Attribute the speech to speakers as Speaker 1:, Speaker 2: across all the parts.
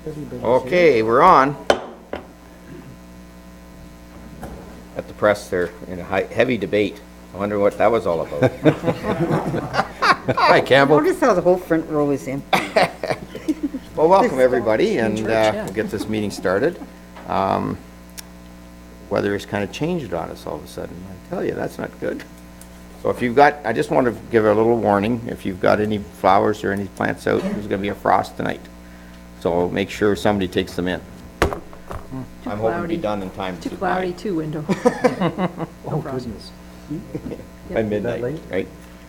Speaker 1: Okay, we're on. At the press, they're in a heavy debate. I wonder what that was all about. Hi, Campbell.
Speaker 2: Notice how the whole front row is in.
Speaker 1: Well, welcome everybody, and we'll get this meeting started. Weather has kind of changed on us all of a sudden. I tell you, that's not good. So if you've got, I just want to give a little warning. If you've got any flowers or any plants out, there's going to be a frost tonight. So make sure somebody takes them in. I'm hoping to be done in time.
Speaker 3: Too cloudy, too, Window.
Speaker 4: Oh, goodness.
Speaker 1: By midnight, right?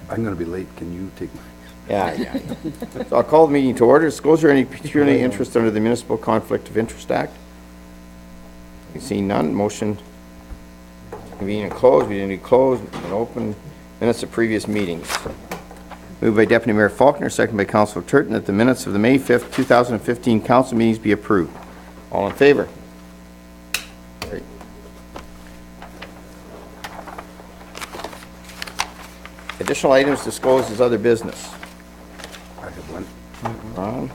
Speaker 4: I'm going to be late. Can you take my...
Speaker 1: Yeah. So I'll call the meeting to order. Disclosure any pecuniary interest under the Municipal Conflict of Interest Act. You see none. Motion convene and close. We didn't do close and open. Minutes of previous meetings. Moved by Deputy Mayor Faulkner, second by Councilor Turton, that the minutes of the May 5th, 2015 council meetings be approved. All in favor? Great. Additional items disclosed as other business.
Speaker 4: I have one.
Speaker 1: Ron?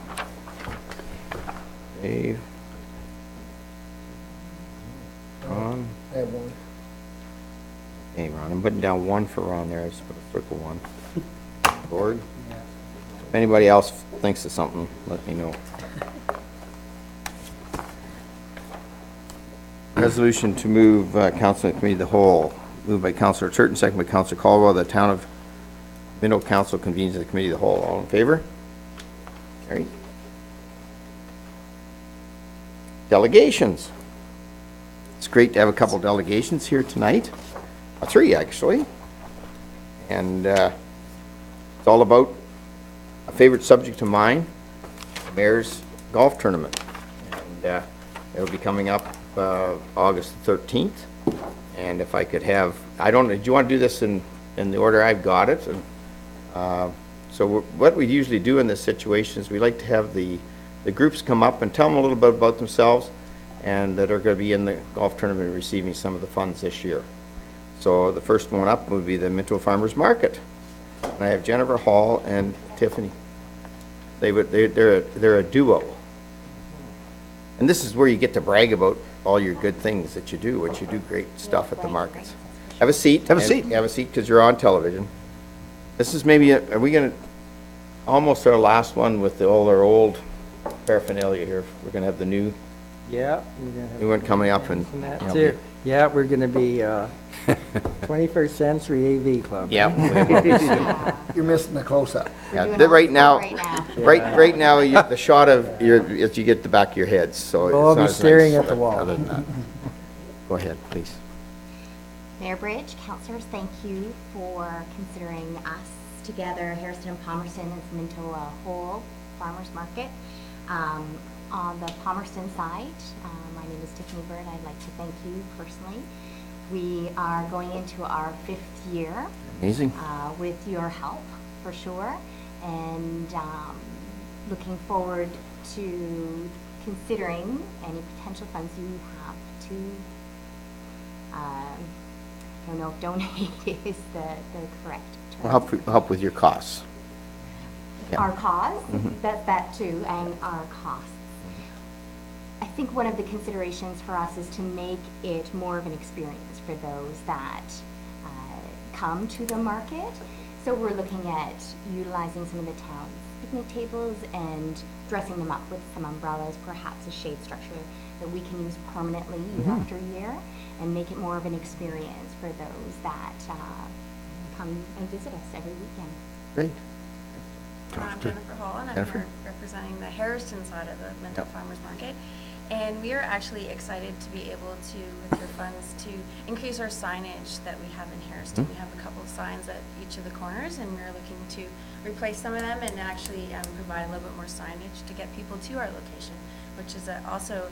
Speaker 1: Dave? Ron?
Speaker 5: I have one.
Speaker 1: Hey, Ron, I'm putting down one for Ron there. I just put a circle one. Gord? If anybody else thinks of something, let me know. Resolution to move council and committee of the whole. Moved by Councilor Turton, second by Councilor Caldwell. The town of Minto Council convenes the committee of the whole. All in favor? Carried. Delegations. It's great to have a couple delegations here tonight. 3 actually. And it's all about a favorite subject of mine, the Mayor's Golf Tournament. And it'll be coming up August 13th. And if I could have, I don't know, do you want to do this in the order I've got it? And, so what we usually do in this situation is we like to have the groups come up and tell them a little bit about themselves and that are going to be in the golf tournament receiving some of the funds this year. So the first one up would be the Minto Farmers Market. And I have Jennifer Hall and Tiffany. They're a duo. And this is where you get to brag about all your good things that you do, which you do great stuff at the markets. Have a seat.
Speaker 4: Have a seat.
Speaker 1: Have a seat because you're on television. This is maybe, are we going to, almost our last one with all our old paraphernalia here. We're going to have the new,
Speaker 5: Yeah. We're gonna have
Speaker 1: new one coming up and.
Speaker 5: that
Speaker 1: you know,
Speaker 5: too. Yeah, we're gonna be 21st Century AV Club.
Speaker 1: Yeah.
Speaker 6: You're missing the close-up.
Speaker 1: Yeah, right now, right now, the shot of is you get the back of your heads, so it's
Speaker 5: We'll all
Speaker 1: not
Speaker 5: be
Speaker 1: as
Speaker 5: staring
Speaker 1: nice.
Speaker 5: at the wall.
Speaker 1: Other than that. Go ahead, please.
Speaker 7: Mayor Bridge, councillors, thank you for considering us together, Harrison and Palmerston as Minto Whole Farmers Market. On the Palmerston side, my name is Tiffany Bird. I'd like to thank you personally. We are going into our 5th year.
Speaker 1: Amazing.
Speaker 7: With your help, for sure, and looking forward to considering any potential funds you have to, I don't know if donate is the correct term.
Speaker 1: We'll help with your costs. Yeah.
Speaker 7: Our cause, that too, and our costs. I think one of the considerations for us is to make it more of an experience for those that come to the market. So we're looking at utilizing some of the town's picnic tables and dressing them up with some umbrellas, perhaps a shade structure that we can use permanently year after year, and make it more of an experience for those that come and visit us every weekend.
Speaker 1: Great.
Speaker 8: I'm Jennifer Hall, and I'm
Speaker 1: Jennifer?
Speaker 8: here representing the Harrison side of the Minto Farmers Market. And we are actually excited to be able to, with your funds, to increase our signage that we have in Harrison. We have a couple of signs at each of the corners, and we're looking to replace some of them and actually provide a little bit more signage to get people to our location, which is also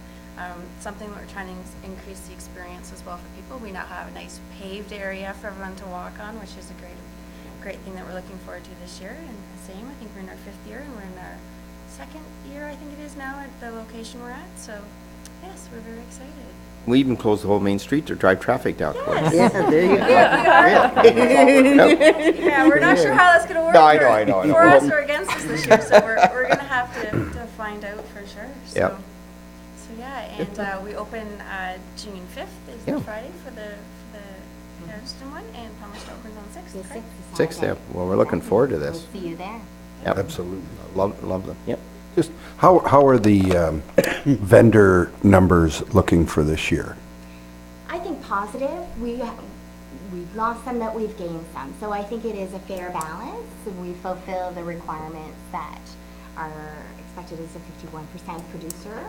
Speaker 8: something that we're trying to increase the experience as well for people. We now have a nice paved area for everyone to walk on, which is a great thing that we're looking forward to this year. And the same, I think we're in our 5th year, and we're in our 2nd year, I think it is now, at the location we're at. So, yes, we're very excited.
Speaker 1: We even closed the whole main street to drive traffic down.
Speaker 8: Yes.
Speaker 2: Yeah, there you go.
Speaker 8: Yeah, we're not sure how that's going to work
Speaker 1: No, I know.
Speaker 8: for us or against us this year. So we're going to have to find find out for sure.
Speaker 1: Yep.
Speaker 8: So yeah, and we open June 5th is
Speaker 1: Yeah.
Speaker 8: the Friday for the Harrison one, and Palmerston opens on 6th.
Speaker 7: The
Speaker 8: correct?
Speaker 7: 6th is
Speaker 1: 6th, yeah.
Speaker 7: Saturday.
Speaker 1: Well, we're looking forward to this.
Speaker 7: We'll see you there.
Speaker 1: Yep.
Speaker 4: Absolutely.
Speaker 1: Love them. Yep.
Speaker 4: Just, how are the vendor numbers looking for this year?
Speaker 7: I think positive. We've lost some, that we've gained some. So I think it is a fair balance. We fulfill the requirements that are expected as a 51% producer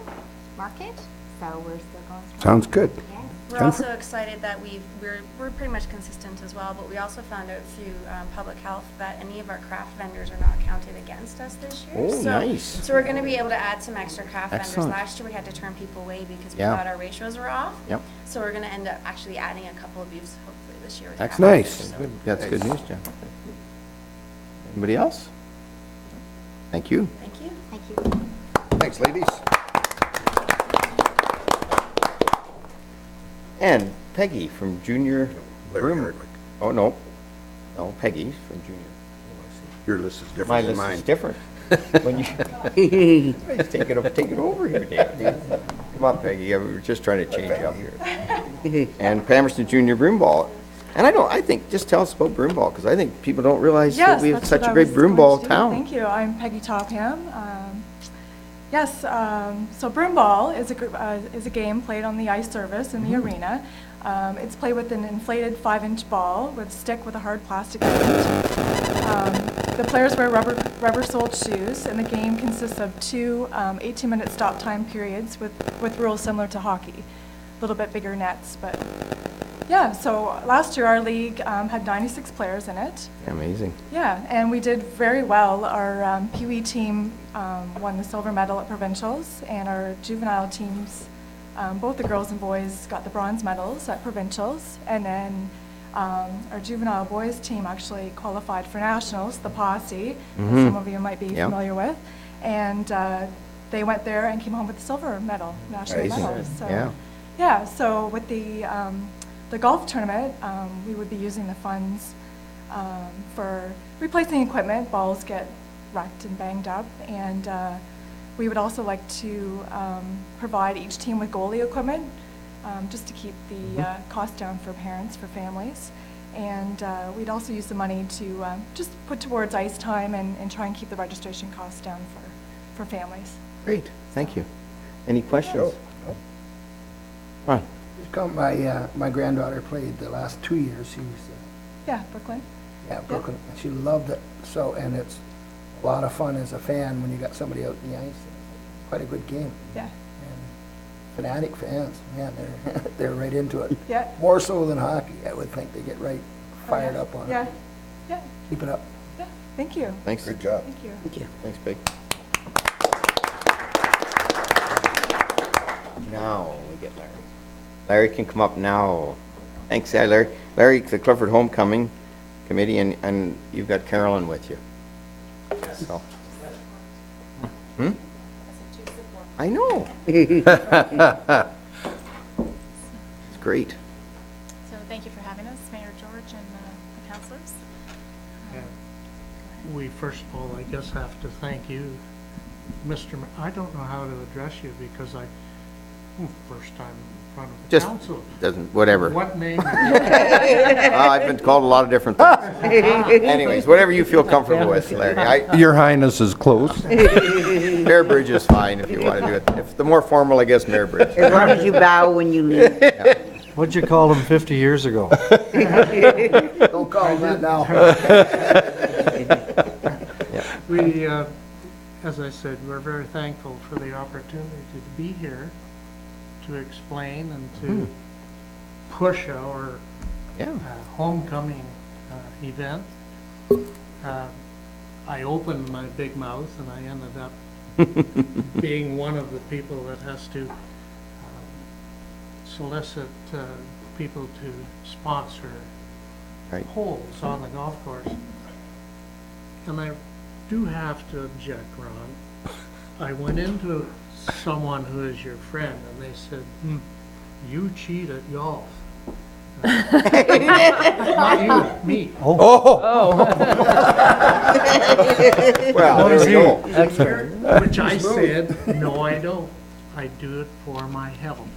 Speaker 7: market. So we're still going strong.
Speaker 4: Sounds good.
Speaker 7: Yeah.
Speaker 8: We're also excited that we're pretty much consistent as well, but we also found out through public health that any of our craft vendors are not counted against us this year.
Speaker 1: Oh,
Speaker 8: So-
Speaker 1: nice.
Speaker 8: So we're gonna be able to add some extra craft vendors.
Speaker 1: Excellent.
Speaker 8: Last year, we had to turn people away because we
Speaker 1: Yeah.
Speaker 8: thought our ratios were off.
Speaker 1: Yep.
Speaker 8: So we're gonna end up actually adding a couple of booths hopefully this year. with craft
Speaker 1: Excellent.
Speaker 8: vendors, so-
Speaker 1: Good. That's good news, Jen. Anybody else? Thank you.
Speaker 8: Thank you.
Speaker 7: Thank you.
Speaker 4: Thanks, ladies.
Speaker 1: And Peggy from Junior
Speaker 4: Larry
Speaker 1: Broom.
Speaker 4: Hardwick.
Speaker 1: Oh, no. No, Peggy from Junior.
Speaker 4: Your list is
Speaker 1: My
Speaker 4: different than
Speaker 1: list
Speaker 4: mine.
Speaker 1: is different. When you, Just take it over here, Dave. Come on, Peggy, yeah, we were just trying to change up here. And Palmerston Junior Broom Ball. And I think, just tell us about Broom Ball, because I think people don't realize that
Speaker 3: Yes,
Speaker 1: we have
Speaker 3: that's
Speaker 1: such
Speaker 3: what
Speaker 1: a
Speaker 3: I
Speaker 1: great
Speaker 3: was
Speaker 1: Broom
Speaker 3: going
Speaker 1: Ball
Speaker 3: to do.
Speaker 1: town.
Speaker 3: Thank you. I'm Peggy Topham. Yes, so Broom Ball is a game played on the ice surface in the arena. It's played with an inflated 5-inch ball with a stick with a hard plastic end. The players wear rubber-soled shoes, and the game consists of two 18-minute stop time periods with rules similar to hockey. A little bit bigger nets, but yeah. So last year our league had 96 players in it.
Speaker 1: Amazing.
Speaker 3: Yeah, and we did very well. Our Pee Wee team won the silver medal at provincials, and our juvenile teams, both the girls and boys, got the bronze medals at provincials. And then our juvenile boys team actually qualified for nationals, the Posse, that some of you might be
Speaker 1: Yep.
Speaker 3: familiar with. And they went there and came home with the silver medal, national
Speaker 1: Amazing.
Speaker 3: medal. So,
Speaker 1: Yeah.
Speaker 3: yeah, so with the golf tournament, we would be using the funds for replacing equipment. Balls get wrecked and banged up, and we would also like to provide each team with goalie equipment, just to keep the cost down for parents, for families. And we'd also use the money to just put towards ice time and try and keep the registration costs down for families.
Speaker 1: Great, thank you. Any questions? Come on.
Speaker 6: My granddaughter played the last 2 years. She was,
Speaker 3: Yeah, Brooklyn?
Speaker 6: yeah, Brooklyn. She loved it. So, and it's a lot of fun as a fan when you got somebody out in the ice. Quite a good game.
Speaker 3: Yeah.
Speaker 6: And fanatic fans, man, they're right into it.
Speaker 3: Yeah.
Speaker 6: More so than hockey, I would think. They get right fired up on
Speaker 3: Yeah,
Speaker 6: it.
Speaker 3: yeah,
Speaker 6: Keep it up.
Speaker 3: yeah. Thank you.
Speaker 1: Thanks.
Speaker 4: Good job.
Speaker 3: Thank you.
Speaker 1: Thanks, Peg. Now we get Larry. Larry can come up now. Thanks, yeah, Larry. Larry, the Clifford Homecoming Committee, and you've got Carolyn with you. So. Hmm? I know. It's great.
Speaker 9: So thank you for having us, Mayor George and the councilors.
Speaker 10: We first of all, I guess, have to thank you, I don't know how to address you because first time in front of the
Speaker 1: Just
Speaker 10: council.
Speaker 1: doesn't, whatever.
Speaker 10: What name?
Speaker 1: I've been called a lot of different things. Anyways, whatever you feel comfortable with, Larry.
Speaker 4: Your Highness is close.
Speaker 1: Mayor Bridge is fine if you want to do it. If the more formal, I guess Mayor Bridge.
Speaker 2: As long as you bow when you leave.
Speaker 11: What'd you call them 50 years ago?
Speaker 6: Don't call them that now.
Speaker 10: We, as I said, we're very thankful for the opportunity to be here to explain and to push our
Speaker 1: Yeah.
Speaker 10: homecoming event. I opened my big mouth and I ended up being one of the people that has to solicit people to sponsor
Speaker 1: Right.
Speaker 10: holes on the golf course. And I do have to object, Ron. I went into someone who is your friend and they said, you cheat at golf. Not you, me.
Speaker 1: Well, there we go.
Speaker 5: Excellent.
Speaker 10: Which I said, no, I don't. I do it for my health.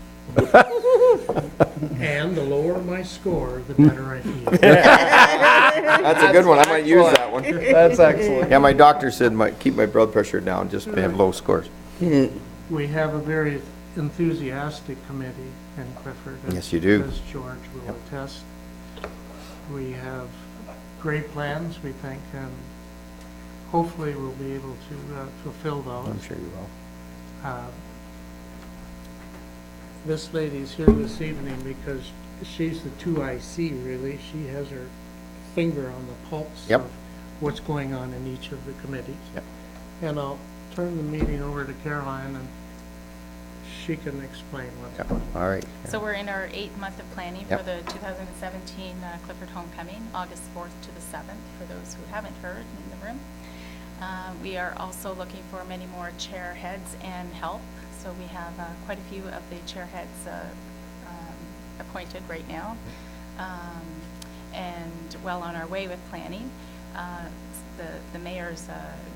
Speaker 10: And the lower my score, the better I feel.
Speaker 1: That's a good one. I might use that one.
Speaker 6: That's excellent.
Speaker 1: Yeah, my doctor said keep my blood pressure down, just to have low scores.
Speaker 10: We have a very enthusiastic committee in Clifford.
Speaker 1: Yes, you do.
Speaker 10: As George will attest. We have great plans, we think, and hopefully we'll be able to fulfill those.
Speaker 1: I'm sure you will.
Speaker 10: This lady's here this evening because she's the 2IC, really. She has her finger on the pulse
Speaker 1: Yep.
Speaker 10: of what's going on in each of the committees.
Speaker 1: Yep.
Speaker 10: And I'll turn the meeting over to Caroline, and she can explain what's
Speaker 1: Yep.
Speaker 10: going on.
Speaker 1: All right.
Speaker 9: So we're in our 8th month of planning
Speaker 1: Yep.
Speaker 9: for the 2017 Clifford Homecoming, August 4th to the 7th, for those who haven't heard in the room. We are also looking for many more chair heads and help. So we have quite a few of the chair heads appointed right now, and well on our way with planning. The mayor's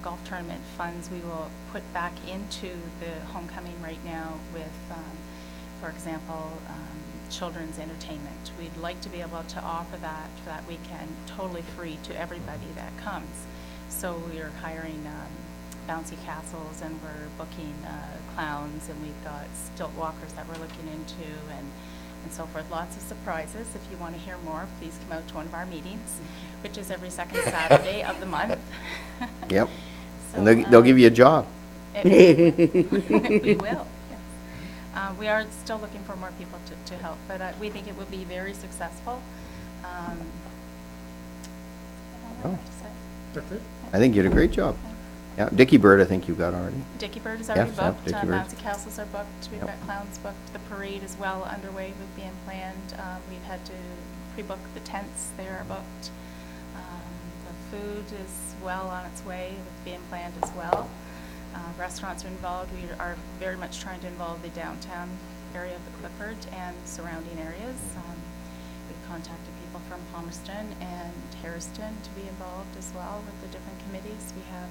Speaker 9: golf tournament funds we will put back into the homecoming right now with, for example, children's entertainment. We'd like to be able to offer that for that weekend totally free to everybody that comes. So we are hiring bouncy castles, and we're booking clowns, and we've got stilt walkers that we're looking into, and so forth. Lots of surprises. If you want to hear more, please come out to one of our meetings, which is every second Saturday of the month.
Speaker 1: Yep.
Speaker 9: So,
Speaker 1: And they'll give you a job.
Speaker 9: we will, yes. We are still looking for more people to help, but we think it will be very successful. I don't know what to say.
Speaker 10: That's it?
Speaker 1: I think you did a great job. Yeah, Dickie Bird, I think you got already.
Speaker 9: Dickie Bird is already
Speaker 1: Yes, yep,
Speaker 9: booked,
Speaker 1: Dickie Bird.
Speaker 9: bouncy castles are booked, we've got clowns booked, the parade is well underway with being planned. We've had to pre-book the tents, they are booked. The food is well on its way with being planned as well. Restaurants are involved. We are very much trying to involve the downtown area of the Clifford and surrounding areas. We've contacted people from Palmerston and Harriston to be involved as well with the different committees. We have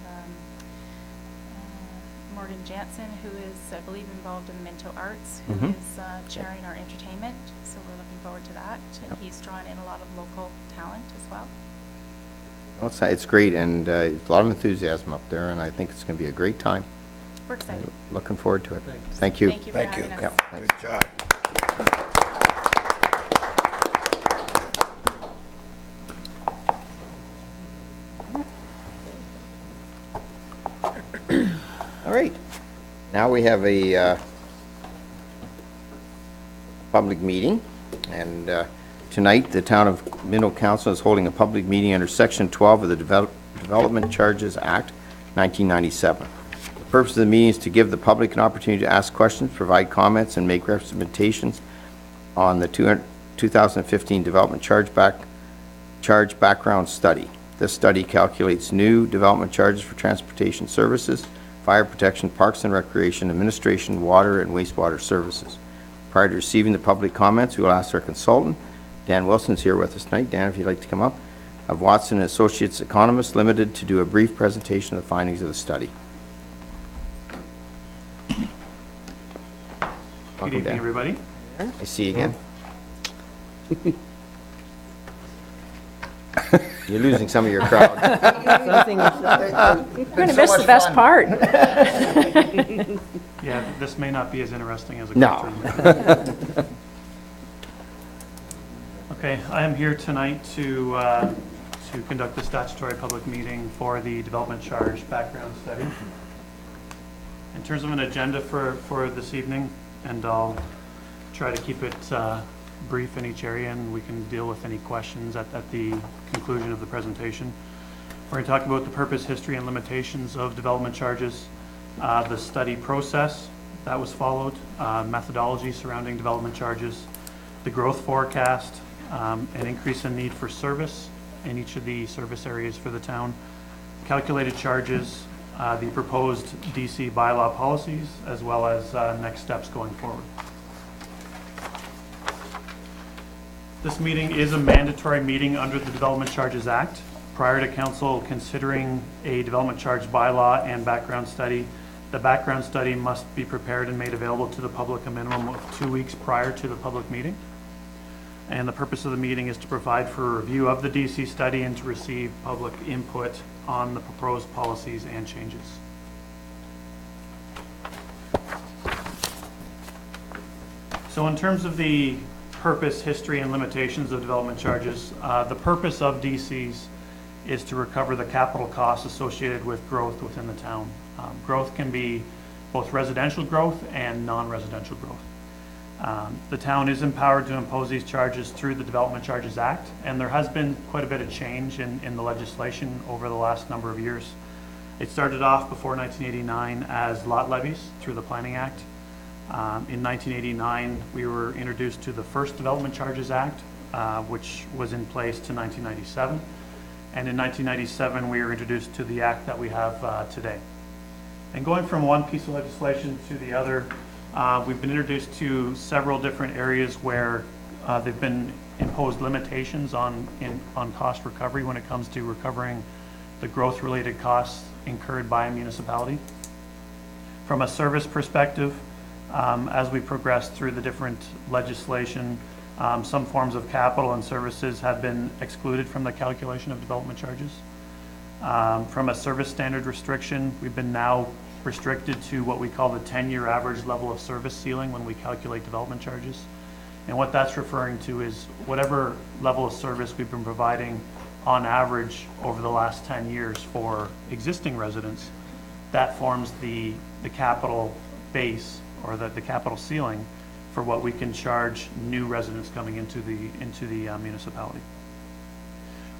Speaker 9: Morgan Jansen, who is, I believe, involved in Minto Arts, who is chairing our entertainment, so we're looking forward to that. And he's drawn in a lot of local talent as well.
Speaker 1: Well, it's great, and a lot of enthusiasm up there, and I think it's going to be a great time.
Speaker 9: We're excited.
Speaker 1: Looking forward to it. Thank you.
Speaker 9: Thank you for having us.
Speaker 1: Yeah.
Speaker 4: Good job.
Speaker 1: All right. Now we have a public meeting, and tonight the Town of Minto Council is holding a public meeting under Section 12 of the Development Charges Act, 1997. The purpose of the meeting is to give the public an opportunity to ask questions, provide comments, and make representations on the 2015 Development Charge Background Study. This study calculates new development charges for transportation services, fire protection, parks and recreation, administration, water and wastewater services. Prior to receiving the public comments, we will ask our consultant, Dan Wilson's here with us tonight. Dan, if you'd like to come up, of Watson & Associates Economists Limited, to do a brief presentation of the findings of the study.
Speaker 12: Good
Speaker 1: Welcome,
Speaker 12: evening,
Speaker 1: Dan.
Speaker 12: everybody.
Speaker 1: I see you again. You're losing some of your crowd.
Speaker 5: Something is-
Speaker 6: You're
Speaker 2: You're going to miss the best part.
Speaker 12: Yeah, this may not be as interesting as a
Speaker 1: No.
Speaker 12: cartoon. Okay, I am here tonight to conduct the statutory public meeting for the development charge background study. In terms of an agenda for this evening, and I'll try to keep it brief in each area, and we can deal with any questions at the conclusion of the presentation. We're going to talk about the purpose, history, and limitations of development charges, the study process that was followed, methodology surrounding development charges, the growth forecast, an increase in need for service in each of the service areas for the town, calculated charges, the proposed DC bylaw policies, as well as next steps going forward. This meeting is a mandatory meeting under the Development Charges Act. prior to council considering a development charge bylaw and background study, the background study must be prepared and made available to the public a minimum of 2 weeks prior to the public meeting. And the purpose of the meeting is to provide for a review of the DC study and to receive public input on the proposed policies and changes. So in terms of the purpose, history, and limitations of development charges, the purpose of DCs is to recover the capital costs associated with growth within the town. Growth can be both residential growth and non-residential growth. The town is empowered to impose these charges through the Development Charges Act, and there has been quite a bit of change in the legislation over the last number of years. It started off before 1989 as lot levies through the Planning Act. In 1989, we were introduced to the first Development Charges Act, which was in place to 1997. And in 1997, we were introduced to the act that we have today. And going from one piece of legislation to the other, we've been introduced to several different areas where they've been imposed limitations on cost recovery when it comes to recovering the growth-related costs incurred by a municipality. From a service perspective, as we progress through the different legislation, some forms of capital and services have been excluded from the calculation of development charges. From a service standard restriction, we've been now restricted to what we call the 10-year average level of service ceiling when we calculate development charges. And what that's referring to is whatever level of service we've been providing on average over the last 10 years for existing residents, that forms the capital base or the capital ceiling for what we can charge new residents coming into the municipality.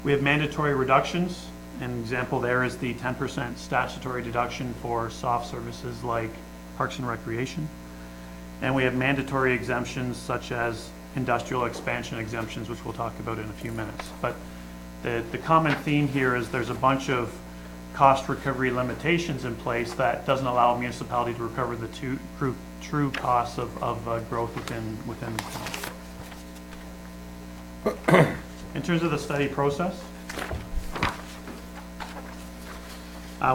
Speaker 12: We have mandatory reductions. An example there is the 10% statutory deduction for soft services like parks and recreation. And we have mandatory exemptions such as industrial expansion exemptions, which we'll talk about in a few minutes. But the common theme here is there's a bunch of cost recovery limitations in place that doesn't allow a municipality to recover the true costs of growth within the town. In terms of the study process,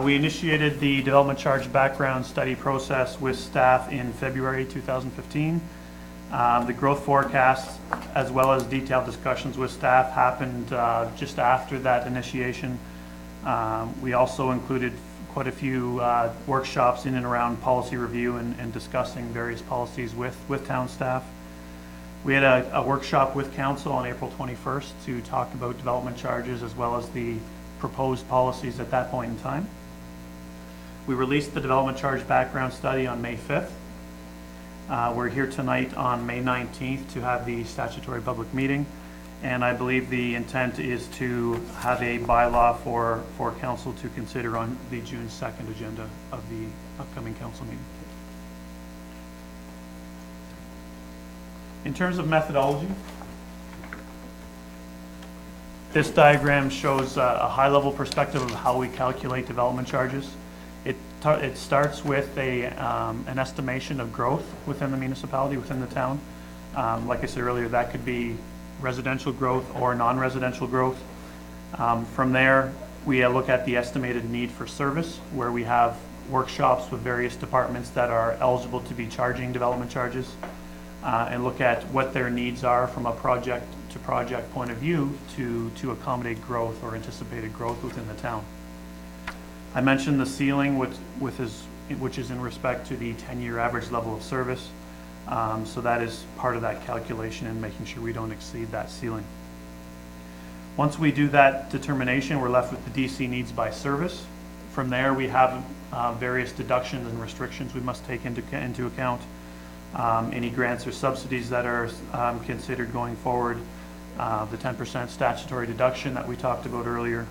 Speaker 12: we initiated the development charge background study process with staff in February 2015. The growth forecasts, as well as detailed discussions with staff, happened just after that initiation. We also included quite a few workshops in and around policy review and discussing various policies with town staff. We had a workshop with council on April 21st to talk about development charges as well as the proposed policies at that point in time. We released the development charge background study on May 5th. We're here tonight on May 19th to have the statutory public meeting, and I believe the intent is to have a bylaw for council to consider on the June 2nd agenda of the upcoming council meeting. In terms of methodology, this diagram shows a high-level perspective of how we calculate development charges. It starts with an estimation of growth within the municipality, within the town. Like I said earlier, that could be residential growth or non-residential growth. From there, we look at the estimated need for service, where we have workshops with various departments that are eligible to be charging development charges, and look at what their needs are from a project to project point of view to accommodate growth or anticipated growth within the town. I mentioned the ceiling, which is in respect to the 10-year average level of service. So that is part of that calculation and making sure we don't exceed that ceiling. Once we do that determination, we're left with the DC needs by service. From there, we have various deductions and restrictions we must take into account. Any grants or subsidies that are considered going forward, the 10% statutory deduction that we talked about earlier,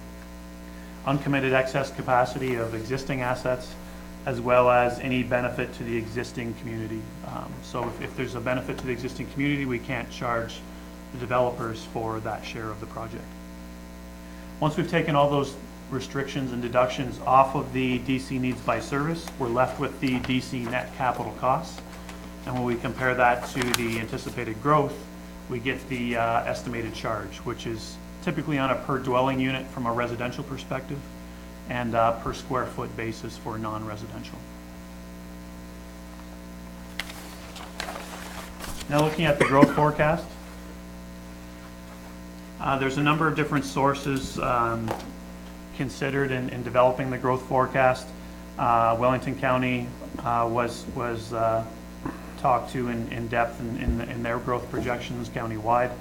Speaker 12: uncommitted excess capacity of existing assets, as well as any benefit to the existing community. So if there's a benefit to the existing community, we can't charge the developers for that share of the project. Once we've taken all those restrictions and deductions off of the DC needs by service, we're left with the DC net capital costs. And when we compare that to the anticipated growth, we get the estimated charge, which is typically on a per dwelling unit from a residential perspective, and per square foot basis for non-residential. Now looking at the growth forecast, there's a number of different sources considered in developing the growth forecast. Wellington County was talked to in depth in their growth projections countywide.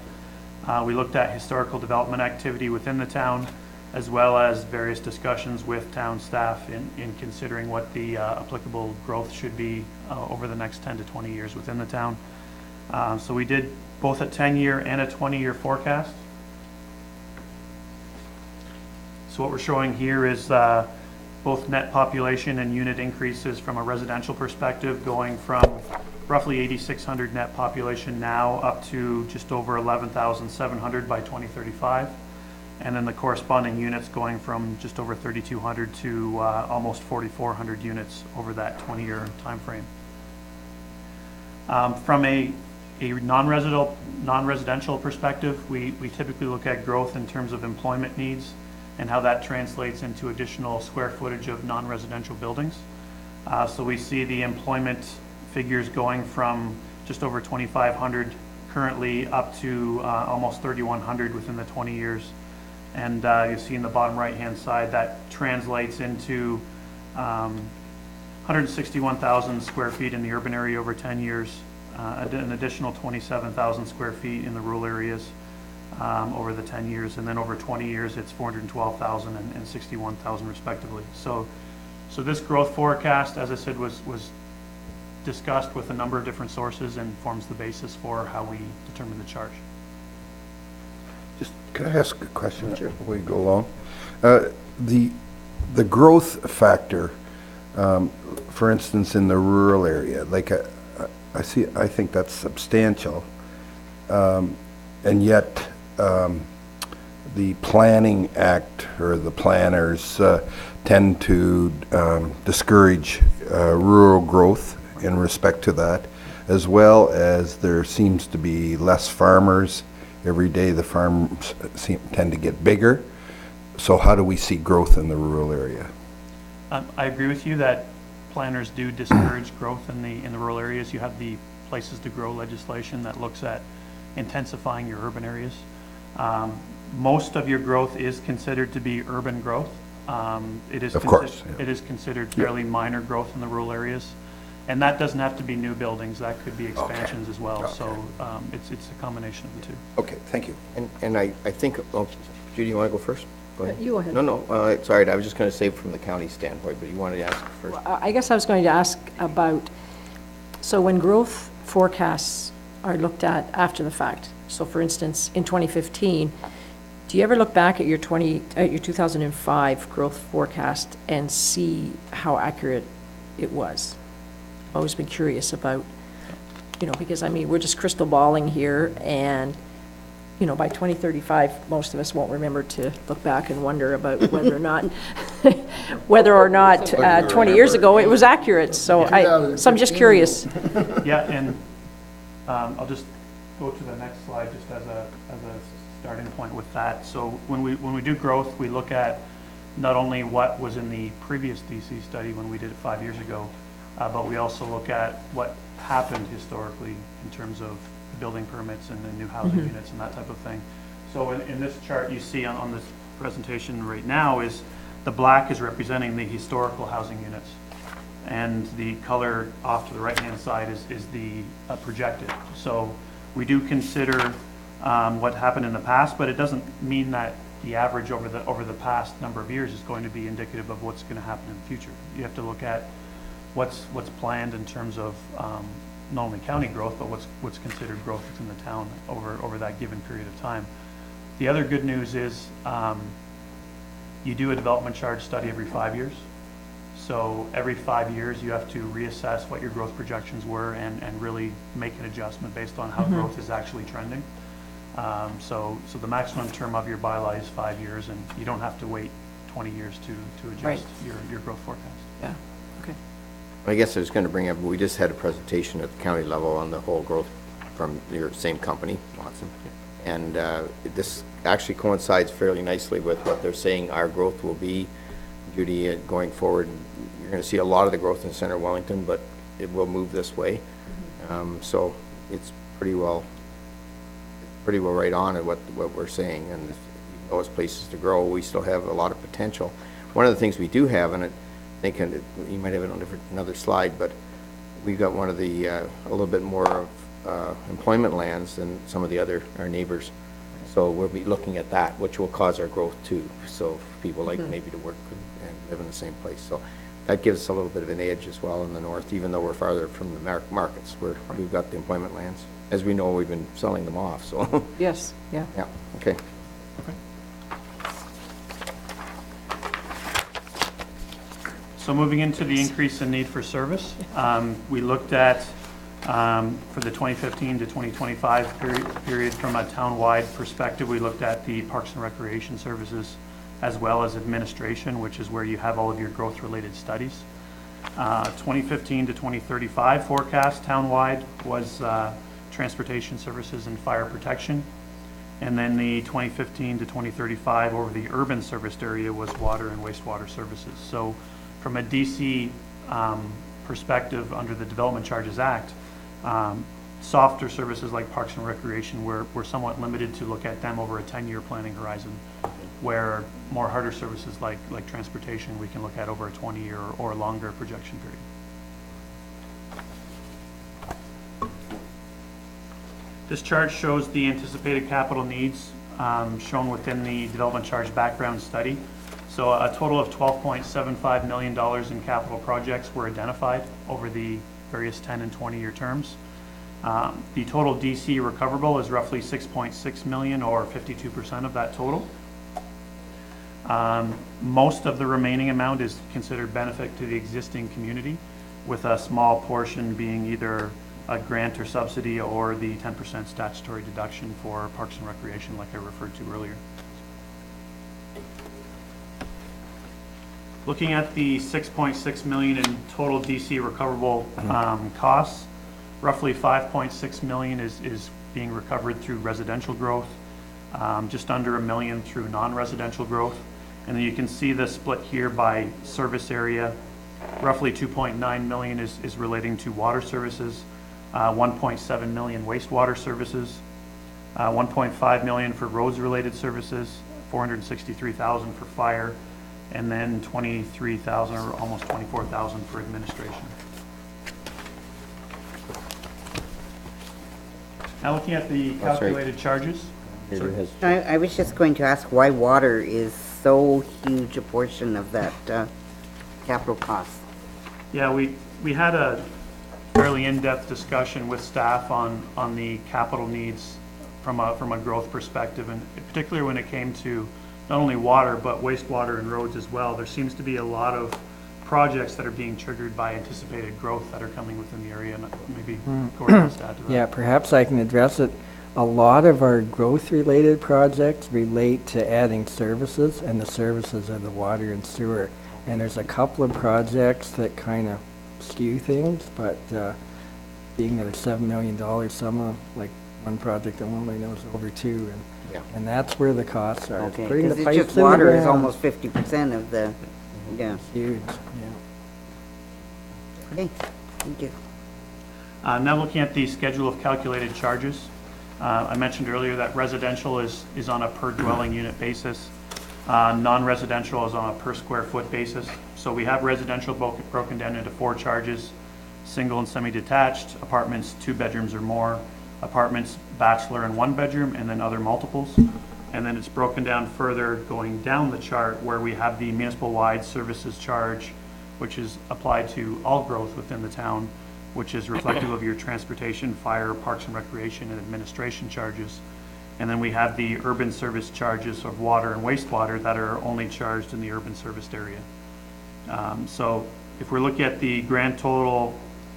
Speaker 12: We looked at historical development activity within the town, as well as various discussions with town staff in considering what the applicable growth should be over the next 10 to 20 years within the town. So we did both a 10-year and a 20-year forecast. So what we're showing here is both net population and unit increases from a residential perspective, going from roughly 8,600 net population now up to just over 11,700 by 2035. And then the corresponding units going from just over 3,200 to almost 4,400 units over that 20-year time frame. From a non-residential perspective, we typically look at growth in terms of employment needs and how that translates into additional square footage of non-residential buildings. So we see the employment figures going from just over 2,500 currently up to almost 3,100 within the 20 years. And you see in the bottom right-hand side that translates into 161,000 square feet in the urban area over 10 years, an additional 27,000 square feet in the rural areas over the 10 years, and then over 20 years it's 412,000 and 61,000 respectively. So this growth forecast, as I said, was discussed with a number of different sources and forms the basis for how we determine the charge.
Speaker 4: Just, can I ask a question before we go along? The growth factor, for instance, in the rural area, like I think that's substantial, and yet the Planning Act or the planners tend to discourage rural growth in respect to that, as well as there seems to be less farmers. Every day the farms tend to get bigger. So how do we see growth in the rural area?
Speaker 12: I agree with you that planners do discourage growth in the rural areas. You have the Places to Grow legislation that looks at intensifying your urban areas. Most of your growth is considered to be urban growth. It is,
Speaker 4: of course, yeah.
Speaker 12: It is considered fairly minor growth in the rural areas. And that doesn't have to be new buildings, that could be expansions as well. Okay. So it's a combination of the two.
Speaker 4: Okay, thank you.
Speaker 1: And I think, oh, Judy, you want to go first? Go ahead.
Speaker 2: You go ahead.
Speaker 1: No, sorry, I was just going to say from the county standpoint, but you wanted to ask first.
Speaker 13: Well, I guess I was going to ask about, so when growth forecasts are looked at after the fact, so for instance, in 2015, do you ever look back at your 2005 growth forecast and see how accurate it was? I've always been curious about, because I mean, we're just crystal balling here, and, by 2035, most of us won't remember to look back and wonder about whether or not 20 years ago it was accurate. So I'm just curious.
Speaker 12: Yeah, and I'll just go to the next slide just as a starting point with that. So when we do growth, we look at not only what was in the previous DC study when we did it 5 years ago, but we also look at what happened historically in terms of building permits and the new housing units and that type of thing. So in this chart you see on this presentation right now is the black is representing the historical housing units, and the color off to the right hand side is the projected. So we do consider what happened in the past, but it doesn't mean that the average over the past number of years is going to be indicative of what's going to happen in the future. You have to look at what's planned in terms of not only county growth, but what's considered growth within the town over that given period of time. The other good news is you do a development charge study every 5 years. So every 5 years you have to reassess what your growth projections were and really make an adjustment based on how growth is actually trending. So the maximum term of your bylaw is 5 years, and you don't have to wait 20 years to adjust your growth forecast.
Speaker 13: Yeah. Okay.
Speaker 1: I guess I was going to bring up, we just had a presentation at the county level on the whole growth from your same company, Watson. And this actually coincides fairly nicely with what they're saying our growth will be. Judy, going forward, you're going to see a lot of the growth in Center Wellington, but it will move this way. So it's pretty well right on at what we're saying. And those places to grow, we still have a lot of potential. One of the things we do have, and I think you might have it on another slide, but we've got one of the a little bit more employment lands than some of our neighbors. So we'll be looking at that, which will cause our growth too. So people like maybe to work and live in the same place. So that gives us a little bit of an edge as well in the north, even though we're farther from the markets where we've got the employment lands. As we know, we've been selling them off, so.
Speaker 13: Yes, yeah.
Speaker 1: Yeah, okay.
Speaker 12: So moving into the increase in need for service, we looked at, for the 2015 to 2025 period from a town-wide perspective, we looked at the Parks and Recreation Services as well as administration, which is where you have all of your growth-related studies. 2015 to 2035 forecast town-wide was transportation services and fire protection. And then the 2015 to 2035 over the urban serviced area was water and wastewater services. So from a DC perspective under the Development Charges Act, softer services like Parks and Recreation we're somewhat limited to look at them over a 10-year planning horizon, where more harder services like transportation we can look at over a 20-year or longer projection period. This chart shows the anticipated capital needs shown within the development charge background study. So a total of $12.75 million in capital projects were identified over the various 10 and 20-year terms. The total DC recoverable is roughly $6.6 million, or 52% of that total. Most of the remaining amount is considered benefit to the existing community, with a small portion being either a grant or subsidy or the 10% statutory deduction for Parks and Recreation like I referred to earlier. Looking at the $6.6 million in total DC recoverable costs, roughly $5.6 million is being recovered through residential growth, just under $1 million through non-residential growth. And then you can see the split here by service area. Roughly $2.9 million is relating to water services, 1.7 million wastewater services, 1.5 million for roads related services, 463,000 for fire, and then 23,000 or almost 24,000 for administration. Now looking at the calculated charges.
Speaker 2: I was just going to ask why water is so huge a portion of that capital cost.
Speaker 12: Yeah, we had a fairly in-depth discussion with staff on the capital needs from a growth perspective, and particularly when it came to not only water but wastewater and roads as well. There seems to be a lot of projects that are being triggered by anticipated growth that are coming within the area, and maybe Gordon wants to add to that.
Speaker 5: Yeah, perhaps I can address it. A lot of our growth-related projects relate to adding services, and the services are the water and sewer. And there's a couple of projects that kind of skew things, but being that it's $7 million, some of, like one project alone I know is over $2 million, and that's where the costs are.
Speaker 2: Okay,
Speaker 5: Putting the
Speaker 2: because
Speaker 5: pipes
Speaker 2: it's just
Speaker 5: in the
Speaker 2: water is
Speaker 5: ground.
Speaker 2: almost 50% of the, yeah.
Speaker 5: Huge, yeah.
Speaker 2: Okay, thank you.
Speaker 12: Now looking at the schedule of calculated charges. I mentioned earlier that residential is on a per dwelling unit basis. Non-residential is on a per square foot basis. So we have residential broken down into 4 charges: single and semi-detached, apartments 2 bedrooms or more, apartments bachelor and 1 bedroom, and then other multiples. And then it's broken down further going down the chart where we have the municipal-wide services charge, which is applied to all growth within the town, which is reflective of your transportation, fire, parks and recreation, and administration charges. And then we have the urban service charges of water and wastewater that are only charged in the urban serviced area. So if we're looking at the grand total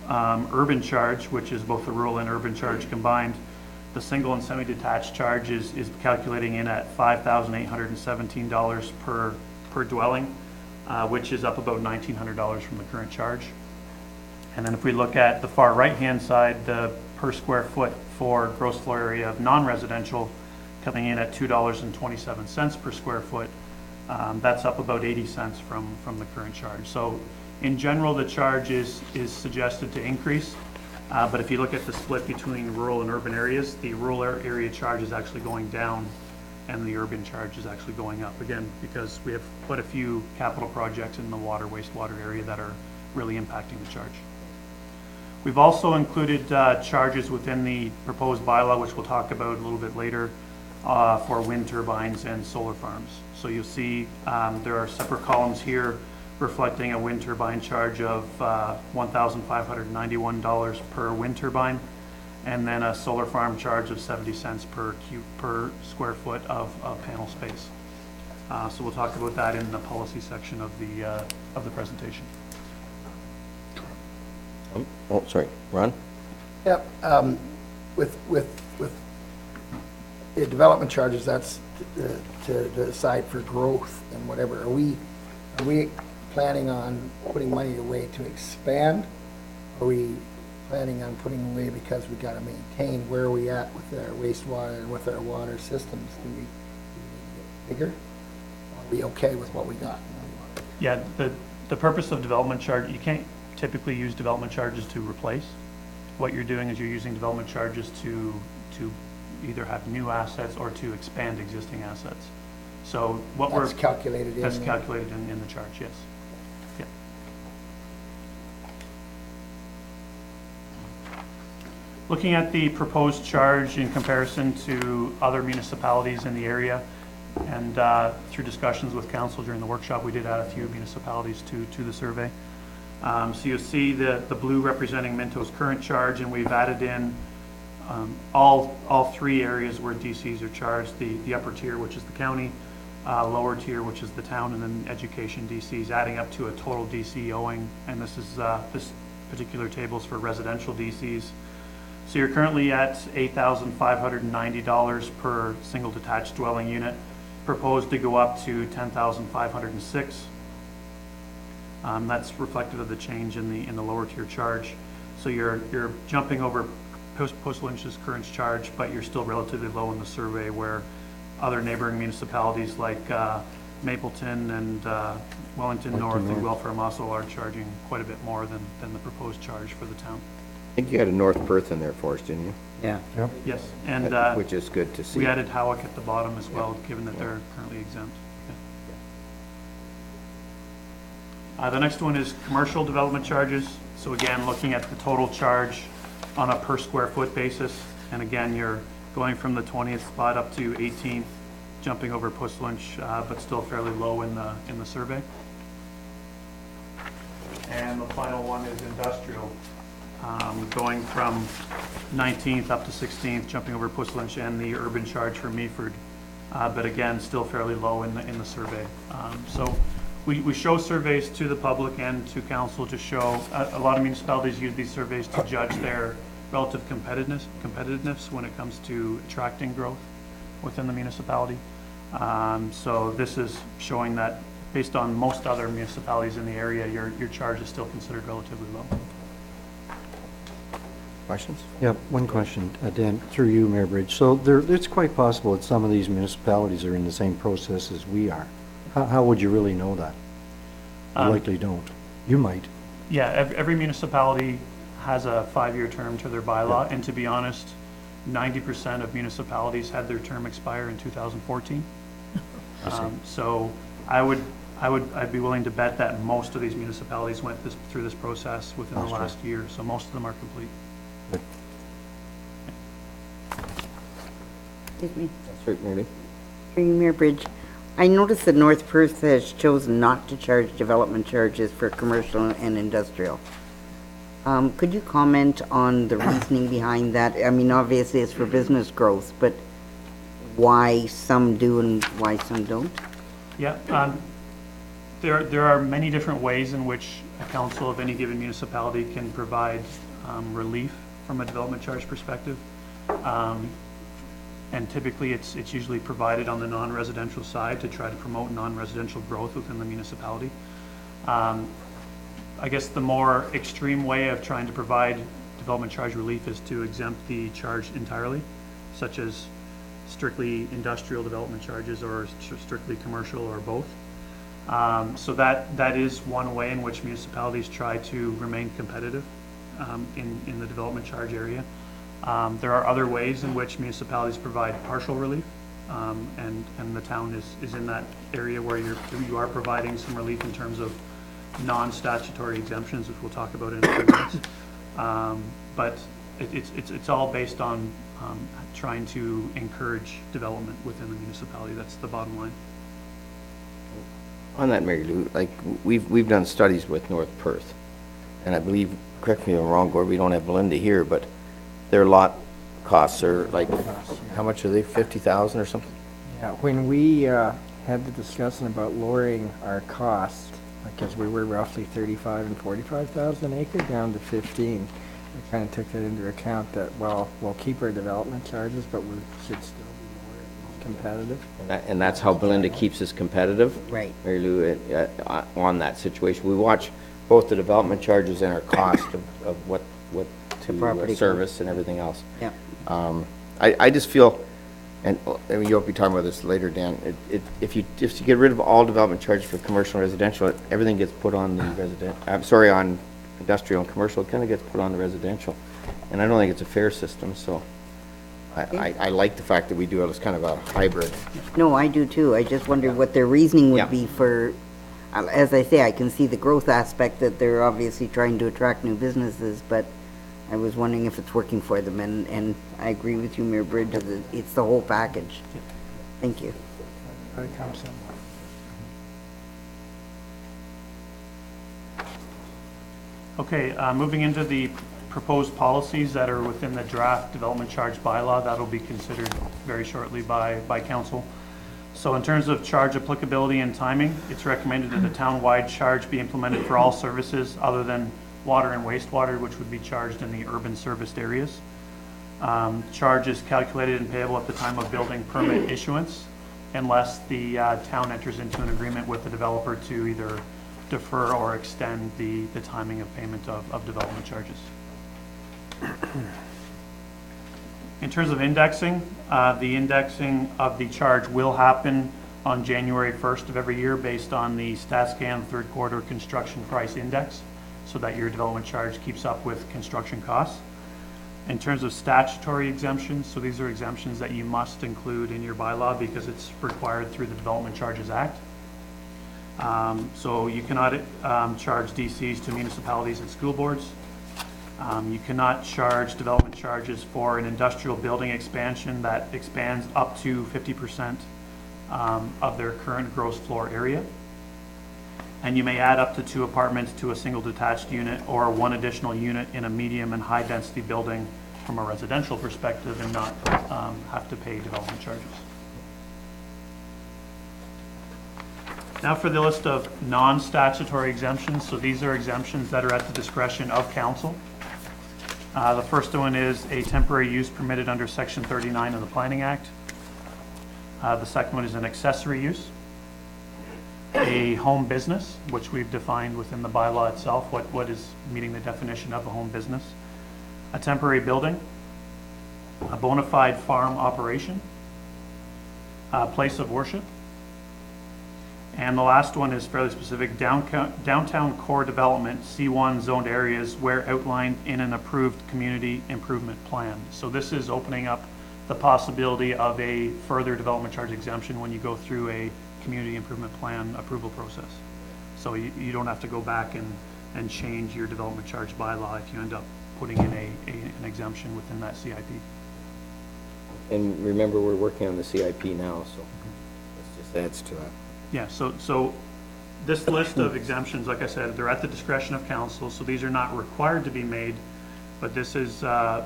Speaker 12: urban charge, which is both the rural and urban charge combined, the single and semi-detached charge is calculating in at $5,817 per dwelling, which is up about $1,900 from the current charge. And then if we look at the far right-hand side, the per square foot for gross floor area of non-residential coming in at $2.27 per square foot. That's up about 80 cents from the current charge. So in general, the charge is suggested to increase. But if you look at the split between rural and urban areas, the rural area charge is actually going down and the urban charge is actually going up, again, because we have quite a few capital projects in the water, wastewater area that are really impacting the charge. We've also included charges within the proposed bylaw, which we'll talk about a little bit later, for wind turbines and solar farms. So you'll see there are separate columns here reflecting a wind turbine charge of $1,591 per wind turbine, and then a solar farm charge of 70 cents per square foot of panel space. So we'll talk about that in the policy section of the presentation.
Speaker 1: Oh, sorry, Ron?
Speaker 6: Yep, with the development charges, that's to decide for growth and whatever. Are we planning on putting money away to expand? Are we planning on putting away because we gotta maintain where are we at with our wastewater and with our water systems? Do we get bigger? Are we okay with what we got?
Speaker 12: Yeah, the purpose of development charge, you can't typically use development charges to replace. What you're doing is you're using development charges to either have new assets or to expand existing assets. So what
Speaker 6: That's calculated in.
Speaker 12: That's calculated in the charge, yes. Yeah. Looking at the proposed charge in comparison to other municipalities in the area, and through discussions with council during the workshop, we did add a few municipalities to the survey. So you'll see the blue representing Minto's current charge, and we've added in all three areas where DCs are charged, the upper tier, which is the county, lower tier, which is the town, and then education DCs, adding up to a total DC owing, and this particular table is for residential DCs. So you're currently at $8,590 per single detached dwelling unit, proposed to go up to $10,506. That's reflective of the change in the lower tier charge. So you're jumping over Postal Lynch's current charge, but you're still relatively low in the survey, where other neighboring municipalities like Mapleton and Wellington North and Welfare Muscle are charging quite a bit more than the proposed charge for the town.
Speaker 1: I think you had a North Perth in there for us, didn't you?
Speaker 2: Yeah.
Speaker 12: Yes, and
Speaker 1: Which is good to see.
Speaker 12: we added Howick at the bottom as well, given that they're currently exempt. Yeah. The next one is commercial development charges. So again, looking at the total charge on a per square foot basis, and again, you're going from the 20th spot up to 18th, jumping over Postal Lynch, but still fairly low in the survey. And the final one is industrial, going from 19th up to 16th, jumping over Postal Lynch and the urban charge for Meaford, but again, still fairly low in the survey. So we show surveys to the public and to council to show, a lot of municipalities use these surveys to judge their relative competitiveness when it comes to attracting growth within the municipality. So this is showing that based on most other municipalities in the area, your charge is still considered relatively low.
Speaker 1: Questions?
Speaker 11: Yeah, one question, Dan, through you, Mayor Bridge. So it's quite possible that some of these municipalities are in the same process as we are. How would you really know that? You likely don't. You might.
Speaker 12: Yeah, every municipality has a 5-year term to their bylaw, and to be honest, 90% of municipalities had their term expire in 2014. So I'd be willing to bet that most of these municipalities went through this process within the last year, so most of them are complete.
Speaker 11: Good.
Speaker 2: Excuse me.
Speaker 1: Certainly.
Speaker 2: Premier Bridge, I noticed that North Perth has chosen not to charge development charges for commercial and industrial. Could you comment on the reasoning behind that? I mean, obviously it's for business growth, but why some do and why some don't?
Speaker 12: Yeah, there are many different ways in which a council of any given municipality can provide relief from a development charge perspective. And typically it's usually provided on the non-residential side to try to promote non-residential growth within the municipality. I guess the more extreme way of trying to provide development charge relief is to exempt the charge entirely, such as strictly industrial development charges or strictly commercial or both. So that is one way in which municipalities try to remain competitive in the development charge area. There are other ways in which municipalities provide partial relief, and the town is in that area where you are providing some relief in terms of non-statutory exemptions, which we'll talk about in a few minutes. But it's all based on trying to encourage development within the municipality. That's the bottom line.
Speaker 1: On that, Mary Lou, like, we've done studies with North Perth, and I believe, correct me if I'm wrong, Gord, we don't have Belinda here, but their lot costs are like, how much are they, 50,000 or something?
Speaker 5: Yeah, when we had the discussion about lowering our cost, because we were roughly 35 and 45,000 an acre down to 15, we kind of took that into account that, well, we'll keep our development charges, but we should still be more competitive.
Speaker 1: And that's how Belinda keeps us competitive?
Speaker 2: Right.
Speaker 1: Mary Lou, on that situation. We watch both the development charges and our cost of what to
Speaker 2: property
Speaker 1: service and everything else.
Speaker 2: Yeah.
Speaker 1: I just feel, and you'll be talking about this later, Dan, if you get rid of all development charges for commercial and residential, everything gets put on the on industrial and commercial, it kind of gets put on the residential. And I don't think it's a fair system, so I like the fact that we do it as kind of a hybrid.
Speaker 2: No, I do too. I just wondered what their reasoning
Speaker 1: Yeah.
Speaker 2: would be for, as I say, I can see the growth aspect that they're obviously trying to attract new businesses, but I was wondering if it's working for them, and I agree with you, Mayor Bridge, that it's the whole package. Thank you.
Speaker 12: Okay, moving into the proposed policies that are within the draft development charge bylaw, that'll be considered very shortly by council. So in terms of charge applicability and timing, it's recommended that a town-wide charge be implemented for all services other than water and wastewater, which would be charged in the urban serviced areas. Charge is calculated and payable at the time of building permit issuance, unless the town enters into an agreement with the developer to either defer or extend the timing of payment of development charges. In terms of indexing, the indexing of the charge will happen on January 1st of every year based on the StatsCan third quarter construction price index, so that your development charge keeps up with construction costs. In terms of statutory exemptions, so these are exemptions that you must include in your bylaw because it's required through the Development Charges Act. So you cannot charge DCs to municipalities and school boards. You cannot charge development charges for an industrial building expansion that expands up to 50% of their current gross floor area. And you may add up to 2 apartments to a single detached unit or 1 additional unit in a medium and high density building from a residential perspective and not have to pay development charges. Now for the list of non-statutory exemptions. So these are exemptions that are at the discretion of council. The first one is a temporary use permitted under Section 39 of the Planning Act. The second one is an accessory use. A home business, which we've defined within the bylaw itself, what is meeting the definition of a home business. A temporary building, a bona fide farm operation, a place of worship, and the last one is fairly specific, downtown core development, C1 zoned areas where outlined in an approved community improvement plan. So this is opening up the possibility of a further development charge exemption when you go through a community improvement plan approval process. So you don't have to go back and change your development charge bylaw if you end up putting in an exemption within that CIP.
Speaker 1: And remember, we're working on the CIP now, so this just adds to that.
Speaker 12: Yeah, so this list of exemptions, like I said, they're at the discretion of council, so these are not required to be made, but this is the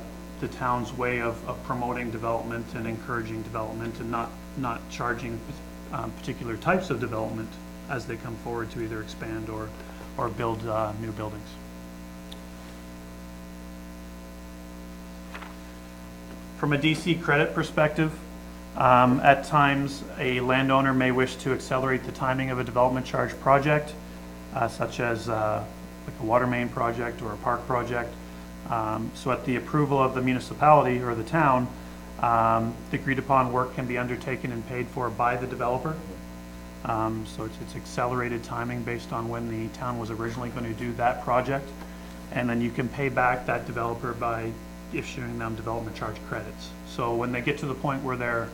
Speaker 12: town's way of promoting development and encouraging development and not charging particular types of development as they come forward to either expand or build new buildings. From a DC credit perspective, at times a landowner may wish to accelerate the timing of a development charge project, such as like a water main project or a park project. So at the approval of the municipality or the town, The agreed upon work can be undertaken and paid for by the developer. So it's accelerated timing based on when the town was originally going to do that project. And then you can pay back that developer by issuing them development charge credits. So when they get to the point where they're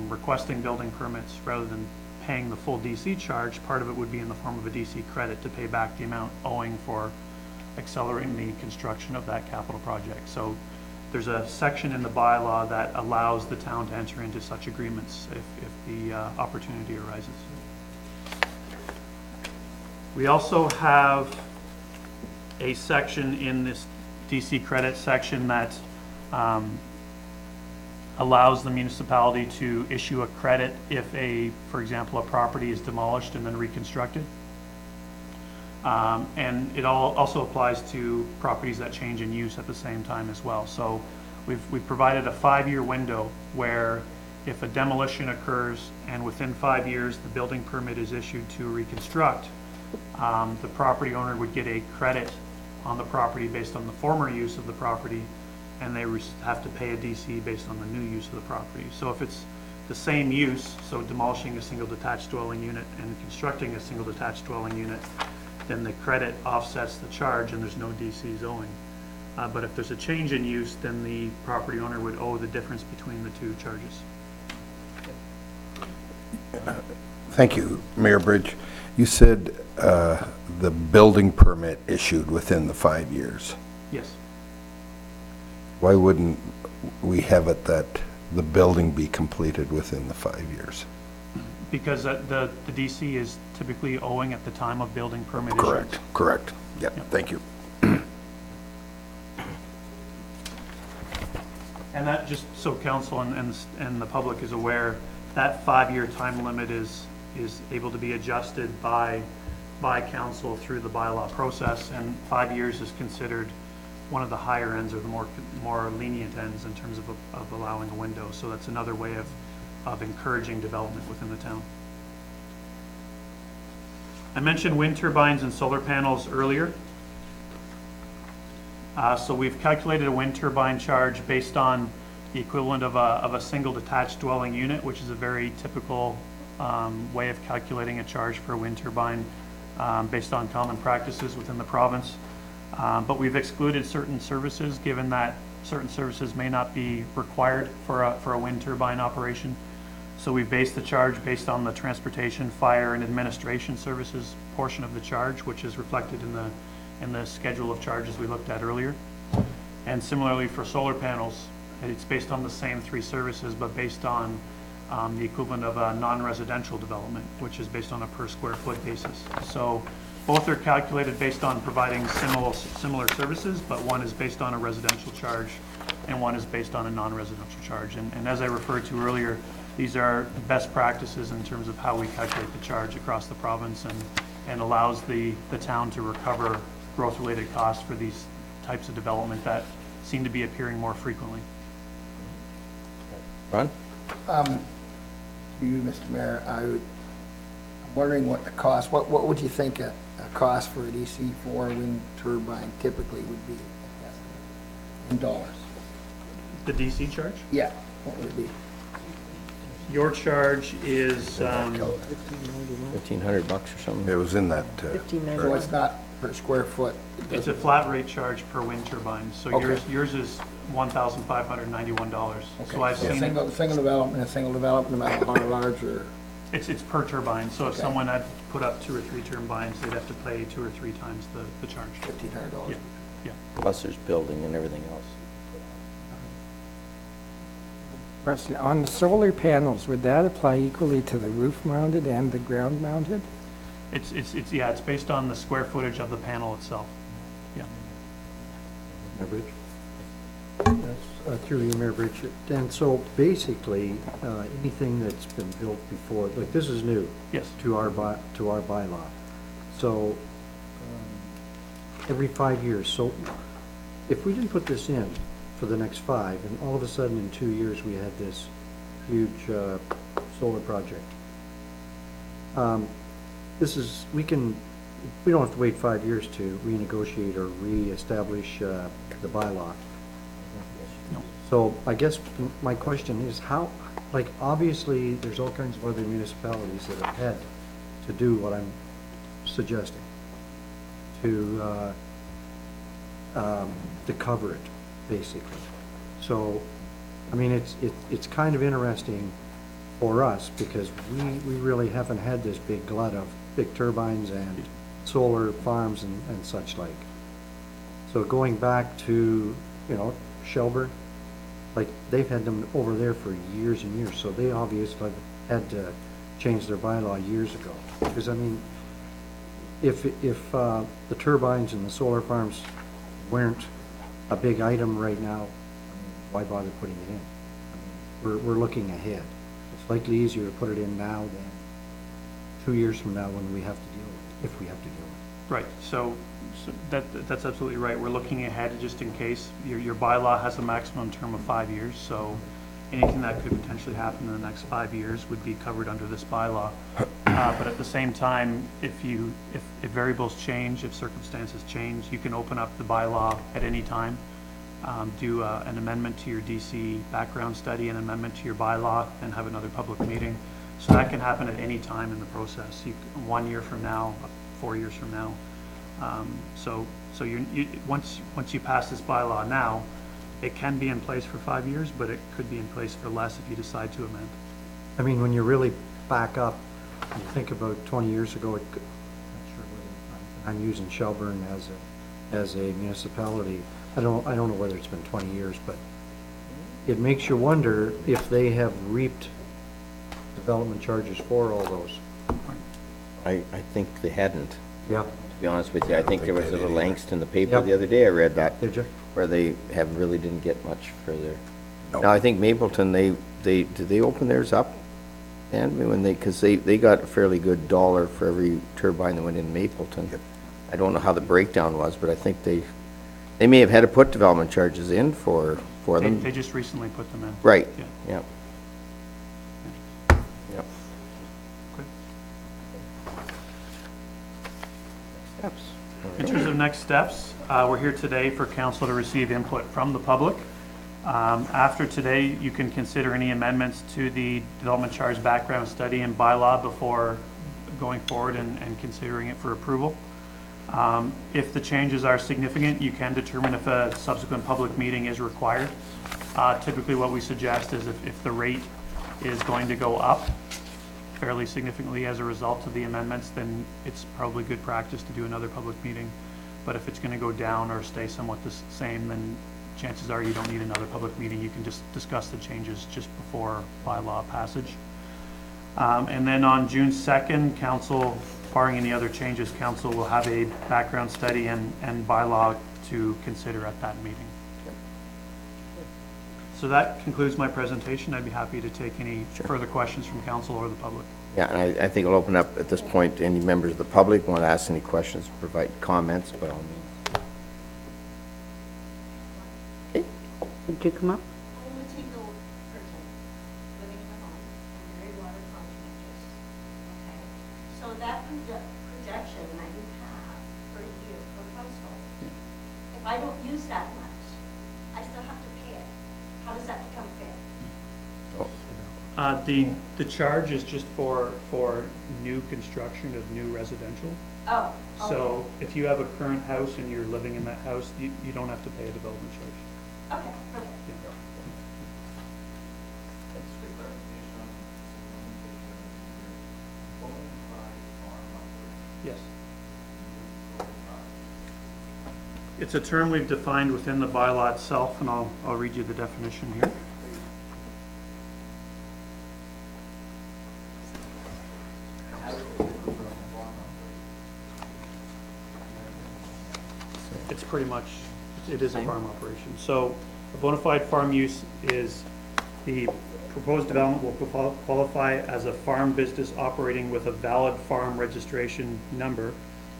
Speaker 12: requesting building permits rather than paying the full DC charge, part of it would be in the form of a DC credit to pay back the amount owing for accelerating the construction of that capital project. So there's a section in the bylaw that allows the town to enter into such agreements if the opportunity arises. We also have a section in this DC credit section that allows the municipality to issue a credit if for example, a property is demolished and then reconstructed. And it also applies to properties that change in use at the same time as well. So we've provided a 5-year window where if a demolition occurs and within 5 years the building permit is issued to reconstruct, the property owner would get a credit on the property based on the former use of the property, and they have to pay a DC based on the new use of the property. So if it's the same use, so demolishing a single detached dwelling unit and constructing a single detached dwelling unit, then the credit offsets the charge and there's no DCs owing. But if there's a change in use, then the property owner would owe the difference between the two charges.
Speaker 4: Thank you, Mayor Bridge. You said the building permit issued within the 5 years.
Speaker 12: Yes.
Speaker 4: Why wouldn't we have it that the building be completed within the 5 years?
Speaker 12: Because the DC is typically owing at the time of building permit issuance.
Speaker 4: Correct, correct. Yeah, thank you.
Speaker 12: And that, just so council and the public is aware, that 5-year time limit is able to be adjusted by council through the bylaw process, and 5 years is considered one of the higher ends or the more lenient ends in terms of allowing a window. So that's another way of encouraging development within the town. I mentioned wind turbines and solar panels earlier. So we've calculated a wind turbine charge based on the equivalent of a single detached dwelling unit, which is a very typical way of calculating a charge for a wind turbine based on common practices within the province. But we've excluded certain services, given that certain services may not be required for a wind turbine operation. So we've based the charge based on the transportation, fire, and administration services portion of the charge, which is reflected in the schedule of charges we looked at earlier. And similarly for solar panels, it's based on the same 3 services, but based on the equivalent of a non-residential development, which is based on a per square foot basis. So both are calculated based on providing similar services, but one is based on a residential charge and one is based on a non-residential charge. And as I referred to earlier, these are best practices in terms of how we calculate the charge across the province, and allows the town to recover growth-related costs for these types of development that seem to be appearing more frequently.
Speaker 1: Ron?
Speaker 6: You, Mr. Mayor, I'm wondering what the cost, what would you think a cost for a DC4 wind turbine typically would be in dollars?
Speaker 12: The DC charge?
Speaker 6: Yeah, what would it be?
Speaker 12: Your charge is,
Speaker 1: $1,500 or something.
Speaker 4: It was in that.
Speaker 6: So it's not per square foot?
Speaker 12: it's a flat rate charge per wind turbine. So
Speaker 6: Okay.
Speaker 12: yours is $1,591. So I've
Speaker 6: Okay,
Speaker 12: seen,
Speaker 6: single development amount on a larger,
Speaker 12: it's per turbine. So if
Speaker 6: Okay.
Speaker 12: someone had put up 2 or 3 turbines, they'd have to pay 2 or 3 times the charge.
Speaker 6: $1,500.
Speaker 12: Yeah, yeah.
Speaker 1: Plus there's building and everything else.
Speaker 5: Question, on the solar panels, would that apply equally to the roof mounted and the ground mounted?
Speaker 12: It's based on the square footage of the panel itself. Yeah.
Speaker 11: Mayor Bridge? Yes, through you, Mayor Bridge. And so basically, anything that's been built before, like this is new.
Speaker 12: Yes.
Speaker 11: To our bylaw. So every 5 years. So if we didn't put this in for the next 5, and all of a sudden in 2 years we had this huge solar project. We don't have to wait 5 years to renegotiate or reestablish the bylaw. So I guess my question is how, like, obviously, there's all kinds of other municipalities that have had to do what I'm suggesting to cover it, basically. So, I mean, it's kind of interesting for us because we really haven't had this big glut of big turbines and solar farms and such like. So going back to, you know, Shelburne, like, they've had them over there for years and years, so they obviously had to change their bylaw years ago. Because, I mean, if the turbines and the solar farms weren't a big item right now, why bother putting it in? We're looking ahead. It's likely easier to put it in now than 2 years from now when we have to deal with it, if we have to deal with
Speaker 12: Right, so that's absolutely right. We're looking ahead just in case. Your bylaw has a maximum term of 5 years, so anything that could potentially happen in the next 5 years would be covered under this bylaw. But at the same time, if variables change, if circumstances change, you can open up the bylaw at any time, do an amendment to your DC background study, an amendment to your bylaw, and have another public meeting. So that can happen at any time in the process, 1 year from now, 4 years from now. So once you pass this bylaw now, it can be in place for 5 years, but it could be in place for less if you decide to amend.
Speaker 11: it. I mean, when you really back up, and you think about 20 years ago, I'm not sure whether I'm using Shelburne as a municipality. I don't know whether it's been 20 years, but it makes you wonder if they have reaped development charges for all those.
Speaker 1: I think they hadn't,
Speaker 11: Yeah.
Speaker 1: to be honest with you. I think there was a little angst in the paper
Speaker 11: Yep.
Speaker 1: the other day, I read that,
Speaker 11: Did you?
Speaker 1: where they really didn't get much for their. Now, I think Mapleton, did they open theirs up? And when because they got a fairly good dollar for every turbine that went in Mapleton. I don't know how the breakdown was, but I think they may have had to put development charges in for them.
Speaker 12: They just recently put them in.
Speaker 1: Right,
Speaker 12: Yeah.
Speaker 1: yeah. Yep. Steps.
Speaker 12: In terms of next steps, we're here today for council to receive input from the public. After today, you can consider any amendments to the development charge background study and bylaw before going forward and considering it for approval. If the changes are significant, you can determine if a subsequent public meeting is required. Typically what we suggest is if the rate is going to go up fairly significantly as a result of the amendments, then it's probably good practice to do another public meeting. But if it's going to go down or stay somewhat the same, then chances are you don't need another public meeting. You can just discuss the changes just before bylaw passage. And then on June 2nd, council, barring any other changes, council will have a background study and bylaw to consider at that meeting. So that concludes my presentation. I'd be happy to take any further questions from council or the public.
Speaker 1: Yeah, and I think I'll open up at this point to any members of the public want to ask any questions, provide comments, by all means.
Speaker 2: Did you come up?
Speaker 14: I'm a Latino person living in a home, and very water conscientious, okay? So that projection that you have per year per household, if I don't use that much, I still have to pay it. How does that become fair?
Speaker 12: The charge is just for new construction of new residential.
Speaker 14: Oh, okay.
Speaker 12: So if you have a current house and you're living in that house, you don't have to pay a development charge.
Speaker 14: Okay, perfect.
Speaker 12: Yes. It's a term we've defined within the bylaw itself, and I'll read you the definition here. It's pretty much, it is a farm operation. So a bona fide farm use is the proposed development will qualify as a farm business operating with a valid farm registration number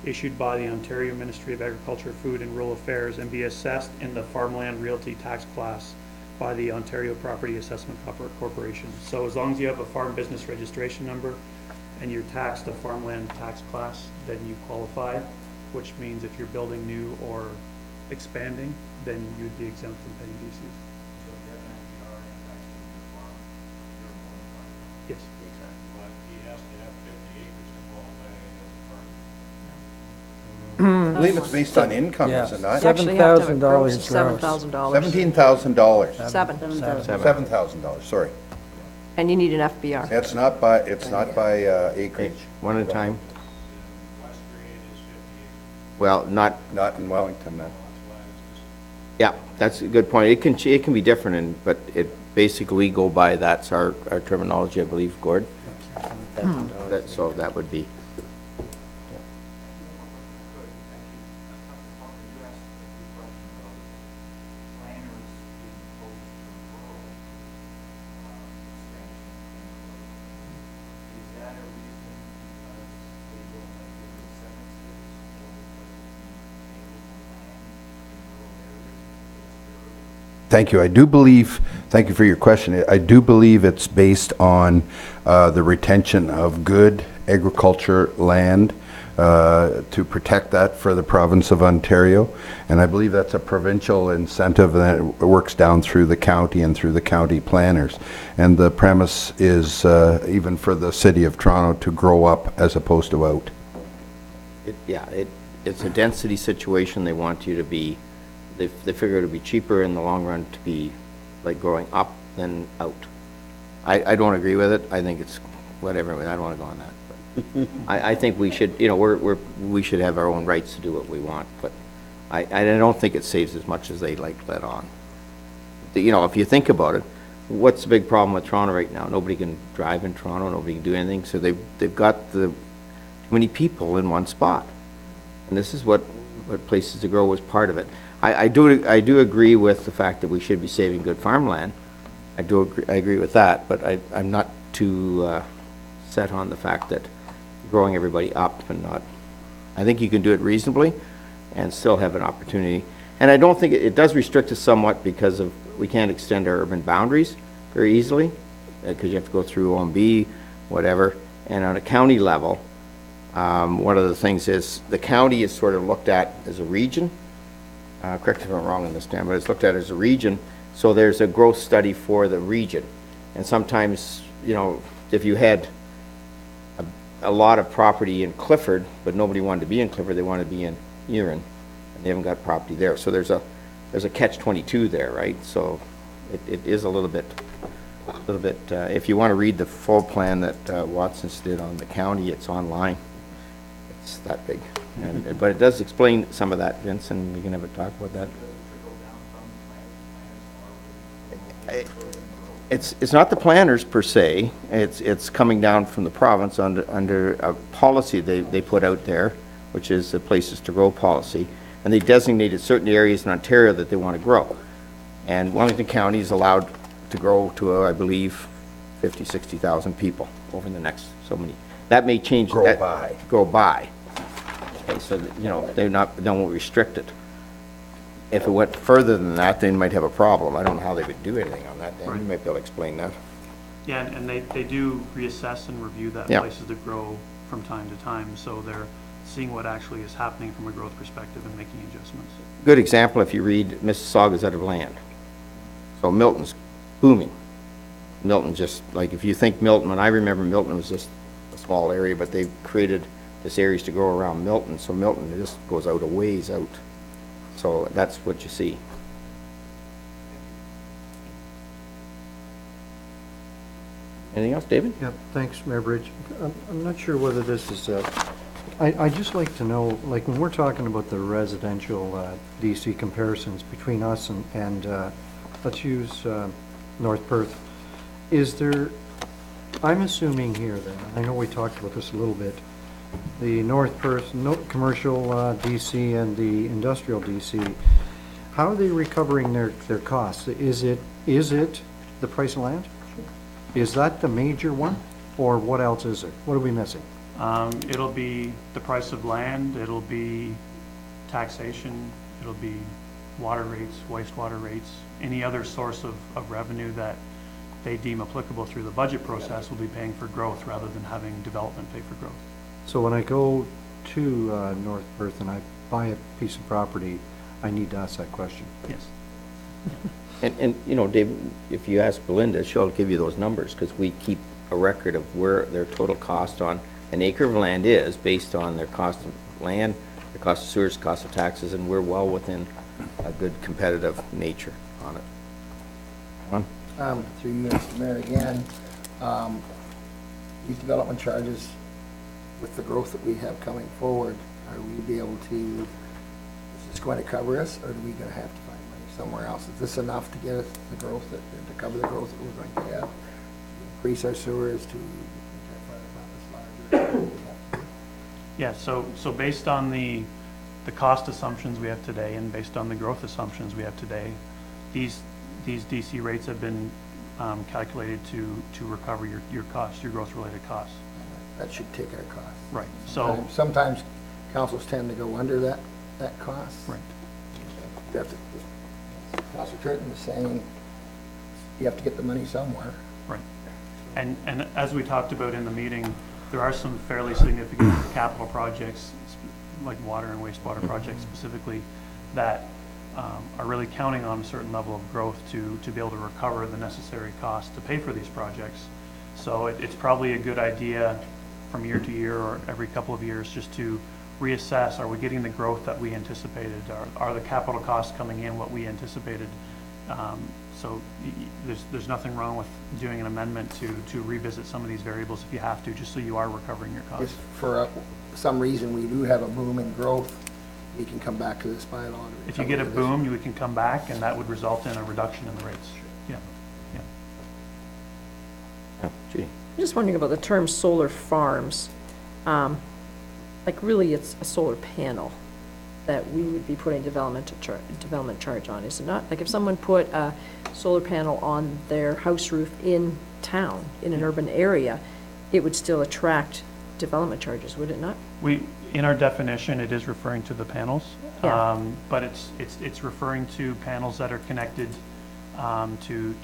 Speaker 12: issued by the Ontario Ministry of Agriculture, Food and Rural Affairs and be assessed in the farmland realty tax class by the Ontario Property Assessment Corporation. So as long as you have a farm business registration number and you're taxed a farmland tax class, then you qualify, which means if you're building new or expanding, then you'd be exempt from paying DCs. Yes.
Speaker 15: But he has to have 50 acres to qualify as a farm.
Speaker 4: I believe it's based on income,
Speaker 5: Yeah.
Speaker 4: is it not?
Speaker 13: You actually have to have a gross
Speaker 5: $7,000
Speaker 13: $7,000.
Speaker 4: $17,000.
Speaker 13: Seven.
Speaker 4: $7,000, sorry.
Speaker 13: And you need an FBR.
Speaker 4: It's not by acreage,
Speaker 1: One at a time.
Speaker 15: West grade is 50 acres.
Speaker 1: Well, not,
Speaker 4: not in Wellington, then.
Speaker 1: yeah, that's a good point. It can be different, but it, basically, we go by, that's our terminology, I believe, Gord. So that would be.
Speaker 4: Thank you. Thank you for your question. I do believe it's based on the retention of good agriculture land to protect that for the province of Ontario. And I believe that's a provincial incentive that works down through the county and through the county planners. And the premise is even for the city of Toronto to grow up as opposed to out.
Speaker 1: It's a density situation. They want you to be, they figure it'll be cheaper in the long run to be like growing up than out. I don't agree with it. I think it's whatever. I don't want to go on that. But I think we should, we should have our own rights to do what we want. But I don't think it saves as much as they like let on. If you think about it, what's the big problem with Toronto right now? Nobody can drive in Toronto. Nobody can do anything. So they've got too many people in one spot. And this is what Places to Grow was part of it. I do agree with the fact that we should be saving good farmland. I agree with that, but I'm not too set on the fact that growing everybody up and not. I think you can do it reasonably and still have an opportunity. And I don't think it does restrict us somewhat because we can't extend our urban boundaries very easily because you have to go through OMB, whatever. And on a county level, one of the things is the county is sort of looked at as a region. Correct me if I'm wrong on this, Dan, but it's looked at as a region. So there's a growth study for the region. And sometimes, if you had a lot of property in Clifford, but nobody wanted to be in Clifford, they wanted to be in Erin, and they haven't got property there. So there's a catch-22 there, right? So it is a little bit, if you want to read the full plan that Watson's did on the county, it's online. It's that big. But it does explain some of that, Vince, and we can have a talk about that. It's not the planners per se. It's coming down from the province under a policy they put out there, which is the Places to Grow policy, and they designated certain areas in Ontario that they want to grow. And Wellington County is allowed to grow to, I believe, 50, 60,000 people over the next so many. That may change.
Speaker 4: Grow by.
Speaker 1: Okay, so they won't restrict it. If it went further than that, they might have a problem. I don't know how they would do anything on that. Dan, you might be able to explain that.
Speaker 12: Yeah, and they do reassess and review that
Speaker 1: Yeah.
Speaker 12: Places to Grow from time to time, so they're seeing what actually is happening from a growth perspective and making adjustments.
Speaker 1: Good example if you read Mississauga's out of land. So Milton's booming. Milton just, like if you think Milton, when I remember Milton was just a small area, but they've created this areas to grow around Milton, so Milton just goes out a ways out. So that's what you see. Anything else, David?
Speaker 11: Yeah, thanks, Mayor Bridge. I'm not sure whether this is, I'd just like to know, like when we're talking about the residential DC comparisons between us and let's use North Perth, is there, I'm assuming here then, I know we talked about this a little bit, the North Perth commercial DC and the industrial DC, how are they recovering their costs? Is it the price of land? Is that the major one, or what else is it? What are we missing?
Speaker 12: It'll be the price of land, it'll be taxation, it'll be water rates, wastewater rates, any other source of revenue that they deem applicable through the budget process will be paying for growth rather than having development pay for growth.
Speaker 11: So when I go to North Perth and I buy a piece of property, I need to ask that question.
Speaker 12: Yes.
Speaker 1: And David, if you ask Belinda, she'll give you those numbers because we keep a record of where their total cost on an acre of land is based on their cost of land, the cost of sewers, cost of taxes, and we're well within a good competitive nature on it.
Speaker 6: Through you, Mr. Mayor, again, these development charges, with the growth that we have coming forward, are we be able to, is this going to cover us, or are we going to have to find money somewhere else? Is this enough to get us the growth, to cover the growth that we're going to have? Increase our sewers to
Speaker 12: Yeah, so based on the cost assumptions we have today and based on the growth assumptions we have today, these DC rates have been calculated to recover your costs, your growth-related costs.
Speaker 6: That should take our costs.
Speaker 12: Right, so.
Speaker 6: Sometimes councils tend to go under that cost.
Speaker 12: Right.
Speaker 6: You have to, Councilor Curtin was saying, you have to get the money somewhere.
Speaker 12: Right. And as we talked about in the meeting, there are some fairly significant capital projects, like water and wastewater projects specifically, that are really counting on a certain level of growth to be able to recover the necessary costs to pay for these projects. So it's probably a good idea from year to year or every couple of years just to reassess, are we getting the growth that we anticipated? Are the capital costs coming in what we anticipated? So there's nothing wrong with doing an amendment to revisit some of these variables if you have to, just so you are recovering your costs.
Speaker 6: If for some reason we do have a boom in growth, we can come back to this bylaw.
Speaker 12: If you get a boom, you can come back and that would result in a reduction in the rates. Yeah.
Speaker 1: Judy?
Speaker 13: I'm just wondering about the term solar farms. Like really it's a solar panel that we would be putting development charge on, is it not? Like if someone put a solar panel on their house roof in town, in an urban area, it would still attract development charges, would it not?
Speaker 12: In our definition, it is referring to the panels,
Speaker 13: Yeah.
Speaker 12: but it's referring to panels that are connected to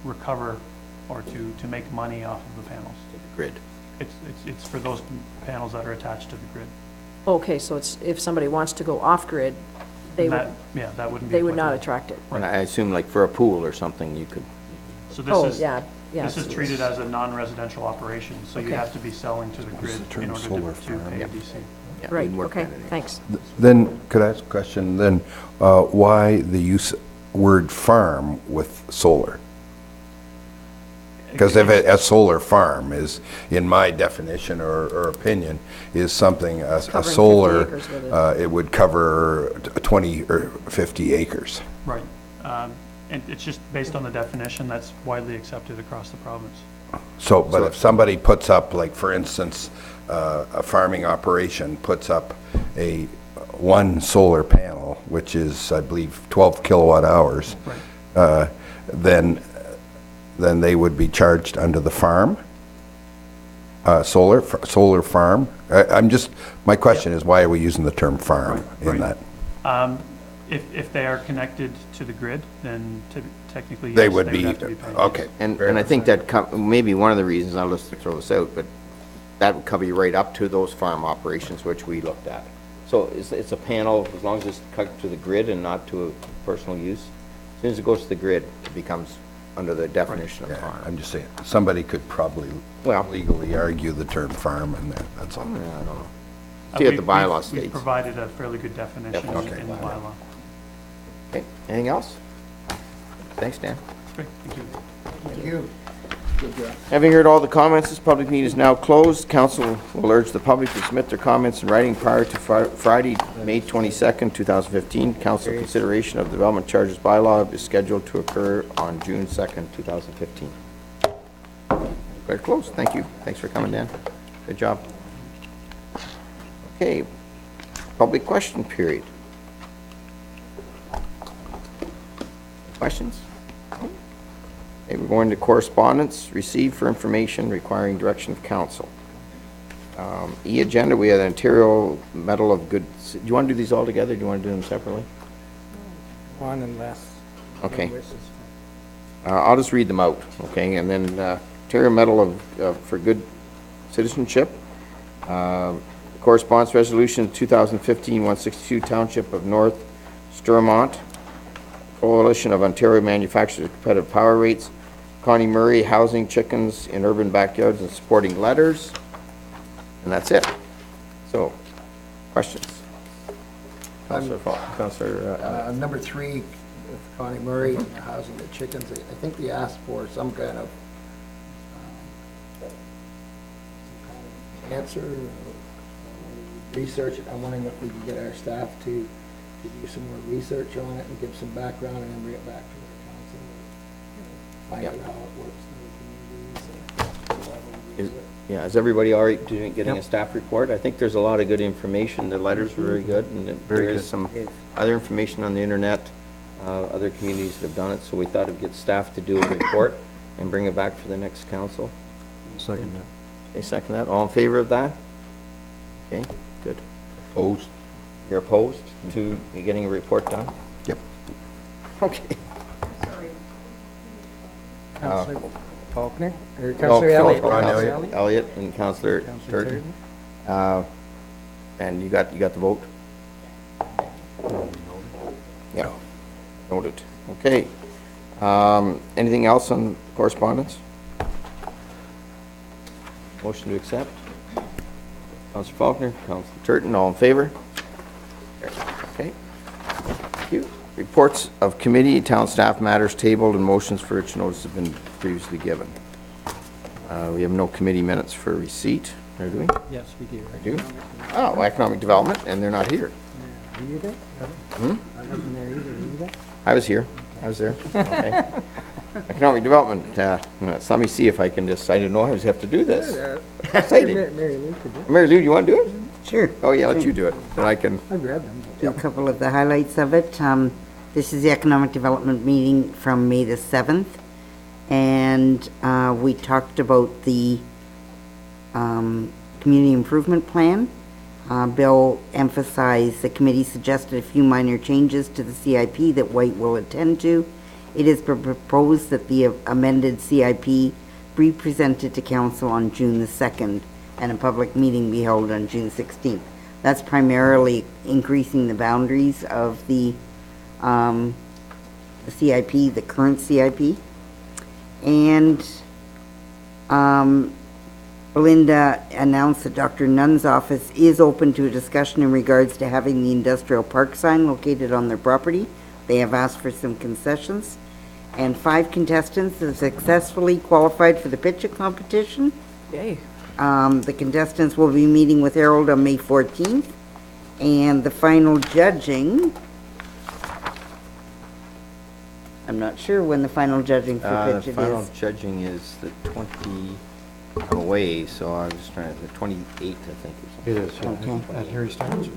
Speaker 12: recover or to make money off of the panels.
Speaker 1: The grid.
Speaker 12: It's for those panels that are attached to the grid.
Speaker 13: Okay, so it's, if somebody wants to go off-grid, they would,
Speaker 12: That wouldn't be
Speaker 13: they would not
Speaker 12: applicable.
Speaker 13: attract it.
Speaker 1: And I assume like for a pool or something, you could,
Speaker 12: So
Speaker 13: Oh,
Speaker 12: this is,
Speaker 13: yeah.
Speaker 12: this is treated as a non-residential operation, so you
Speaker 13: Okay.
Speaker 12: have to be selling to the grid
Speaker 4: the term
Speaker 12: in order
Speaker 4: solar
Speaker 12: to
Speaker 4: farm?
Speaker 12: pay a DC.
Speaker 1: yeah,
Speaker 13: Right,
Speaker 1: we'd work
Speaker 13: okay,
Speaker 1: that in.
Speaker 13: thanks.
Speaker 4: Then, could I ask a question, then, why the word farm with solar? Because if a solar farm is, in my definition or opinion, is something, a
Speaker 13: Covering 50
Speaker 4: solar,
Speaker 13: acres with it.
Speaker 4: it would cover 20 or 50 acres.
Speaker 12: Right. And it's just based on the definition that's widely accepted across the province.
Speaker 4: So, but if somebody puts up, like, for instance, a farming operation puts up one solar panel, which is, I believe, 12 kilowatt hours,
Speaker 12: Right.
Speaker 4: then they would be charged under the farm, solar farm. My question is, why are we using the term farm in
Speaker 12: Right.
Speaker 4: that?
Speaker 12: If they are connected to the grid, then technically,
Speaker 4: They
Speaker 12: yes,
Speaker 4: would be,
Speaker 12: have to paying.
Speaker 4: okay.
Speaker 1: And I think that maybe one of the reasons, I'll just throw this out, but that would cover you right up to those farm operations which we looked at. So it's a panel, as long as it's cut to the grid and not to a personal use. As soon as it goes to the grid, it becomes under the definition of
Speaker 4: Yeah,
Speaker 1: farm.
Speaker 4: I'm just saying, somebody could probably
Speaker 1: Well-
Speaker 4: legally argue the term farm in there, that's all.
Speaker 1: Yeah, I don't know. See what the bylaw
Speaker 12: We've
Speaker 1: states.
Speaker 12: provided a fairly good definition
Speaker 1: Okay.
Speaker 12: in the bylaw.
Speaker 1: Okay, anything else? Thanks, Dan.
Speaker 12: Great, thank you.
Speaker 6: Thank you. Good job.
Speaker 1: Having heard all the comments, this public meeting is now closed. Council will urge the public to submit their comments in writing prior to Friday, May 22nd, 2015. Council consideration of development charges bylaw is scheduled to occur on June 2nd, 2015. Very close. Thank you. Thanks for coming, Dan. Good job. Okay, public question period. Questions? Okay, we're going to correspondence received for information requiring direction of council. E-agenda, we have the Ontario Medal of Good, do you want to do these all together? Do you want to do them separately?
Speaker 5: One and less.
Speaker 1: Okay. I'll just read them out, okay? And then Ontario Medal for Good Citizenship. Correspondence Resolution 2015-162, Township of North Stormont. Coalition of Ontario Manufacturers of Competitive Power Rates. Connie Murray, housing chickens in urban backyards and supporting letters. And that's it. So, questions? Councillor,
Speaker 6: Number 3, with Connie Murray, and housing the chickens, I think they asked for some kind of answer, research. I'm wondering if we can get our staff to do some more research on it and give some background and then bring it back to the council. Find out how it works in the communities.
Speaker 1: Yeah, is everybody all right doing, getting a staff report? I think there's a lot of good information. The letters were very good, and there is some other information on the internet, other communities that have done it, so we thought it'd get staff to do a report and bring it back for the next council.
Speaker 11: Second that.
Speaker 1: Okay, second that. All in favor of that? Okay, good.
Speaker 4: Opposed?
Speaker 1: You're opposed to getting a report done?
Speaker 4: Yep.
Speaker 1: Okay.
Speaker 5: Councillor Faulkner, or
Speaker 1: Oh,
Speaker 5: Councillor Elliott?
Speaker 1: Councillor Elliott and Councillor Turton. And you got the vote? Yeah, noted. Okay. Anything else on correspondence? Motion to accept? Councillor Faulkner, Councillor Turton, all in favor? Okay. Thank you. Reports of committee, town staff matters tabled, and motions for which notice have been previously given. We have no committee minutes for receipt, or do we?
Speaker 5: Yes, we do.
Speaker 1: I do? Oh, economic development, and they're not here.
Speaker 5: Were you there?
Speaker 1: Hmm?
Speaker 5: I wasn't there either, were you there?
Speaker 1: I was here. I was there. Okay. Economic development, let me see if I can just, I didn't know I was have to do this. Exciting.
Speaker 5: Mary Lou could do it.
Speaker 1: Mary Lou, you want to do it?
Speaker 2: Sure.
Speaker 1: Oh, yeah, let you do it, then I can.
Speaker 5: I've read them.
Speaker 2: Do a couple of the highlights of it. This is the Economic Development meeting from May the 7th, and we talked about the Community Improvement Plan. Bill emphasized the committee suggested a few minor changes to the CIP that White will attend to. It is proposed that the amended CIP be presented to council on June the 2nd and a public meeting be held on June 16th. That's primarily increasing the boundaries of the CIP, the current CIP. And Belinda announced that Dr. Nunn's office is open to a discussion in regards to having the industrial park sign located on their property. They have asked for some concessions. And 5 contestants have successfully qualified for the picture competition.
Speaker 13: Yay.
Speaker 2: The contestants will be meeting with Harold on May 14th. And the final judging, I'm not sure when the final judging for pitch
Speaker 1: The
Speaker 2: it
Speaker 1: final
Speaker 2: is.
Speaker 1: judging is the 20, I'm away, so I was just trying to, the 28th, I think, or something.
Speaker 11: It is, yeah,
Speaker 2: Okay.
Speaker 11: at Harry Stearns.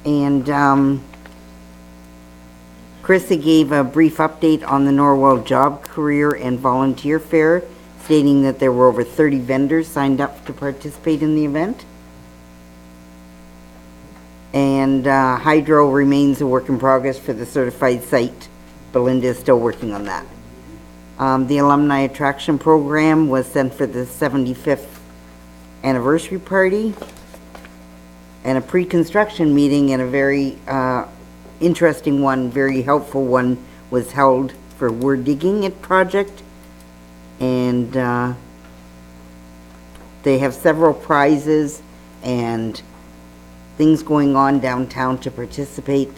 Speaker 2: And Carissa gave a brief update on the Norwell Job Career and Volunteer Fair, stating that there were over 30 vendors signed up to participate in the event. And Hydro remains a work in progress for the certified site. Belinda is still working on that. The Alumni Attraction Program was sent for the 75th anniversary party. And a pre-construction meeting, and a very interesting one, very helpful one, was held for We're Digging It project. And they have several prizes and things going on downtown to participate,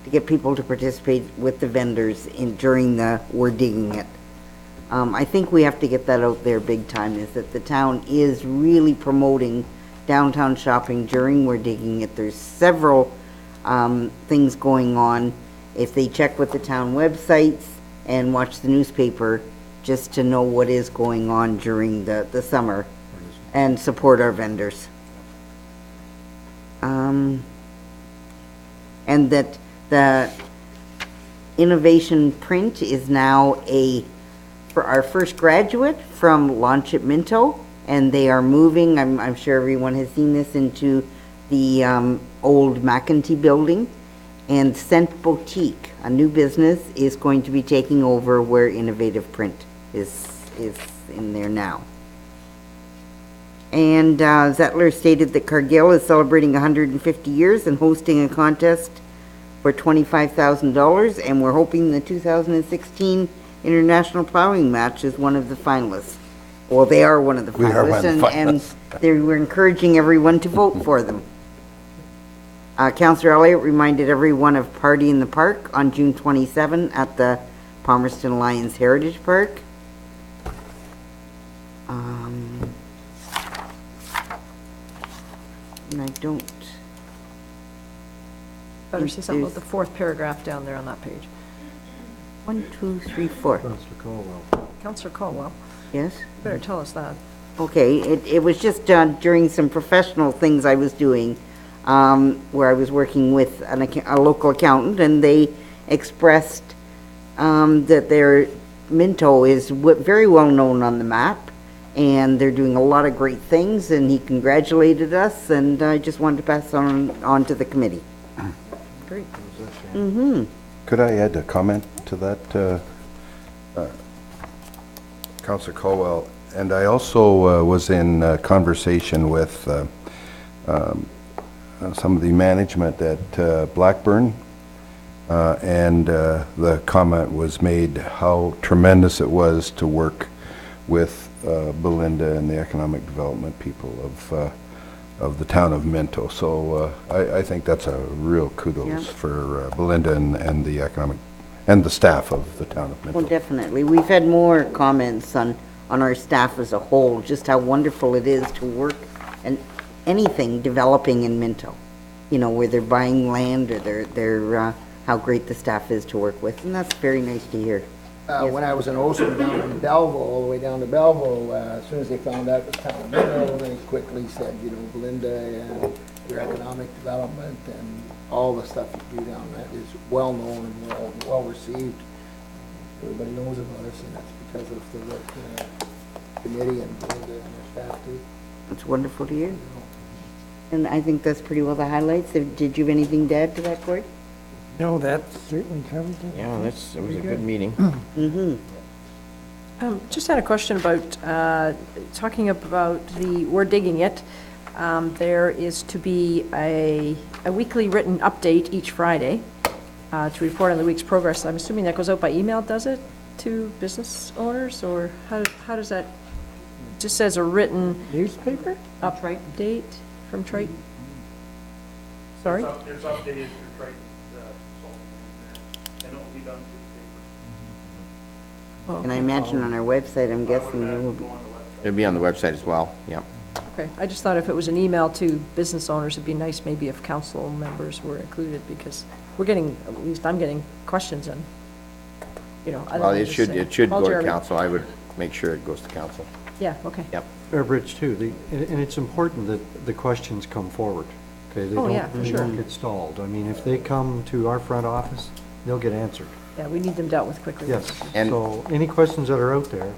Speaker 2: to get people to participate with the vendors during the We're Digging It. I think we have to get that out there big time, is that the town is really promoting downtown shopping during We're Digging It. There's several things going on. If they check with the town websites and watch the newspaper, just to know what is going on during the summer and support our vendors. And that the innovation print is now for our first graduate from Launch at Minto, and they are moving, I'm sure everyone has seen this, into the old McEntee building. And Scent Boutique, a new business, is going to be taking over where Innovative Print is in there now. And Zettler stated that Cargill is celebrating 150 years and hosting a contest for $25,000, and we're hoping the 2016 International Plowing Match is one of the finalists. Well, they are one of the
Speaker 4: We are one
Speaker 2: finalists,
Speaker 4: of the
Speaker 2: and
Speaker 4: finalists.
Speaker 2: they were encouraging everyone to vote for them. Councillor Elliott reminded everyone of Party in the Park on June 27 at the Palmerston Lions Heritage Park. And I don't.
Speaker 13: Better say something about the fourth paragraph down there on that page.
Speaker 2: 1, 2, 3, 4.
Speaker 11: Councillor Colwell.
Speaker 13: Councillor Caldwell,
Speaker 2: Yes?
Speaker 13: better tell us that.
Speaker 2: Okay, it was just during some professional things I was doing, where I was working with a local accountant, and they expressed that their Minto is very well known on the map, and they're doing a lot of great things, and he congratulated us, and I just wanted to pass on to the committee.
Speaker 13: Great.
Speaker 2: Mm-hmm.
Speaker 4: Could I add a comment to that, Councillor Colwell? And I also was in conversation with some of the management at Blackburn, and the comment was made how tremendous it was to work with Belinda and the economic development people of the town of Minto. So I think that's a real kudos
Speaker 2: Yeah.
Speaker 4: for Belinda and the economic, and the staff of the town of Minto.
Speaker 2: Well, definitely. We've had more comments on our staff as a whole, just how wonderful it is to work and anything developing in Minto. You know, where they're buying land or they're how great the staff is to work with, and that's very nice to hear.
Speaker 6: When I was in Osler down in Belleville, all the way down to Belleville, as soon as they found out it was town of Minto, they quickly said, you know, Belinda and your economic development and all the stuff you do down there is well known and well received. Everybody knows about us, and that's because of the work committee and Belinda and their staff do.
Speaker 2: It's wonderful to hear. And I think that's pretty well the highlights. Did you have anything to add to that, Cory?
Speaker 5: No, that certainly covers it.
Speaker 1: Yeah, it was a good meeting.
Speaker 2: Mm-hmm.
Speaker 13: Just had a question about, talking about we're digging it. There is to be a weekly written update each Friday to report on the week's progress. I'm assuming that goes out by email, does it, to business owners, or how does that, just says a written
Speaker 5: Newspaper?
Speaker 13: update from Triton? Sorry?
Speaker 12: It's updated through Triton, and it'll be done through the paper.
Speaker 2: And I imagine on our website, I'm guessing there will be.
Speaker 1: It'll be on the website as well, yeah.
Speaker 13: Okay, I just thought if it was an email to business owners, it'd be nice maybe if council members were included, because we're getting, at least I'm getting questions and, you know. other
Speaker 1: Well,
Speaker 13: than
Speaker 1: it
Speaker 13: just
Speaker 1: should,
Speaker 13: saying,
Speaker 1: it should
Speaker 13: "Call
Speaker 1: go to
Speaker 13: Jeremy."
Speaker 1: council. I would make sure it goes to council.
Speaker 13: Yeah, okay.
Speaker 1: Yep.
Speaker 11: Bridge too, and it's important that the questions come forward, okay?
Speaker 13: Oh, yeah, for
Speaker 11: They
Speaker 13: sure.
Speaker 11: don't get stalled. I mean, if they come to our front office, they'll get answered.
Speaker 13: Yeah, we need them dealt with quickly.
Speaker 11: Yes,
Speaker 1: And-
Speaker 11: so any questions that are out there,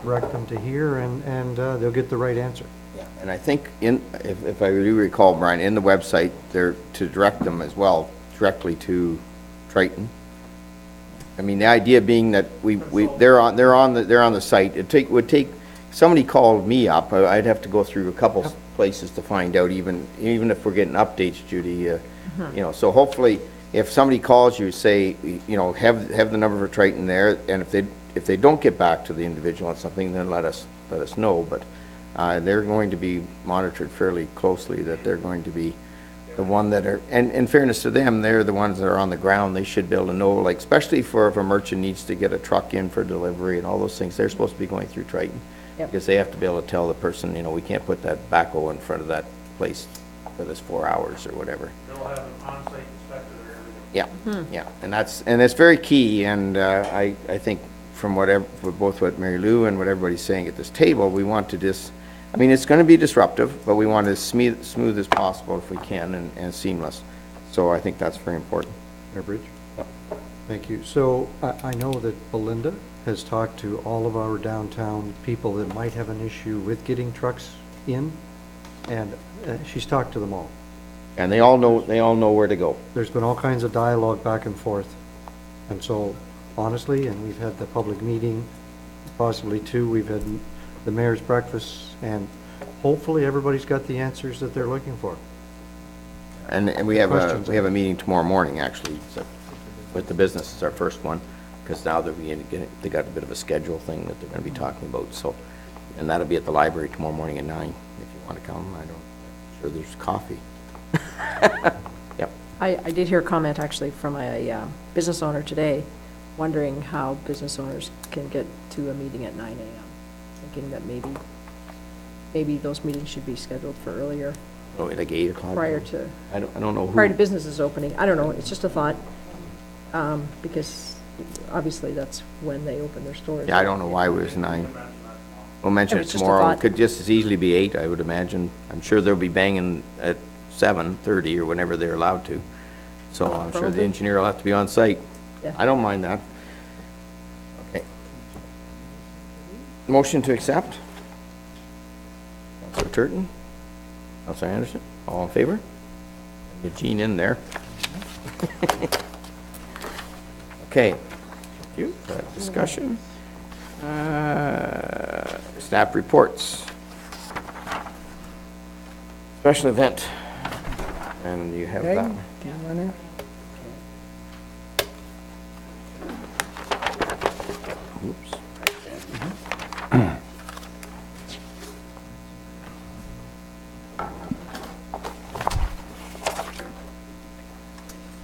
Speaker 11: direct them to here, and they'll get the right answer.
Speaker 1: And I think if I do recall, Brian, in the website, there, to direct them as well, directly to Triton. I mean, the idea being that they're on the site. Would take, somebody called me up, I'd have to go through a couple places to find out, even if we're getting updates, Judy, you know, so hopefully, if somebody calls you, say, you know, have the number for Triton there, and if they don't get back to the individual on something, then let us know, but they're going to be monitored fairly closely, that they're going to be the one that are, and in fairness to them, they're the ones that are on the ground. They should be able to know, like, especially if a merchant needs to get a truck in for delivery and all those things, they're supposed to be going through Triton.
Speaker 13: Yep.
Speaker 1: Because they have to be able to tell the person, you know, we can't put that backhoe in front of that place for this 4 hours or whatever.
Speaker 12: They'll have an on-site inspector there every day.
Speaker 1: Yeah, yeah, and it's very key, and I think from both what Mary Lou and what everybody's saying at this table, we want to just, I mean, it's gonna be disruptive, but we want it as smooth as possible if we can, and seamless. So I think that's very important.
Speaker 11: Mayor Bridge? Thank you. So I know that Belinda has talked to all of our downtown people that might have an issue with getting trucks in, and she's talked to them all.
Speaker 1: And they all know where to go.
Speaker 11: There's been all kinds of dialogue back and forth. And so, honestly, and we've had the public meeting, possibly two, we've had the mayor's breakfast, and hopefully everybody's got the answers that they're looking for.
Speaker 1: And we have
Speaker 11: Questions?
Speaker 1: a meeting tomorrow morning, actually, so with the business, it's our first one. because now they got a bit of a schedule thing that they're gonna be talking about, so. And that'll be at the library tomorrow morning at 9, if you wanna come. Sure there's coffee. Yep.
Speaker 13: I did hear a comment actually from a business owner today, wondering how business owners can get to a meeting at 9 AM. Thinking that maybe those meetings should be scheduled for earlier,
Speaker 1: Oh, like 8 o'clock?
Speaker 13: prior to,
Speaker 1: I don't know who.
Speaker 13: prior to businesses opening. I don't know, it's just a thought, because obviously that's when they open their stores.
Speaker 1: Yeah, I don't know why it was 9. We'll mention
Speaker 13: It
Speaker 1: it
Speaker 13: was just a
Speaker 1: tomorrow. It
Speaker 13: thought.
Speaker 1: could just as easily be 8, I would imagine. I'm sure they'll be banging at 7:30 or whenever they're allowed to. So I'm sure the
Speaker 13: Probably.
Speaker 1: engineer will have to be on site.
Speaker 13: Yeah.
Speaker 1: I don't mind that. Okay. Motion to accept? Counselor Turton? Counselor Anderson? All in favor? Get Jean in there. Okay. Thank you for that discussion. Staff reports. Special event. And you have
Speaker 5: Greg,
Speaker 1: that.
Speaker 5: do you wanna?
Speaker 1: Oops.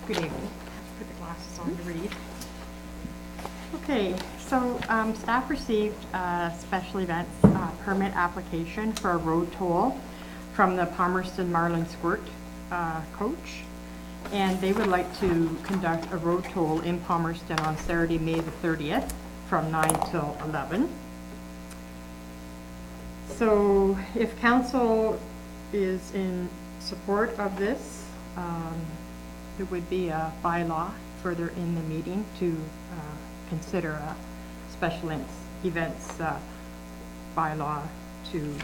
Speaker 14: Good evening. Put the glasses on to read. Okay, so staff received a special events permit application for a road toll from the Palmerston Marlin Squirt coach. And they would like to conduct a road toll in Palmerston on Saturday, May the 30th from 9 till 11. So if council is in support of this, there would be a bylaw further in the meeting to consider a special events bylaw to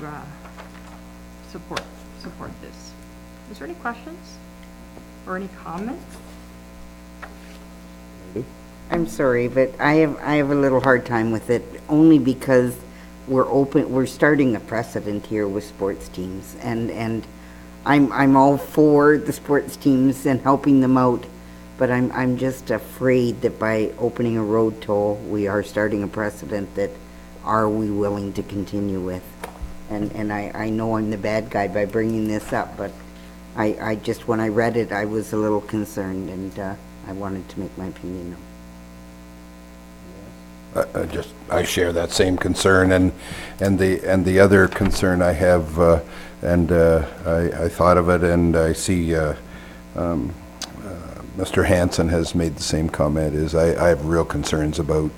Speaker 14: support this. Is there any questions or any comments?
Speaker 2: I'm sorry, but I have a little hard time with it, only because we're starting a precedent here with sports teams, and I'm all for the sports teams and helping them out, but I'm just afraid that by opening a road toll, we are starting a precedent that are we willing to continue with? And I know I'm the bad guy by bringing this up, but I just, when I read it, I was a little concerned, and I wanted to make my opinion known.
Speaker 4: I share that same concern, and the other concern I have, I thought of it, and I see Mr. Hanson has made the same comment, is I have real concerns about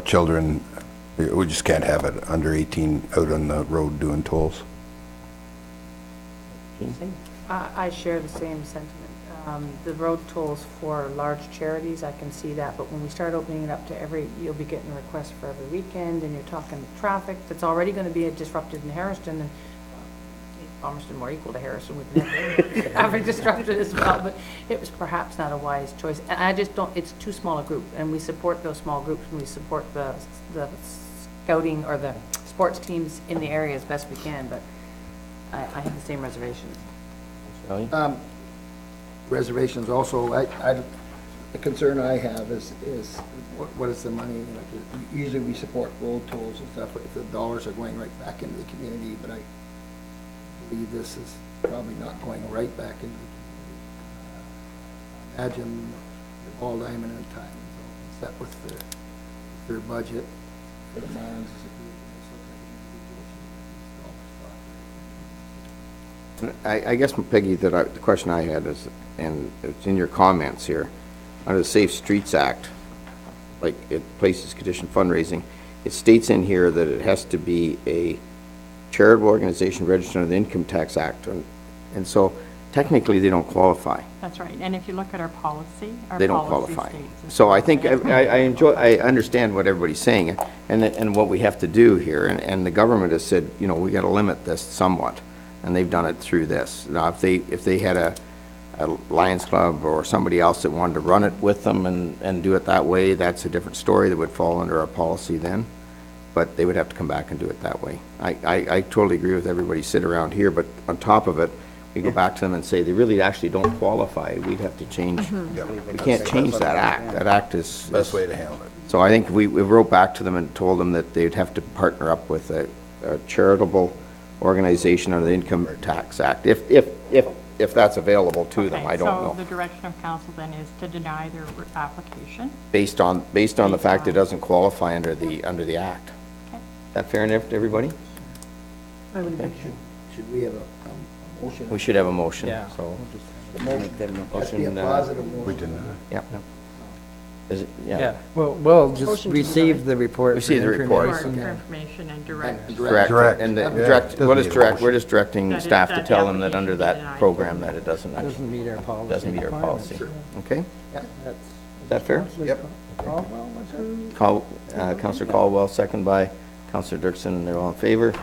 Speaker 4: children. We just can't have it under 18 out on the road doing tolls.
Speaker 16: I share the same sentiment. The road tolls for large charities, I can see that, but when we start opening it up to you'll be getting requests for every weekend, and you're talking traffic that's already going to be disrupted in Harriston, and Palmerston more equal to Harrison with traffic disrupted as well, but it was perhaps not a wise choice. And I just don't, it's too small a group, and we support those small groups, and we support the scouting or the sports teams in the area as best we can, but I have the same reservations.
Speaker 6: Reservations also, the concern I have is what is the money? Like, usually we support road tolls and stuff, if the dollars are going right back into the community, but I believe this is probably not going right back into the community. Imagine the Ball Diamond and Time is set with their budget for the Marlins.
Speaker 1: I guess, Peggy, the question I had is, and it's in your comments here, under the Safe Streets Act, like it places condition fundraising, it states in here that it has to be a charitable organization registered under the Income Tax Act, and so technically they don't qualify.
Speaker 14: That's right, and if you look at our policy,
Speaker 1: They don't qualify. So I think, I understand what everybody's saying, and what we have to do here, and the government has said, you know, we gotta limit this somewhat, and they've done it through this. Now, if they had a Lions Club or somebody else that wanted to run it with them and do it that way, that's a different story that would fall under our policy then, but they would have to come back and do it that way. I totally agree with everybody sitting around here, but on top of it, we go back to them and say they really actually don't qualify, we'd have to change. We can't change that act. That act is.
Speaker 4: Best way to handle it.
Speaker 1: So I think we wrote back to them and told them that they'd have to partner up with a charitable organization under the Income Tax Act, if that's available to them, I don't know.
Speaker 14: So the direction of council then is to deny their application?
Speaker 1: Based on the fact it doesn't qualify under the act.
Speaker 14: Okay.
Speaker 1: Is that fair enough to everybody?
Speaker 6: Should we have a motion?
Speaker 1: We should have a motion,
Speaker 5: Yeah.
Speaker 1: so.
Speaker 6: Has to be a
Speaker 1: Motion,
Speaker 6: positive
Speaker 4: We
Speaker 6: motion.
Speaker 4: didn't.
Speaker 1: Yep. Is it,
Speaker 5: Yeah, well, we'll just receive the report. for
Speaker 1: Receive the report.
Speaker 5: information.
Speaker 14: For information and direct.
Speaker 1: Correct. And the
Speaker 4: Yeah,
Speaker 1: direct,
Speaker 4: doesn't
Speaker 1: what is
Speaker 4: need a
Speaker 1: direct,
Speaker 4: motion.
Speaker 1: we're just directing
Speaker 14: That is-
Speaker 1: staff to
Speaker 14: that
Speaker 1: tell them that
Speaker 14: application
Speaker 1: under
Speaker 14: be
Speaker 1: that
Speaker 14: denied.
Speaker 1: program that it doesn't actually,
Speaker 5: Doesn't meet our policy.
Speaker 1: doesn't meet our
Speaker 5: requirements.
Speaker 1: policy. Okay?
Speaker 5: That's-
Speaker 1: Is that fair?
Speaker 4: Yep.
Speaker 5: Caldwell, was it?
Speaker 1: Counselor Caldwell, second by Counselor Dirksen, they're all in favor?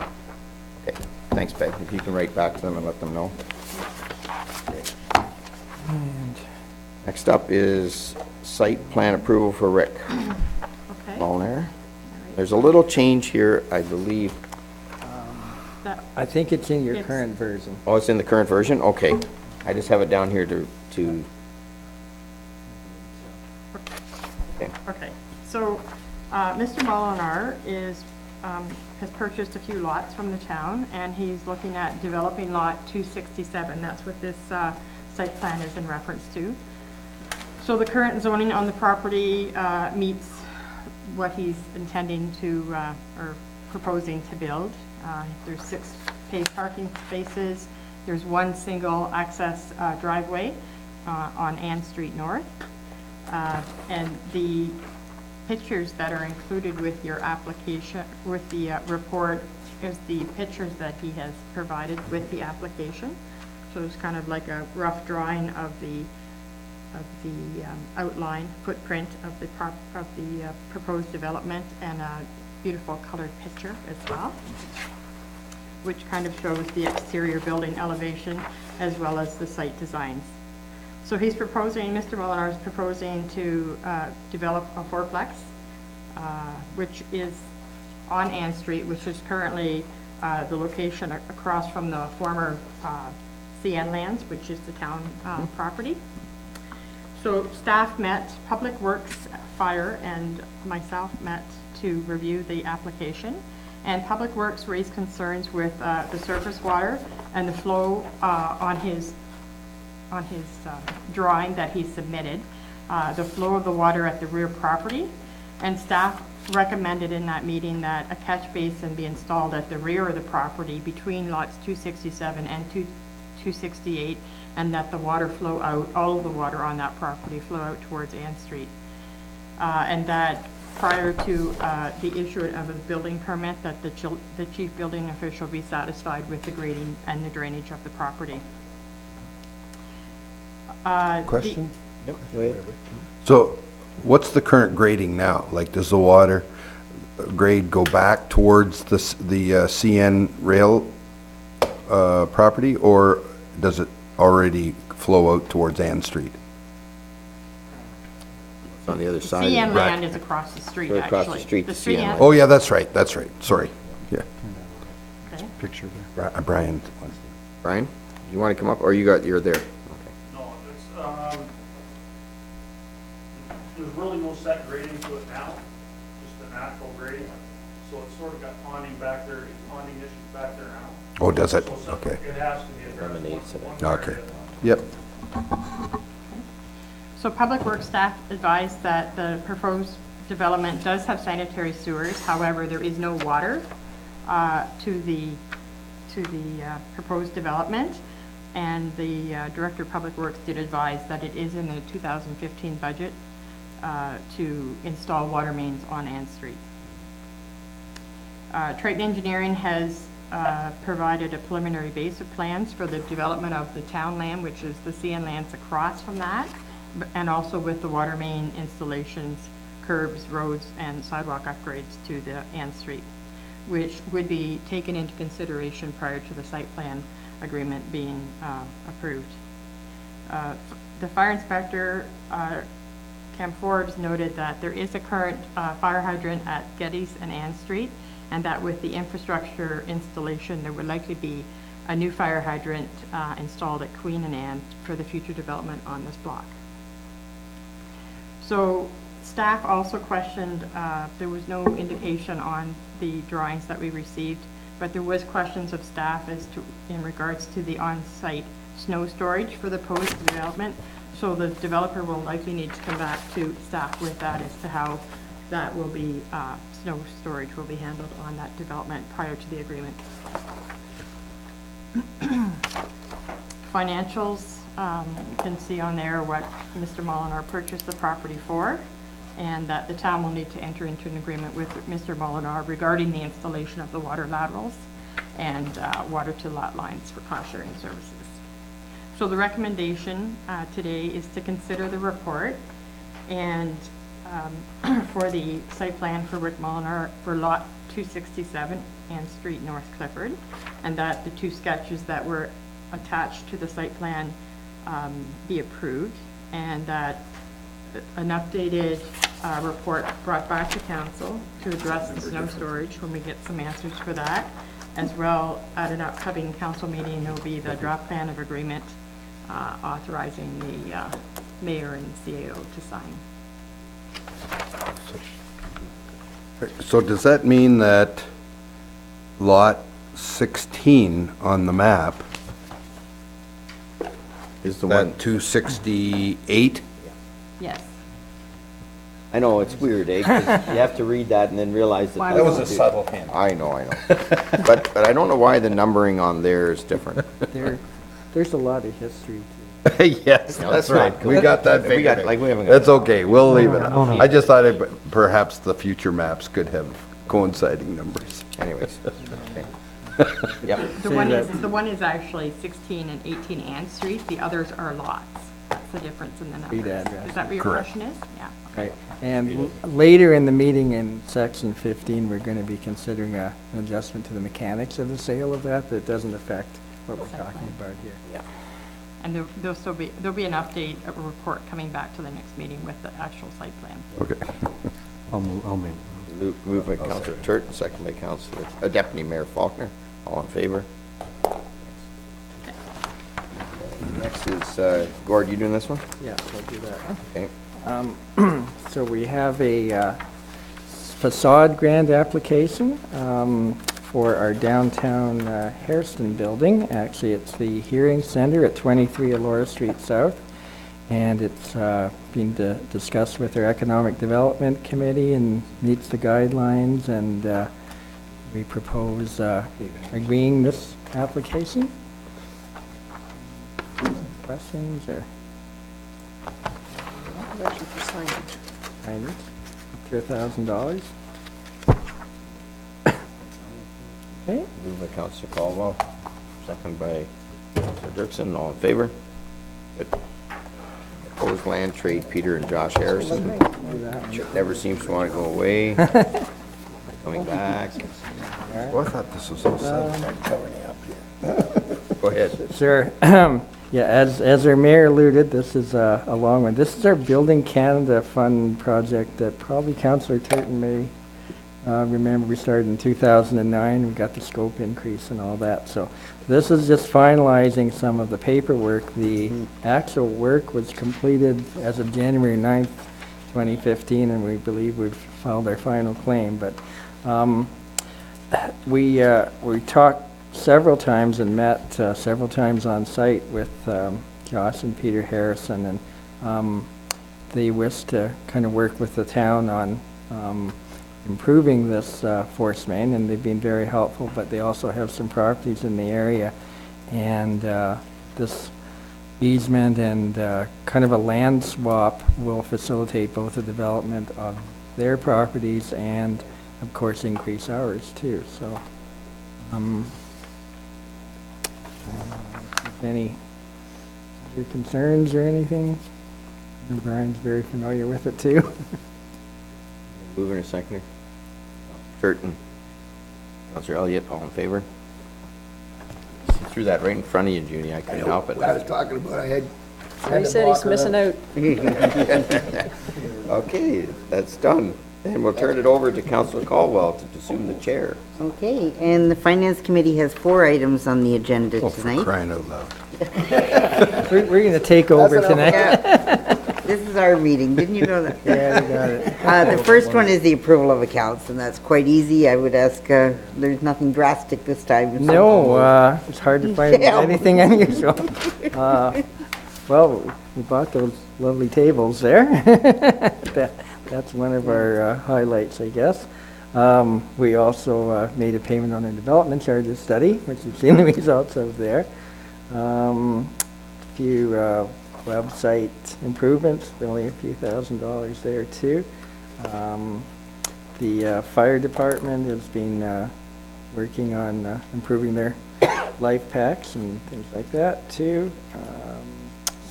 Speaker 1: Okay, thanks, Peg. If you can write back to them and let them know.
Speaker 5: And
Speaker 1: Next up is site plan approval for Rick
Speaker 14: Okay.
Speaker 1: Wallner. There's a little change here, I believe.
Speaker 14: That-
Speaker 5: I think it's in your
Speaker 14: It's-
Speaker 5: current version.
Speaker 1: Oh, it's in the current version? Okay. I just have it down here to, okay.
Speaker 14: Okay, so, Mr. Molinar has purchased a few lots from the town, and he's looking at developing lot 267. That's what this site plan is in reference to. So the current zoning on the property meets what he's intending to, or proposing to build. There's 6 paved parking spaces. There's 1 single access driveway on Ann Street North. And the pictures that are included with your application, with the report, is the pictures that he has provided with the application. So it's kind of like a rough drawing of the outline footprint of the proposed development, and a beautiful colored picture as well, which kind of shows the exterior building elevation as well as the site designs. So he's proposing, Mr. Molinar is proposing to develop a 4-plex, which is on Ann Street, which is currently the location across from the former CN Lands, which is the town property. So staff met, Public Works, Fire, and myself met to review the application. And Public Works raised concerns with the surface water and the flow on his drawing that he submitted, the flow of the water at the rear property. And staff recommended in that meeting that a catch basin be installed at the rear of the property between lots 267 and 268, and that the water flow out, all of the water on that property flow out towards Ann Street. And that prior to the issuance of a building permit, that the chief building official be satisfied with the grading and the drainage of the property.
Speaker 4: Question?
Speaker 1: Yep, go ahead.
Speaker 4: So what's the current grading now? Like, does the water grade go back towards the CN rail property, or does it already flow out towards Ann Street?
Speaker 1: It's on the other side.
Speaker 14: CN Land is across the street,
Speaker 1: Right
Speaker 14: actually.
Speaker 1: across the street, the CN Land.
Speaker 4: Oh, yeah, that's right, sorry. Yeah.
Speaker 14: Okay.
Speaker 11: Picture there.
Speaker 4: Brian.
Speaker 1: Brian, you want to come up, or you're there?
Speaker 15: No, it's, there's really no set grading to it now, just a natural grade. So it's sort of got ponding back there, ponding issues back there now.
Speaker 4: Oh, does it?
Speaker 15: So
Speaker 4: Okay.
Speaker 15: it has to be addressed.
Speaker 1: Lemonades today.
Speaker 4: Okay. Yep.
Speaker 14: So Public Works staff advised that the proposed development does have sanitary sewers. However, there is no water to the proposed development. And the Director of Public Works did advise that it is in the 2015 budget to install water mains on Ann Street. Triton Engineering has provided a preliminary base of plans for the development of the town land, which is the CN lands across from that, and also with the water main installations, curbs, roads, and sidewalk upgrades to the Ann Street, which would be taken into consideration prior to the site plan agreement being approved. The fire inspector, Cam Forbes, noted that there is a current fire hydrant at Geddes and Ann Street, and that with the infrastructure installation, there would likely be
Speaker 17: a new fire hydrant installed at Queen and Anne for the future development on this block. So staff also questioned, there was no indication on the drawings that we received, but there was questions of staff as to, in regards to the on-site snow storage for the proposed development. So the developer will likely need to come back to staff with that as to how that will be, snow storage will be handled on that development prior to the agreement. Financials, you can see on there what Mr. Molinar purchased the property for, and that the town will need to enter into an agreement with Mr. Molinar regarding the installation of the water laterals and water to lot lines for cost sharing services. So the recommendation today is to consider the report and for the site plan for Rick Molinar for lot 267 Ann Street, North Clifford, and that the two sketches that were attached to the site plan be approved, and that an updated report brought back to council to address the snow storage when we get some answers for that, as well at an upcoming council meeting there will be the draft plan of agreement authorizing the mayor and CAO to sign.
Speaker 4: So does that mean that lot 16 on the map
Speaker 1: Is the
Speaker 4: that
Speaker 1: one,
Speaker 4: 268?
Speaker 17: Yes.
Speaker 1: I know, it's weird, eh? 'Cause you have to read that and then realize that.
Speaker 4: That was a subtle hint.
Speaker 1: I know. But I don't know why the numbering on there is different.
Speaker 5: There's a lot of history.
Speaker 4: Yes,
Speaker 1: No,
Speaker 4: that's
Speaker 1: that's
Speaker 4: right.
Speaker 1: not
Speaker 4: We
Speaker 1: cool.
Speaker 4: got that
Speaker 1: We
Speaker 4: figured
Speaker 1: got- like, we haven't
Speaker 4: out.
Speaker 1: got-
Speaker 4: That's okay, we'll leave it.
Speaker 11: No, no.
Speaker 4: I just thought perhaps the future maps could have coinciding numbers.
Speaker 1: Anyways. Okay. Yep.
Speaker 17: The one is actually 16 and 18 Ann Street, the others are lots. That's the difference in the numbers.
Speaker 5: Street address.
Speaker 17: Is that what your
Speaker 4: Correct.
Speaker 17: question is? Yeah.
Speaker 5: Right. And later in the meeting in section 15, we're going to be considering an adjustment to the mechanics of the sale of that doesn't affect what we're talking about here.
Speaker 17: Yeah. And there'll be an update, a report coming back to the next meeting with the actual site plan.
Speaker 4: Okay.
Speaker 11: I'll make.
Speaker 1: Moved by Councillor Turton, second by Councillor, Deputy Mayor Faulkner. All in favor? Next is, Gord, you doing this one?
Speaker 5: Yeah, we'll do that.
Speaker 1: Okay.
Speaker 5: So we have a facade grant application for our downtown Hairston building. Actually, it's the Hearing Center at 23 Elora Street South. And it's being discussed with our Economic Development Committee and meets the guidelines, and we propose agreeing this application. Questions or?
Speaker 13: Actually, for signage.
Speaker 5: Signage, up to $1,000. Okay.
Speaker 1: Moved by Councillor Caldwell, second by Councillor Dirksen. All in favor? Good. Opposed land trade, Peter and Josh Harrison. Never seems to want to go away. Coming back.
Speaker 4: Well, I thought this was all set.
Speaker 1: Go ahead.
Speaker 5: Sure. Yeah, as our mayor alluded, this is a long one. This is our Building Canada Fund project that probably Councillor Turton may remember. We started in 2009. We got the scope increase and all that. So this is just finalizing some of the paperwork. The actual work was completed as of January 9th, 2015, and we believe we've filed our final claim. But we talked several times and met several times on site with Josh and Peter Harrison, and they wish to kind of work with the town on improving this force main, and they've been very helpful, but they also have some properties in the area, and this easement and kind of a land swap will facilitate both the development of their properties and, of course, increase ours too. So if any other concerns or anything? And Brian's very familiar with it too.
Speaker 1: Mover and a seconder. Turton. Councillor Elliott, all in favor? She threw that right in front of you, Judy. I couldn't help it.
Speaker 6: What I was talking about, I had.
Speaker 13: He said he's missing out.
Speaker 1: Okay, that's done. And we'll turn it over to Councillor Caldwell to assume the chair.
Speaker 2: Okay, and the Finance Committee has 4 items on the agenda
Speaker 4: Oh, for
Speaker 2: tonight.
Speaker 4: crying out loud.
Speaker 5: We're going to take over tonight.
Speaker 2: Yeah. This is our meeting, didn't you know that?
Speaker 5: Yeah, you got it.
Speaker 2: The first one is the approval of accounts, and that's quite easy. I would ask, there's nothing drastic this time.
Speaker 5: No, it's hard to find
Speaker 2: Yeah.
Speaker 5: anything unusual. Well, we bought those lovely tables there. That's one of our highlights, I guess. We also made a payment on a development charges study, which you've seen the results of there. A few website improvements, only a few $1,000s there too. The fire department has been working on improving their life packs and things like that too.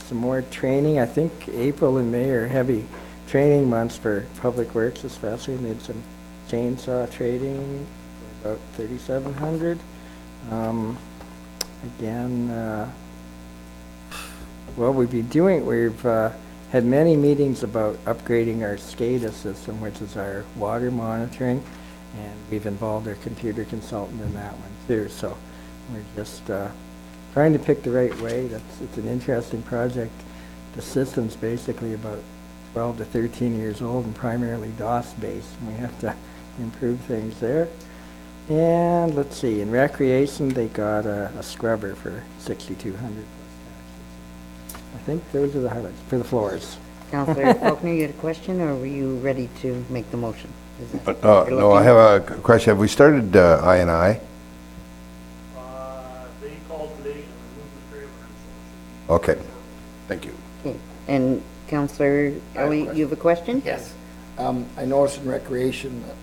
Speaker 5: Some more training. I think April and May are heavy training months for Public Works especially. They did some chainsaw trading, about 3,700. Again, well, we've had many meetings about upgrading our SCADA system, which is our water monitoring, and we've involved our computer consultant in that one too. So we're just trying to pick the right way. It's an interesting project. The system's basically about 12 to 13 years old and primarily DOS-based. We have to improve things there. And let's see, in recreation, they got a scrubber for $6,200 plus taxes. I think those are the highlights for the floors.
Speaker 2: Councillor Faulkner, you had a question, or were you ready to make the motion? Is that- you're
Speaker 4: No, I
Speaker 2: looking-
Speaker 4: have a question. Have we started I&I?
Speaker 15: They called today and removed the trailer, so it should be.
Speaker 4: Okay, thank you.
Speaker 2: Okay. And Councillor Ellie, you have a question?
Speaker 6: Yes. I noticed in recreation that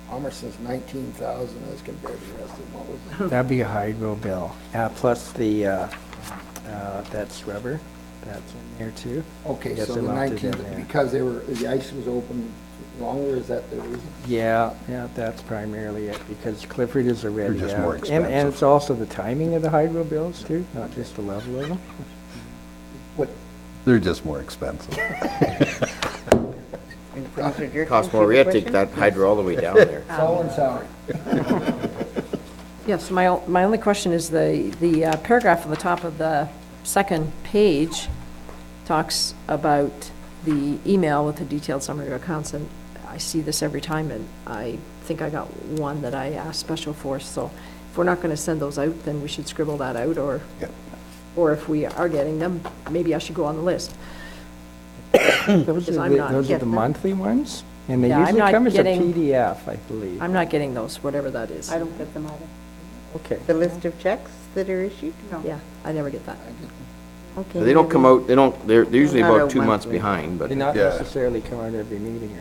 Speaker 6: Palmerston's 19,000 as compared to the rest of them. What was it?
Speaker 5: That'd be a hydro bill, plus the, that scrubber, that's in there too.
Speaker 6: Okay,
Speaker 5: Yes,
Speaker 6: so
Speaker 5: they
Speaker 6: the
Speaker 5: lumped it
Speaker 6: 19,
Speaker 5: in there.
Speaker 6: because the ice was open longer, is that the reason?
Speaker 5: Yeah, that's primarily it, because Clifford is already
Speaker 4: just
Speaker 5: out.
Speaker 4: more
Speaker 5: And
Speaker 4: expensive.
Speaker 5: it's also the timing of the hydro bills too, not just the level of them.
Speaker 6: What,
Speaker 4: They're just more expensive.
Speaker 2: Councillor Dirksen,
Speaker 1: Costs more, we
Speaker 2: you have
Speaker 1: have
Speaker 2: a
Speaker 1: to take
Speaker 2: question?
Speaker 1: that hydro all the way down there.
Speaker 6: fall and salary?
Speaker 13: Yes, my only question is the paragraph at the top of the second page talks about the email with the detailed summary of accounts, and I see this every time, and I think I got one that I asked special for, so if we're not going to send those out, then we should scribble that out, or if we are getting them, maybe I should go on the list.
Speaker 5: Those
Speaker 13: Because
Speaker 5: are
Speaker 13: I'm not
Speaker 5: those are the
Speaker 13: getting them.
Speaker 5: monthly ones, and they
Speaker 13: Yeah, I'm
Speaker 5: usually
Speaker 13: not
Speaker 5: come as a
Speaker 13: getting-
Speaker 5: PDF, I believe.
Speaker 13: I'm not getting those, whatever that is.
Speaker 16: I don't get them either.
Speaker 5: Okay.
Speaker 2: The list of checks that are issued?
Speaker 13: Yeah, I never get that.
Speaker 2: Okay.
Speaker 1: They don't come out, they're usually
Speaker 2: Not
Speaker 1: about
Speaker 2: out
Speaker 1: 2 months
Speaker 2: monthly.
Speaker 1: behind, but,
Speaker 5: They not
Speaker 4: Yeah.
Speaker 5: necessarily come out every meeting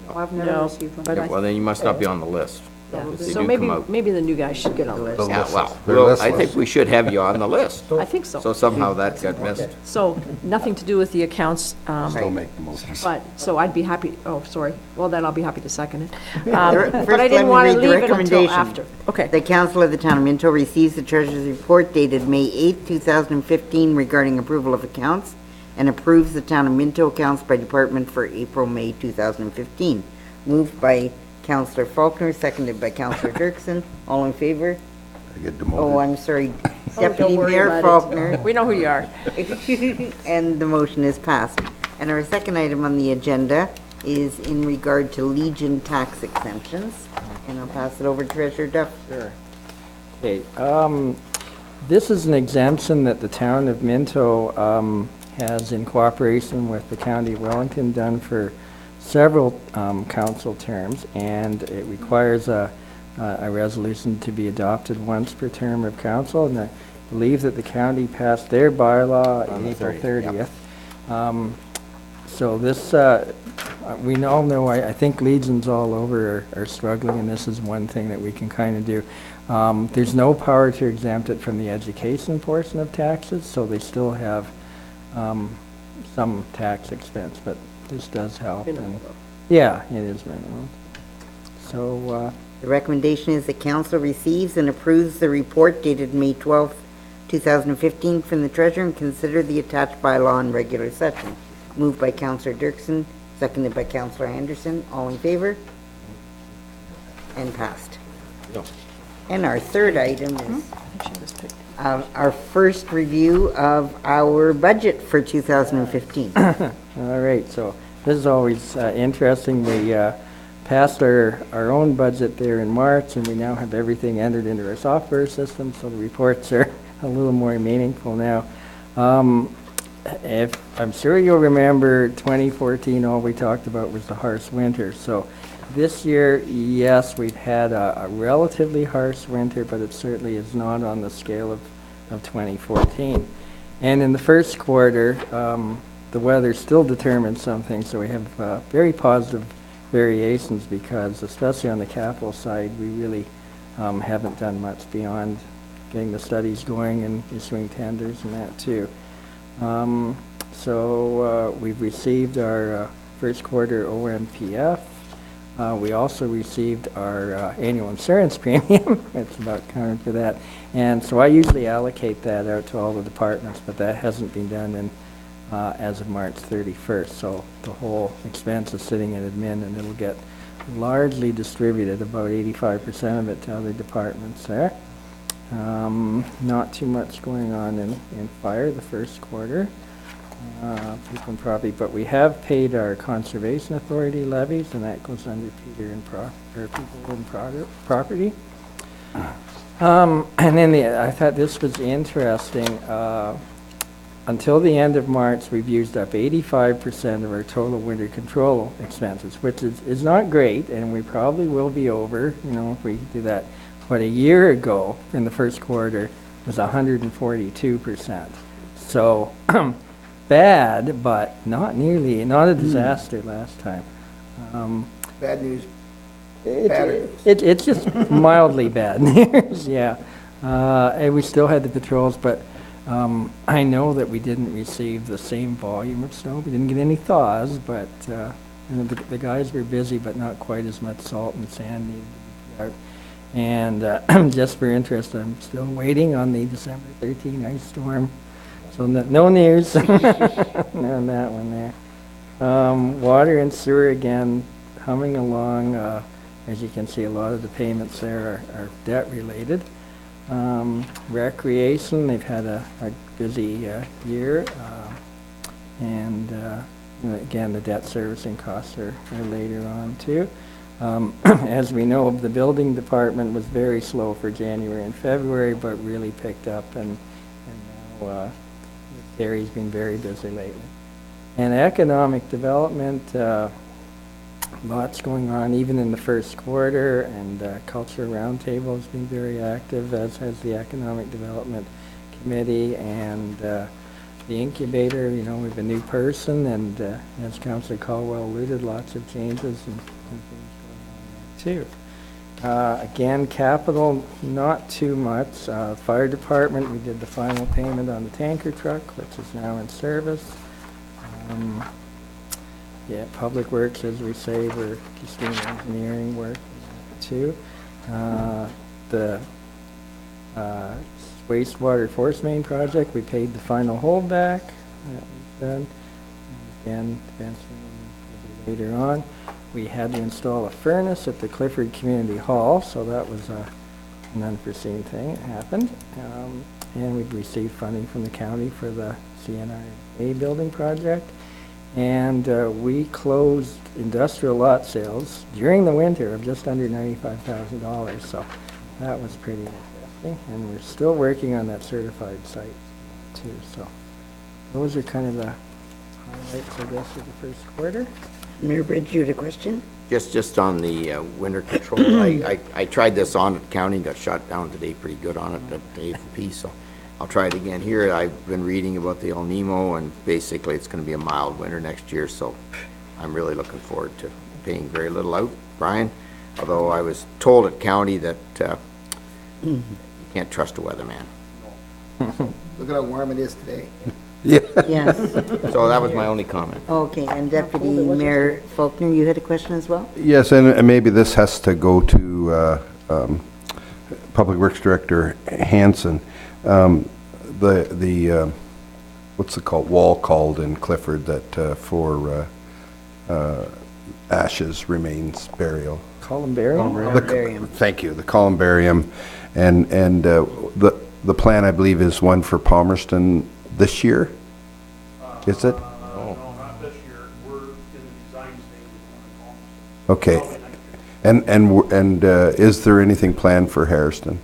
Speaker 5: or.
Speaker 16: I've never
Speaker 13: No,
Speaker 16: received one.
Speaker 13: but I,
Speaker 1: well, then you must not be on the list.
Speaker 13: yeah.
Speaker 1: If they
Speaker 13: So
Speaker 1: do
Speaker 13: maybe,
Speaker 1: come out.
Speaker 13: maybe the new guy should get on the list.
Speaker 1: Yeah, well,
Speaker 4: They're
Speaker 1: well, I
Speaker 4: listless.
Speaker 1: think we should have you on the list.
Speaker 13: I think so.
Speaker 1: So somehow that got missed.
Speaker 13: So, nothing to do with the accounts,
Speaker 4: Still make the motion.
Speaker 13: but, so I'd be happy, oh, sorry, well, then I'll be happy to second it.
Speaker 2: First,
Speaker 13: But I
Speaker 2: let me
Speaker 13: didn't want to
Speaker 2: read the
Speaker 13: leave it until
Speaker 2: recommendation.
Speaker 13: after. Okay.
Speaker 2: The Council of the Town of Minto receives the Treasurer's report dated May 8, 2015 regarding approval of accounts and approves the Town of Minto accounts by department for April-May 2015. Moved by Councillor Faulkner, seconded by Councillor Dirksen. All in favor?
Speaker 4: I get
Speaker 2: Oh,
Speaker 4: demoted.
Speaker 2: I'm sorry,
Speaker 13: Oh,
Speaker 2: Deputy
Speaker 13: don't worry
Speaker 2: Mayor
Speaker 13: about it.
Speaker 2: Faulkner.
Speaker 13: We know who you are.
Speaker 2: And the motion is passed. And our second item on the agenda is in regard to Legion tax exemptions. And I'll pass it over to Treasurer Duff.
Speaker 5: Sure. Okay, this is an exemption that the town of Minto has, in cooperation with the County of Wellington, done for several council terms, and it requires a resolution to be adopted once per term of council, and I believe that the county passed their bylaw on April 30th. So this, we all know, I think Legions all over are struggling, and this is one thing that we can kind of do. There's no power to exempt it from the education portion of taxes, so they still have some tax expense, but this does help. And yeah, it is minimal. So,
Speaker 2: The recommendation is the council receives and approves the report dated May 12, 2015 from the treasurer and consider the attached bylaw in regular session. Moved by Councillor Dirksen, seconded by Councillor Anderson. All in favor? And passed.
Speaker 1: No.
Speaker 2: And our third item is our first review of our budget for 2015.
Speaker 5: All right, so this is always interesting. We passed our own budget there in March, and we now have everything entered into our software system, so the reports are a little more meaningful now. I'm sure you'll remember 2014, all we talked about was the harsh winter. So this year, yes, we've had a relatively harsh winter, but it certainly is not on the scale of 2014. And in the first quarter, the weather still determined something, so we have very positive variations because, especially on the capital side, we really haven't done much beyond getting the studies going and issuing tenders and that too. So we've received our first quarter OMPF. We also received our annual insurance premium. It's about counted for that. And so I usually allocate that out to all the departments, but that hasn't been done in, as of March 31st. So the whole expense is sitting in admin, and it'll get largely distributed, about 85% of it to other departments there. Not too much going on in fire the first quarter. People and property, but we have paid our Conservation Authority levies, and that goes under Peter and people and property. And then I thought this was interesting. Until the end of March, we've used up 85% of our total winter control expenses, which is not great, and we probably will be over, you know, if we do that. But a year ago, in the first quarter, was 142%. So bad, but not a disaster last time.
Speaker 6: Bad news.
Speaker 5: It's just mildly bad news, yeah. And we still had the patrols, but I know that we didn't receive the same volume of snow. We didn't get any thaws, but you know, the guys were busy, but not quite as much salt and sand needed to be out. And just for interest, I'm still waiting on the December 13 ice storm. So no news on that one there. Water and sewer, again, humming along. As you can see, a lot of the payments there are debt related. Recreation, they've had a busy year. And again, the debt servicing costs are later on too. As we know, the building department was very slow for January and February, but really picked up, and now Terry's been very busy lately. And economic development, lots going on even in the first quarter, and Culture Roundtable has been very active, as has the Economic Development Committee, and the incubator, you know, we have a new person, and as Councillor Caldwell alluded, lots of changes and things going on there too. Again, capital, not too much. Fire department, we did the final payment on the tanker truck, which is now in service. Yeah, public works, as we say, we're just doing engineering work too. The wastewater force main project, we paid the final holdback. That was done. Again, later on. We had to install a furnace at the Clifford Community Hall, so that was an unforeseen thing. It happened. And we've received funding from the county for the CNRA building project. And we closed industrial lot sales during the winter of just under $95,000, so that was pretty interesting. And we're still working on that certified site too. So those are kind of the highlights, I guess, of the first quarter.
Speaker 2: Mayor Bridge, you had a question?
Speaker 1: Just on the winter control, I tried this on at county, got shot down today pretty good on it at the AFP, so I'll try it again here. I've been reading about the El Nino, and basically it's going to be a mild winter next year, so I'm really looking forward to paying very little out. Brian, although I was told at county that you can't trust a weatherman.
Speaker 6: Look at how warm it is today.
Speaker 4: Yeah.
Speaker 2: Yes.
Speaker 1: So that was my only comment.
Speaker 2: Okay, and Deputy Mayor Faulkner, you had a question as well?
Speaker 4: Yes, and maybe this has to go to Public Works Director Hanson. The what's the wall called in Clifford that for ashes, remains, burial.
Speaker 5: Columbarium?
Speaker 2: Columbarium.
Speaker 4: Thank you, the columbarium. And the plan, I believe, is one for Palmerston this year? Is it?
Speaker 15: No, not this year. We're in the design stage of one
Speaker 4: Okay. And is there anything planned for Harrison?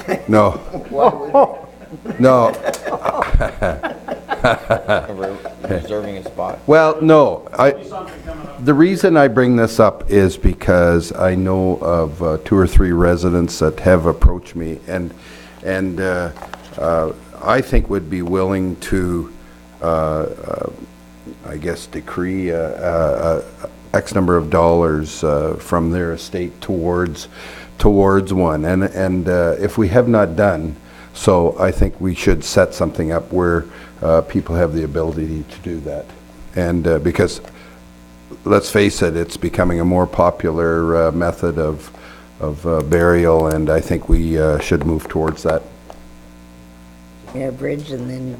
Speaker 15: Never.
Speaker 4: No. No.
Speaker 1: Reserving a spot.
Speaker 4: Well, no. The reason I bring this up is because I know of 2 or 3 residents that have approached me and I think would be willing to, I guess, decree X number of dollars from their estate towards one. And if we have not done so, I think we should set something up where people have the ability to do that. And because, let's face it, it's becoming a more popular method of burial, and I think we should move towards that.
Speaker 2: Mayor Bridge, and then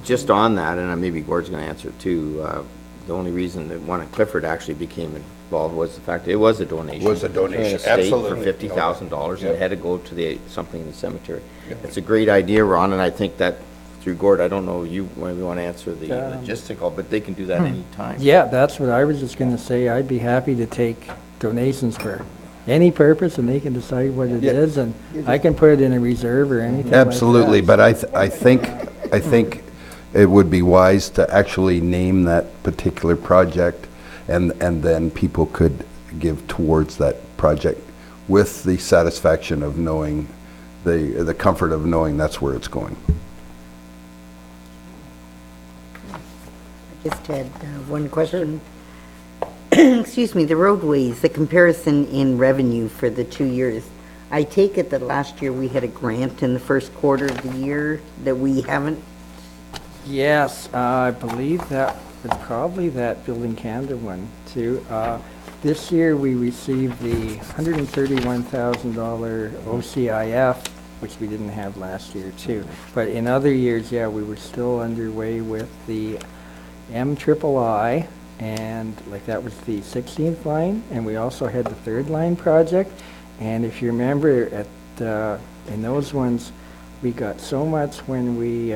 Speaker 1: Just on that, and maybe Gord's going to answer it too, the only reason that one at Clifford actually became involved was the fact that it was a donation.
Speaker 4: Was a donation,
Speaker 1: An estate
Speaker 4: absolutely.
Speaker 1: For $50,000, and
Speaker 4: Yep.
Speaker 1: it had to go to something in the cemetery. It's a great idea, Ron, and I think that through Gord, I don't know, you maybe want to answer the logistical, but they can do that anytime.
Speaker 5: Yeah, that's what I was just gonna say. I'd be happy to take donations for any purpose, and they can decide what it is, and I can put it in a reserve or anything like that.
Speaker 4: Absolutely, but I think it would be wise to actually name that particular project, and then people could give towards that project with the satisfaction of knowing, the comfort of knowing that's where it's going.
Speaker 2: I just had one question. Excuse me, the roadways, the comparison in revenue for the 2 years. I take it that last year we had a grant in the first quarter of the year that we haven't.
Speaker 5: Yes, I believe that was probably that Building Canada one too. This year we received the $131,000 OCIF, which we didn't have last year too. But in other years, yeah, we were still underway with the MIII, and like that was the 16th line, and we also had the 3rd line project. And if you remember, in those ones, we got so much when we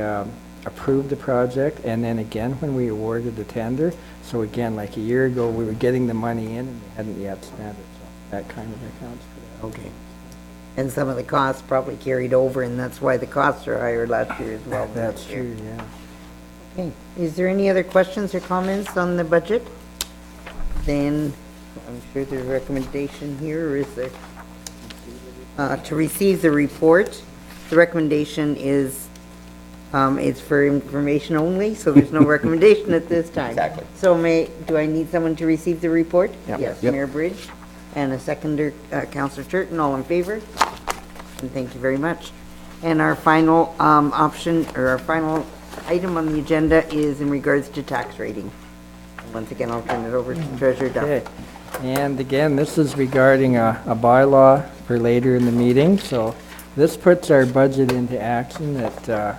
Speaker 5: approved the project, and then again when we awarded the tender. So again, like a year ago, we were getting the money in and we hadn't yet spent it, so that kind of accounts for that.
Speaker 2: Okay. And some of the costs probably carried over, and that's why the costs are higher last year as well.
Speaker 5: That's true, yeah.
Speaker 2: Okay, is there any other questions or comments on the budget? Then, I'm sure there's a recommendation here, or is there? To receive the report, the recommendation is, it's for information only, so there's no recommendation at this time.
Speaker 1: Exactly.
Speaker 2: So do I need someone to receive the report?
Speaker 1: Yep.
Speaker 2: Yes,
Speaker 4: Yep.
Speaker 2: Mayor Bridge, and a seconder, Councillor Turton, all in favor? And thank you very much. And our final option, or our final item on the agenda is in regards to tax rating. Once again, I'll turn it over to Treasurer Duff.
Speaker 5: Okay, and again, this is regarding a bylaw for later in the meeting, so this puts our budget into action that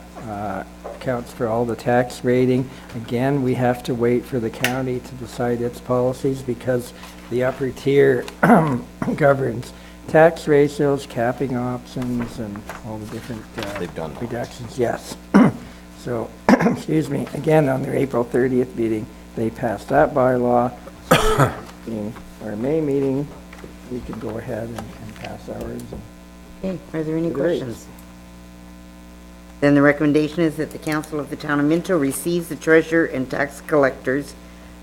Speaker 5: accounts for all the tax rating. Again, we have to wait for the county to decide its policies because the upper tier governs tax ratios, capping options, and all the different
Speaker 1: They've done that.
Speaker 5: reductions. Yes. So, excuse me, again, on their April 30th meeting, they passed that bylaw. In our May meeting, we could go ahead and pass ours.
Speaker 2: Okay, are there any
Speaker 5: Great.
Speaker 2: questions? Then the recommendation is that the Council of the Town of Minto receives the Treasurer and Tax Collector's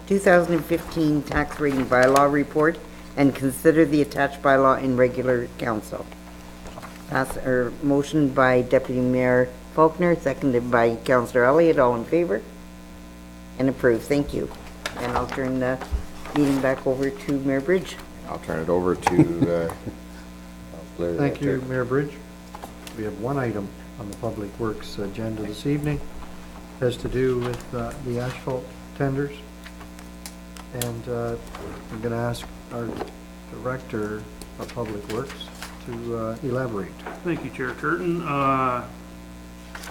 Speaker 2: 2015 Tax Rating Bylaw Report and consider the attached bylaw in regular council. Motion by Deputy Mayor Faulkner, seconded by Councillor Elliott, all in favor? And approved, thank you. And I'll turn the meeting back over to Mayor Bridge.
Speaker 1: I'll turn it over to Councillor
Speaker 11: Thank you,
Speaker 1: Turton.
Speaker 11: Mayor Bridge. We have one item on the Public Works agenda this evening. It has to do with the asphalt tenders. And I'm going to ask our Director of Public Works to elaborate.
Speaker 15: Thank you, Chair Curtin.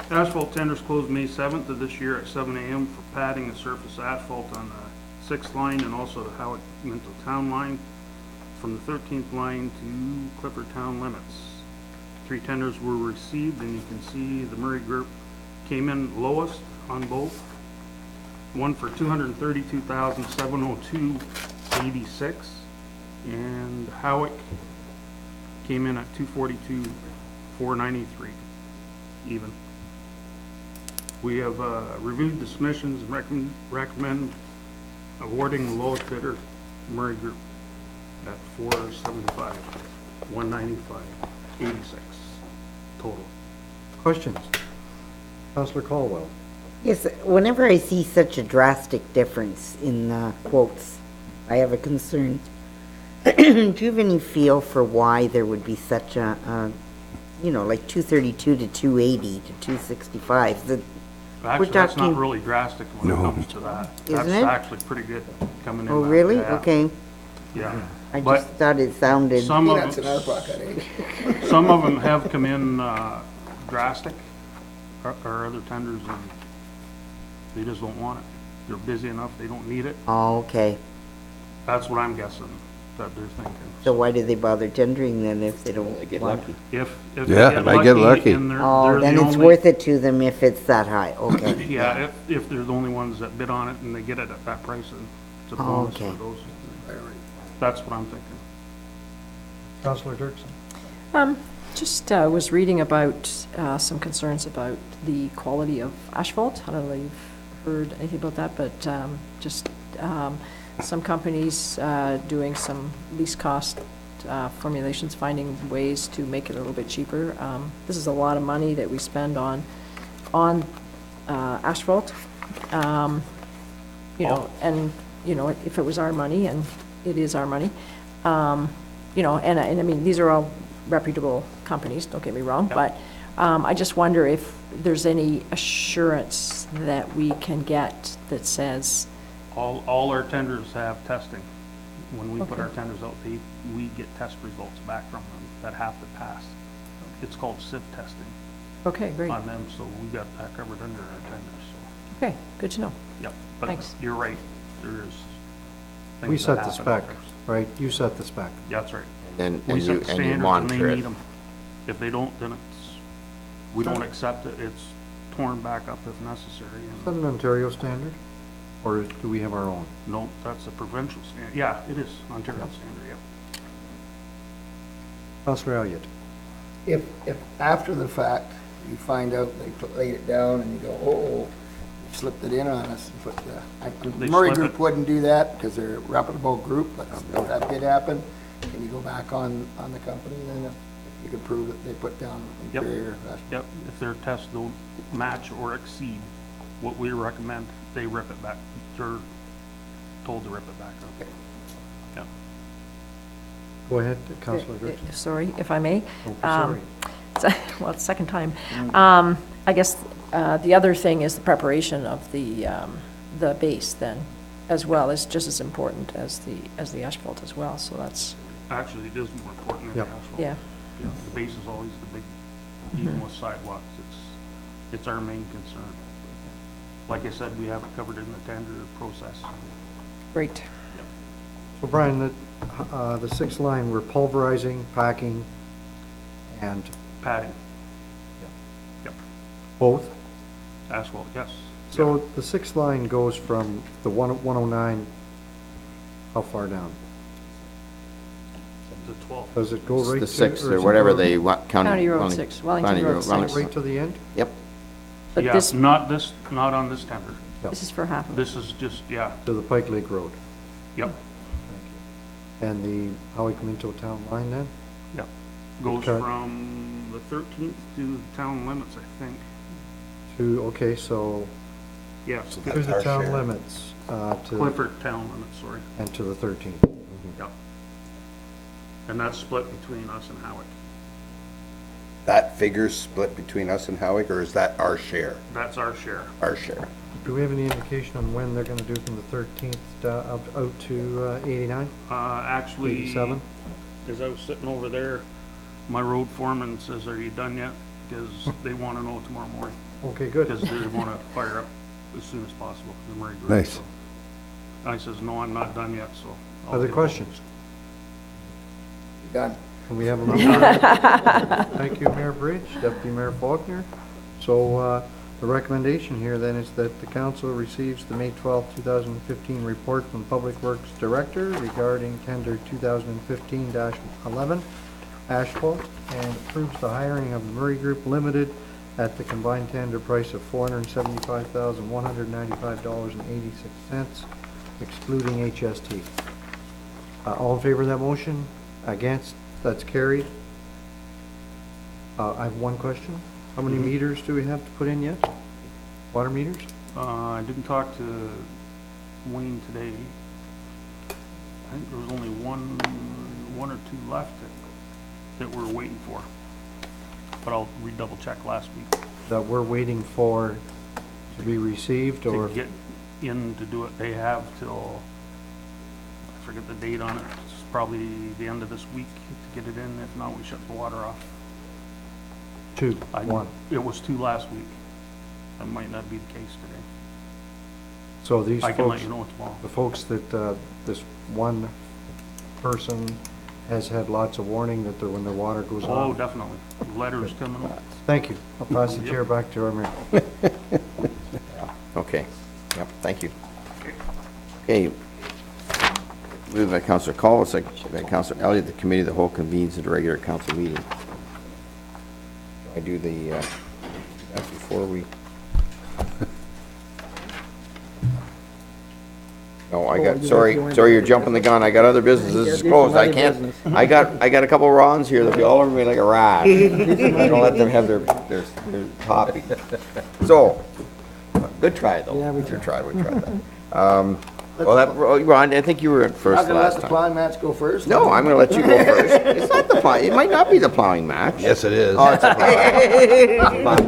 Speaker 15: Asphalt tenders closed May 7th of this year at 7 a.m. for padding and surface asphalt on the 6th line and also the Howick Minto Town line from the 13th line to Clifford Town limits. 3 tenders were received, and you can see the Murray Group came in lowest on both. One for $232,702.86, and Howick came in at $242,493 even. We have reviewed the submissions and recommend awarding the lowest bidder, Murray Group, at $475,195.86 total.
Speaker 11: Questions? Councillor Caldwell.
Speaker 2: Yes, whenever I see such a drastic difference in quotes, I have a concern. Do you have any feel for why there would be such a like 232 to 280 to 265?
Speaker 15: Actually, that's not really drastic when it comes to that.
Speaker 2: Isn't
Speaker 15: That's
Speaker 2: it?
Speaker 15: actually pretty good coming in.
Speaker 2: Oh,
Speaker 15: that,
Speaker 2: really?
Speaker 15: yeah.
Speaker 2: Okay.
Speaker 15: Yeah.
Speaker 2: I
Speaker 15: But
Speaker 2: just thought it sounded.
Speaker 15: Some of
Speaker 6: Peanuts in our pocket, eh?
Speaker 15: Some of them have come in drastic, or other tenders, and they just don't want it. They're busy enough, they don't need it.
Speaker 2: Oh, okay.
Speaker 15: That's what I'm guessing, that they're thinking.
Speaker 2: So why do they bother tendering then if they don't
Speaker 1: They get
Speaker 2: want
Speaker 1: lucky.
Speaker 15: If
Speaker 4: Yeah,
Speaker 15: they get lucky and they're
Speaker 2: Oh, then
Speaker 15: the
Speaker 2: it's
Speaker 15: only-
Speaker 2: worth it to them if it's that high, okay.
Speaker 15: Yeah, if they're the only ones that bid on it and they get it at that price, then it's a bonus for
Speaker 2: Okay.
Speaker 15: those. That's what I'm thinking.
Speaker 11: Councillor Dirksen.
Speaker 13: Just was reading about some concerns about the quality of asphalt. I don't know if you've heard anything about that, but just some companies doing some least cost formulations, finding ways to make it a little bit cheaper. This is a lot of money that we spend on asphalt. And if it was our money, and it is our money, and I mean, these are all reputable companies, don't get me wrong, but I just wonder if there's any assurance that we can get that says,
Speaker 15: All our tenders have testing. When we put
Speaker 13: Okay.
Speaker 15: our tenders out, we get test results back from them that have to pass. It's called sieve testing
Speaker 13: okay, great,
Speaker 15: on them, so we got that covered under our tenders, so,
Speaker 13: okay, good to know.
Speaker 15: yep. But
Speaker 13: Thanks.
Speaker 15: you're right, there's
Speaker 11: We
Speaker 15: things
Speaker 11: set
Speaker 15: that
Speaker 11: the
Speaker 15: happen.
Speaker 11: spec, right? You set the spec.
Speaker 15: Yeah, that's right.
Speaker 1: And
Speaker 15: We set the
Speaker 1: you
Speaker 15: standards and
Speaker 1: monitor
Speaker 15: they
Speaker 1: it.
Speaker 15: meet them. If they don't, then we don't accept it, it's torn back up if necessary.
Speaker 11: Is that an Ontario standard, or do we have our own?
Speaker 15: No, that's a provincial standard. Yeah, it is Ontario standard, yeah.
Speaker 11: Councillor Elliott.
Speaker 6: If after the fact, you find out they laid it down and you go, you slipped it in on us and put
Speaker 15: They
Speaker 6: Murray
Speaker 15: slip
Speaker 6: Group
Speaker 15: it.
Speaker 6: wouldn't do that because they're a reputable group, but if that did happen, can you go back on the company then if you could prove that they put down
Speaker 15: Yep.
Speaker 6: inferior?
Speaker 15: Yep, if their tests don't match or exceed what we recommend, they rip it back. They're told to rip it back.
Speaker 6: Okay.
Speaker 15: Yep.
Speaker 11: Go ahead, Councillor Dirksen.
Speaker 13: Sorry, if I may.
Speaker 11: Oh, sorry.
Speaker 13: Well, it's the second time. I guess the other thing is the preparation of the base then, as well, is just as important as the asphalt as well, so that's,
Speaker 15: Actually, it is more important than
Speaker 11: Yep.
Speaker 15: the asphalt.
Speaker 13: yeah.
Speaker 15: Yeah, the base is always the big, even with sidewalks, it's our main concern. Like I said, we have it covered in the tender process.
Speaker 13: Great.
Speaker 11: So Brian, the 6th line, we're pulverizing, packing, and
Speaker 15: Padding. Yep.
Speaker 11: both?
Speaker 15: Asphalt, yes.
Speaker 11: So the 6th line goes from the 109, how far down?
Speaker 15: The 12.
Speaker 11: Does it go right to?
Speaker 1: The 6th,
Speaker 11: or
Speaker 1: or
Speaker 11: does it
Speaker 1: whatever
Speaker 11: go
Speaker 1: they want,
Speaker 13: County Road 6, Wellington Road 6.
Speaker 11: Right to the end?
Speaker 1: Yep.
Speaker 13: But
Speaker 15: Yeah,
Speaker 13: this,
Speaker 15: not on this tender.
Speaker 13: this is for half of it.
Speaker 15: This is just, yeah,
Speaker 11: To the Pike Lake Road?
Speaker 15: yep,
Speaker 11: And the Howick Minto Town line then?
Speaker 15: yep. Goes
Speaker 11: Okay.
Speaker 15: from the 13th to the town limits, I think.
Speaker 11: Okay, so
Speaker 15: Yeah,
Speaker 11: to the town limits, to,
Speaker 15: Clifford town limits, sorry.
Speaker 11: and to the 13th.
Speaker 15: Yep. And that's split between us and Howick.
Speaker 4: That figure's split between us and Howick, or is that our share?
Speaker 15: That's our share.
Speaker 4: Our share.
Speaker 11: Do we have any indication on when they're gonna do from the 13th out to 89?
Speaker 15: Actually,
Speaker 11: 87?
Speaker 15: as I was sitting over there, my road foreman says, "Are you done yet?" because they want to know tomorrow morning.
Speaker 11: Okay, good.
Speaker 15: Because they want to fire up as soon as possible, the Murray Group.
Speaker 4: Nice.
Speaker 15: So I says, no, I'm not done yet, so. I'll
Speaker 11: Other
Speaker 15: get
Speaker 11: questions?
Speaker 6: Done.
Speaker 11: Can we have a motion? Thank you, Mayor Bridge, Deputy Mayor Faulkner. So, the recommendation here then is that the council receives the May 12th, 2015 report from Public Works Director regarding tender 2015-11 asphalt and approves the hiring of Murray Group Limited at the combined tender price of $475,195.86, excluding HST. All in favor of that motion? Against? That's carried. I have one question. How many meters do we have to put in yet? Water meters?
Speaker 15: I didn't talk to Wayne today. I think there was only one or two left that we're waiting for. But I'll redouble check last week.
Speaker 11: That we're waiting for to be received, or?
Speaker 15: To get in to do it. They have till, I forget the date on it. It's probably the end of this week to get it in. If not, we shut the water off. One. It was 2 last week. That might not be the case today.
Speaker 11: So these folks.
Speaker 15: I can let you know tomorrow.
Speaker 11: The folks that, this one person has had lots of warning that when the water goes on.
Speaker 15: Oh, definitely. Letters coming up.
Speaker 11: Thank you. I'll pass the chair back to our mayor.
Speaker 1: Okay, yep, thank you. Okay. Moved by Councillor Call, second by Councillor Elliott, the committee of the whole convenes at a regular council meeting. I do the, that before we... No, I got, sorry, you're jumping the gun. I got other business. This is closed. I can't, I got a couple of Rons here that'll be all over me like a rash. I don't let them have their copy. So, good try though. Yeah, we tried that. Ron, I think you were first
Speaker 6: Not gonna let
Speaker 1: last
Speaker 6: the
Speaker 1: time.
Speaker 6: plowing match go first?
Speaker 1: No, I'm gonna let you go first. It's not the plowing, it might not be the plowing match.
Speaker 4: Yes, it is.
Speaker 1: Oh, it's a plowing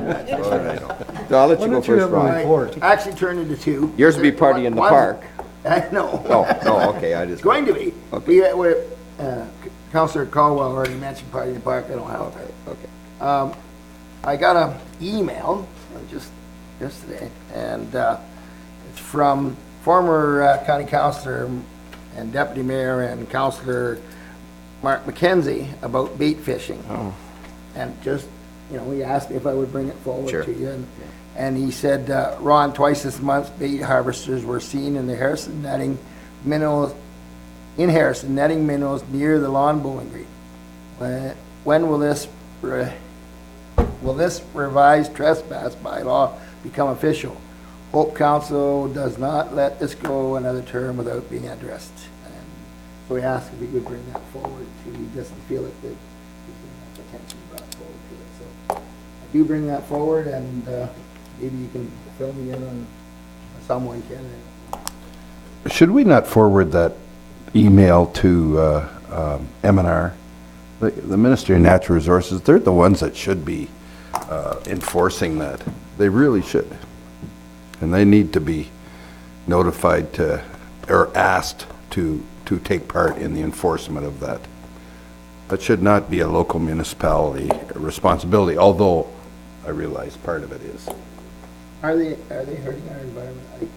Speaker 1: match. All right. So I'll let you go first, Ron.
Speaker 6: Right. Actually turned into 2.
Speaker 1: Yours will be party in the park.
Speaker 6: I know.
Speaker 1: No, okay, I just.
Speaker 6: It's going to be.
Speaker 1: Okay.
Speaker 6: Councillor Caldwell already mentioned party in the park. I don't have it.
Speaker 1: Okay.
Speaker 6: I got an email just yesterday, and it's from former county councillor and deputy mayor and councillor Mark McKenzie about bait fishing.
Speaker 1: Oh.
Speaker 6: And just, he asked me if I would bring it forward
Speaker 1: Sure.
Speaker 6: to you. And he said, Ron, twice this month, bait harvesters were seen in the Harrison netting minnows, near the lawn bowling green. When will this revised trespass bylaw become official? Hope Council does not let this go another term without being addressed. And so we asked if we could bring that forward to, he doesn't feel like the attention brought forward to it. So I do bring that forward, and maybe you can fill me in on, someone can.
Speaker 4: Should we not forward that email to M&R? The Ministry of Natural Resources, they're the ones that should be enforcing that. They really should. And they need to be notified to, or asked to take part in the enforcement of that. That should not be a local municipality responsibility, although I realize part of it is.
Speaker 6: Are they hurting our environment?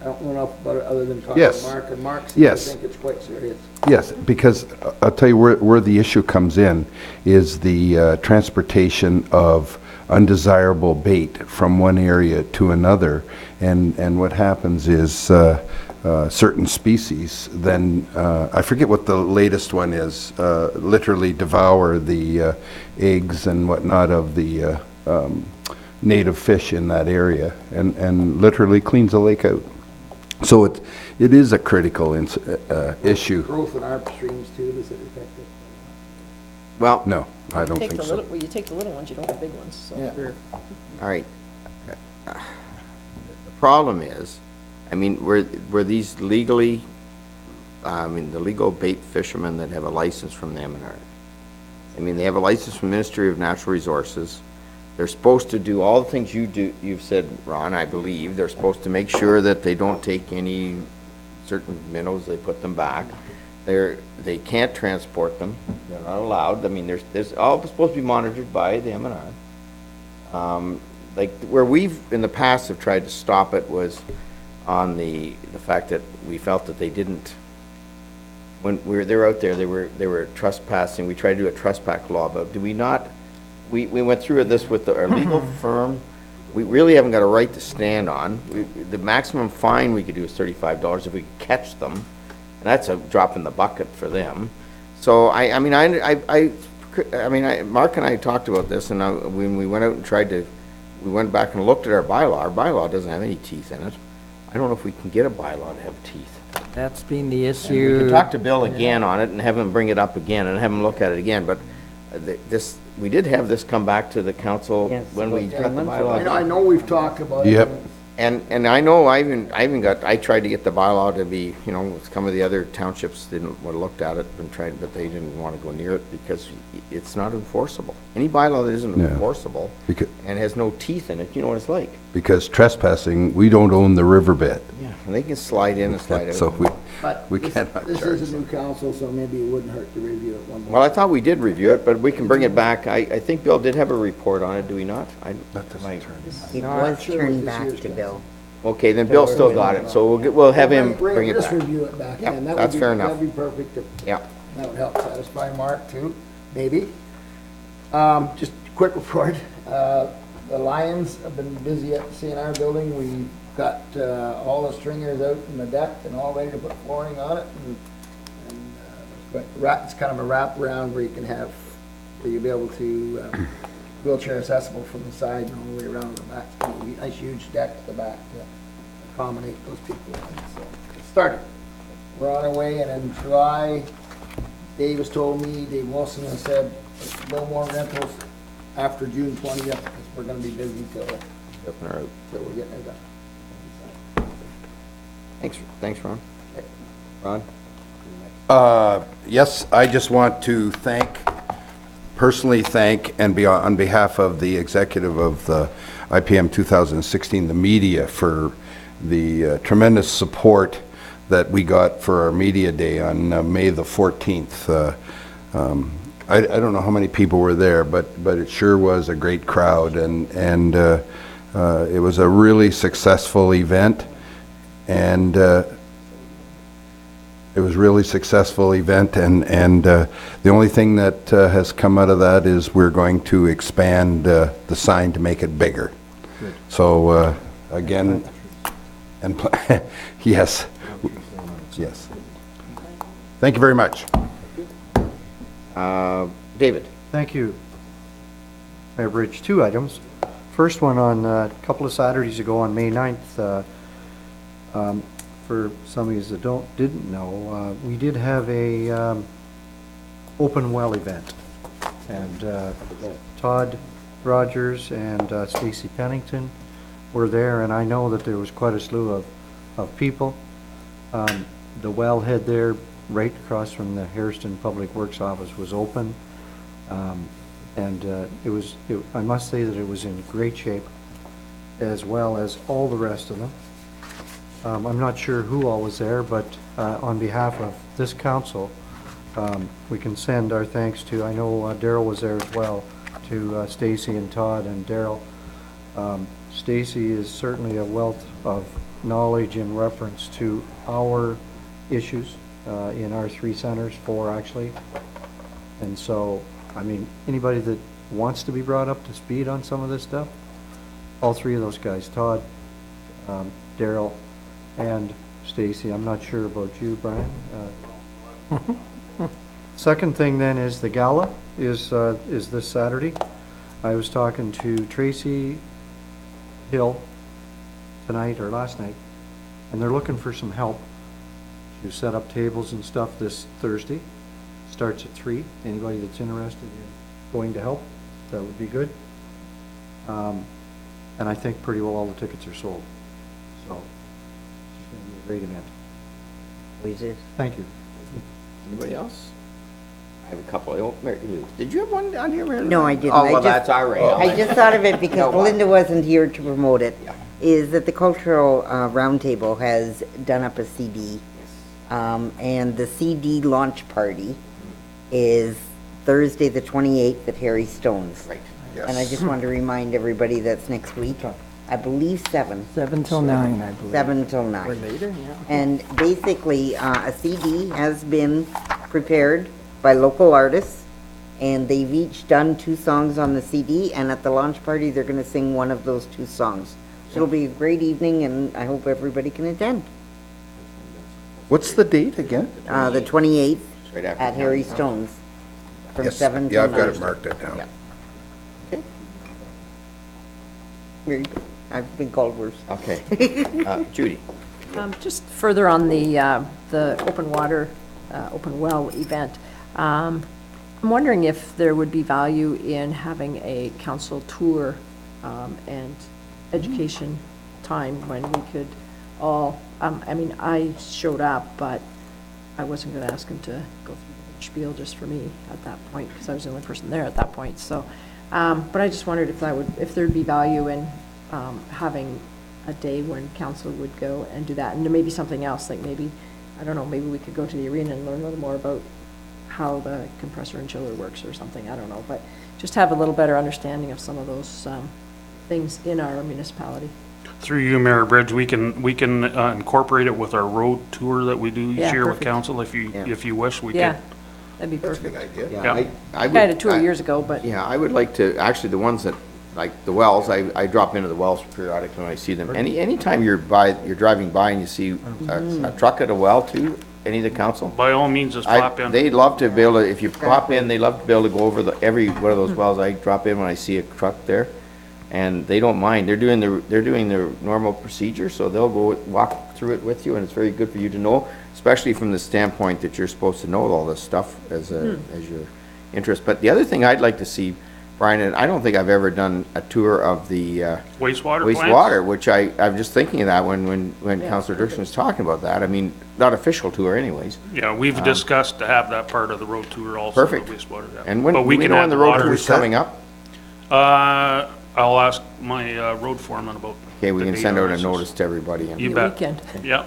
Speaker 6: I don't know enough about it other than talking
Speaker 4: Yes.
Speaker 6: to Mark, and Mark seems
Speaker 4: Yes.
Speaker 6: to think it's quite serious.
Speaker 4: Yes, because I'll tell you where the issue comes in is the transportation of undesirable bait from one area to another, and what happens is certain species then, I forget what the latest one is, literally devour the eggs and whatnot of the native fish in that area, and literally cleans the lake out. So it is a critical issue.
Speaker 6: Growth in our streams too, does it affect it?
Speaker 1: Well,
Speaker 4: No, I don't think so.
Speaker 13: Well, you take the little ones, you don't have big ones, so.
Speaker 6: Yeah.
Speaker 1: all right. The problem is, I mean, were these legally, the legal bait fishermen that have a license from the M&R? I mean, they have a license from the Ministry of Natural Resources. They're supposed to do all the things you've said, Ron, I believe. They're supposed to make sure that they don't take any certain minnows, they put them back. They can't transport them. They're not allowed. I mean, there's all supposed to be monitored by the M&R. Like, where we've, in the past, have tried to stop it was on the fact that we felt that they didn't, when they were out there, they were trespassing. We tried to do a trespass law, but do we not, we went through this with our legal firm. We really haven't got a right to stand on. The maximum fine we could do is $35 if we could catch them, and that's a drop in the bucket for them. So Mark and I talked about this, and when we went out and we went back and looked at our bylaw doesn't have any teeth in it. I don't know if we can get a bylaw to have teeth.
Speaker 5: That's been the
Speaker 1: And
Speaker 5: issue.
Speaker 1: we can talk to Bill again on it and have him bring it up again and have him look at it again, but we did have this come back to the council
Speaker 2: Yes,
Speaker 1: when we
Speaker 2: about
Speaker 1: got the
Speaker 2: 3 months ago.
Speaker 1: bylaw.
Speaker 6: I know we've talked about it.
Speaker 4: Yep.
Speaker 1: And I know I tried to get the bylaw to be, some of the other townships didn't, looked at it and tried, but they didn't want to go near it because it's not enforceable. Any bylaw that isn't
Speaker 4: Yeah.
Speaker 1: enforceable and has no teeth in it, you know what it's like.
Speaker 4: Because trespassing, we don't own the riverbed.
Speaker 1: Yeah. And they can slide in and slide out.
Speaker 4: So
Speaker 6: But
Speaker 4: we
Speaker 6: this-
Speaker 4: cannot
Speaker 6: This
Speaker 4: charge
Speaker 6: is a new council, so maybe it wouldn't hurt to review it one more.
Speaker 1: Well, I thought we did review it, but we can bring it back. I think Bill did have a report on it, do we not?
Speaker 2: It
Speaker 6: No, I'm
Speaker 2: was
Speaker 6: sure it
Speaker 2: turned
Speaker 6: was this
Speaker 2: back
Speaker 6: year's
Speaker 2: to Bill.
Speaker 1: Okay, then Bill still got it, so we'll have him
Speaker 6: Bring
Speaker 1: bring it
Speaker 6: Just
Speaker 1: back.
Speaker 6: review it back
Speaker 1: Yeah,
Speaker 6: in. That would
Speaker 1: that's
Speaker 6: be-
Speaker 1: fair enough.
Speaker 6: That'd be perfect.
Speaker 1: Yeah.
Speaker 6: That would help satisfy Mark too, maybe. Just a quick report. The Lions have been busy at the CNR building. We've got all the stringers out in the deck and all ready to put flooring on it. But it's kind of a wraparound where you can have, where you'll be able to, wheelchair accessible from the side and all the way around the back. It's gonna be a nice huge deck at the back to accommodate those people. So it started. We're on our way, and in July, Dave has told me, Dave Wilson has said, no more rentals after June 20th, because we're gonna be busy till we're getting it done.
Speaker 1: Thanks, Ron. Ron?
Speaker 4: Yes, I just want to personally thank, and be on behalf of the executive of the IPM 2016, the media, for the tremendous support that we got for our media day on May the 14th. I don't know how many people were there, but it sure was a great crowd, and it was a really successful event, and it was a really successful event, and the only thing that has come out of that is we're going to expand the sign to make it bigger.
Speaker 11: Good.
Speaker 4: So, again, and yes, yes. Thank you very much.
Speaker 1: David?
Speaker 11: Thank you, Mayor Bridge. 2 items. First one, on a couple of Saturdays ago on May 9th, for some of you that didn't know, we did have a open well event, and Todd Rogers and Stacy Pennington were there, and I know that there was quite a slew of people. The wellhead there, right across from the Hairston Public Works office, was open, and I must say that it was in great shape, as well as all the rest of them. I'm not sure who all was there, but on behalf of this council, we can send our thanks to, I know Daryl was there as well, to Stacy and Todd and Daryl. Stacy is certainly a wealth of knowledge in reference to our issues in our 3 centers, 4 actually. And so, I mean, anybody that wants to be brought up to speed on some of this stuff, all 3 of those guys, Todd, Daryl, and Stacy. I'm not sure about you, Brian. Second thing then is the gala is this Saturday. I was talking to Tracy Hill tonight or last night, and they're looking for some help to set up tables and stuff this Thursday. Starts at 3. Anybody that's interested in going to help, that would be good. And I think pretty well all the tickets are sold. So it's going to be a great event.
Speaker 2: Please is.
Speaker 11: Thank you.
Speaker 1: Anybody else? I have a couple. Did you have one down here, Mary?
Speaker 2: No, I didn't.
Speaker 1: Oh,
Speaker 2: I
Speaker 1: well,
Speaker 2: just-
Speaker 1: that's all right.
Speaker 2: I just thought of it because
Speaker 1: No, what?
Speaker 2: Belinda wasn't here to promote it.
Speaker 1: Yeah.
Speaker 2: Is that the Cultural Roundtable has done up a CD, and the CD launch party is Thursday the 28th at Harry Stone's.
Speaker 1: Right.
Speaker 2: And I just wanted to remind everybody that's next week, I believe 7.
Speaker 5: 7 till 9, I believe.
Speaker 2: 7 till
Speaker 5: Or
Speaker 2: 9.
Speaker 5: later, yeah.
Speaker 2: And basically, a CD has been prepared by local artists, and they've each done 2 songs on the CD, and at the launch party, they're gonna sing one of those 2 songs. So it'll be a great evening, and I hope everybody can attend.
Speaker 1: What's the date again?
Speaker 2: The 28th
Speaker 1: Right after
Speaker 2: at
Speaker 1: town
Speaker 2: Harry
Speaker 1: council.
Speaker 2: Stone's, from
Speaker 4: Yes,
Speaker 2: 7 till
Speaker 4: yeah,
Speaker 2: 9.
Speaker 4: I've got it marked it down.
Speaker 2: Yeah. Okay. Very good. I've been called worse.
Speaker 1: Okay. Judy?
Speaker 13: Just further on the open water, open well event, I'm wondering if there would be value in having a council tour and education time when we could all, I mean, I showed up, but I wasn't going to ask him to go through the spiel just for me at that point, because I was the only person there at that point, so, but I just wondered if there'd be value in having a day when council would go and do that, and there may be something else, like maybe, I don't know, maybe we could go to the arena and learn a little more about how the compressor and chiller works or something, I don't know, but just have a little better understanding of some of those things in our municipality.
Speaker 15: Through you, Mayor Bridge, we can incorporate it with our road tour that we do each
Speaker 13: Yeah,
Speaker 15: year with
Speaker 13: perfect.
Speaker 15: council. If you wish, we
Speaker 13: Yeah,
Speaker 15: could.
Speaker 13: that'd be
Speaker 4: That's a
Speaker 13: perfect.
Speaker 4: big idea.
Speaker 1: Yeah,
Speaker 15: Yeah.
Speaker 1: I
Speaker 13: I had a
Speaker 1: would,
Speaker 13: tour years ago, but
Speaker 1: yeah, I would like to, actually, the ones that, like the wells, I drop into the wells periodically when I see them. Anytime you're driving by and you see a truck at a well too, any of the council?
Speaker 15: By all means, just pop in.
Speaker 1: They'd love to be able to, if you pop in, they love to be able to go over every one of those wells. I drop in when I see a truck there, and they don't mind. They're doing their normal procedure, so they'll go walk through it with you, and it's very good for you to know, especially from the standpoint that you're supposed to know all this stuff as your interest. But the other thing I'd like to see, Brian, and I don't think I've ever done a tour of the
Speaker 15: Wastewater plants?
Speaker 1: wastewater, which I'm just thinking of that when Councillor Dirksen was talking about that. I mean, not official tour anyways.
Speaker 15: Yeah, we've discussed to have that part of the road tour also.
Speaker 1: Perfect.
Speaker 15: The wastewater. Yeah.
Speaker 1: And when,
Speaker 15: But we
Speaker 1: do we
Speaker 15: can
Speaker 1: know
Speaker 15: add
Speaker 1: when the road
Speaker 15: water.
Speaker 1: tour is coming up?
Speaker 15: I'll ask my road foreman about.
Speaker 1: Okay, we
Speaker 15: the
Speaker 1: can
Speaker 15: date
Speaker 1: send
Speaker 15: on
Speaker 1: out a
Speaker 15: this.
Speaker 1: notice to everybody. and-
Speaker 15: You
Speaker 13: the
Speaker 15: bet.
Speaker 13: weekend.
Speaker 15: Yeah.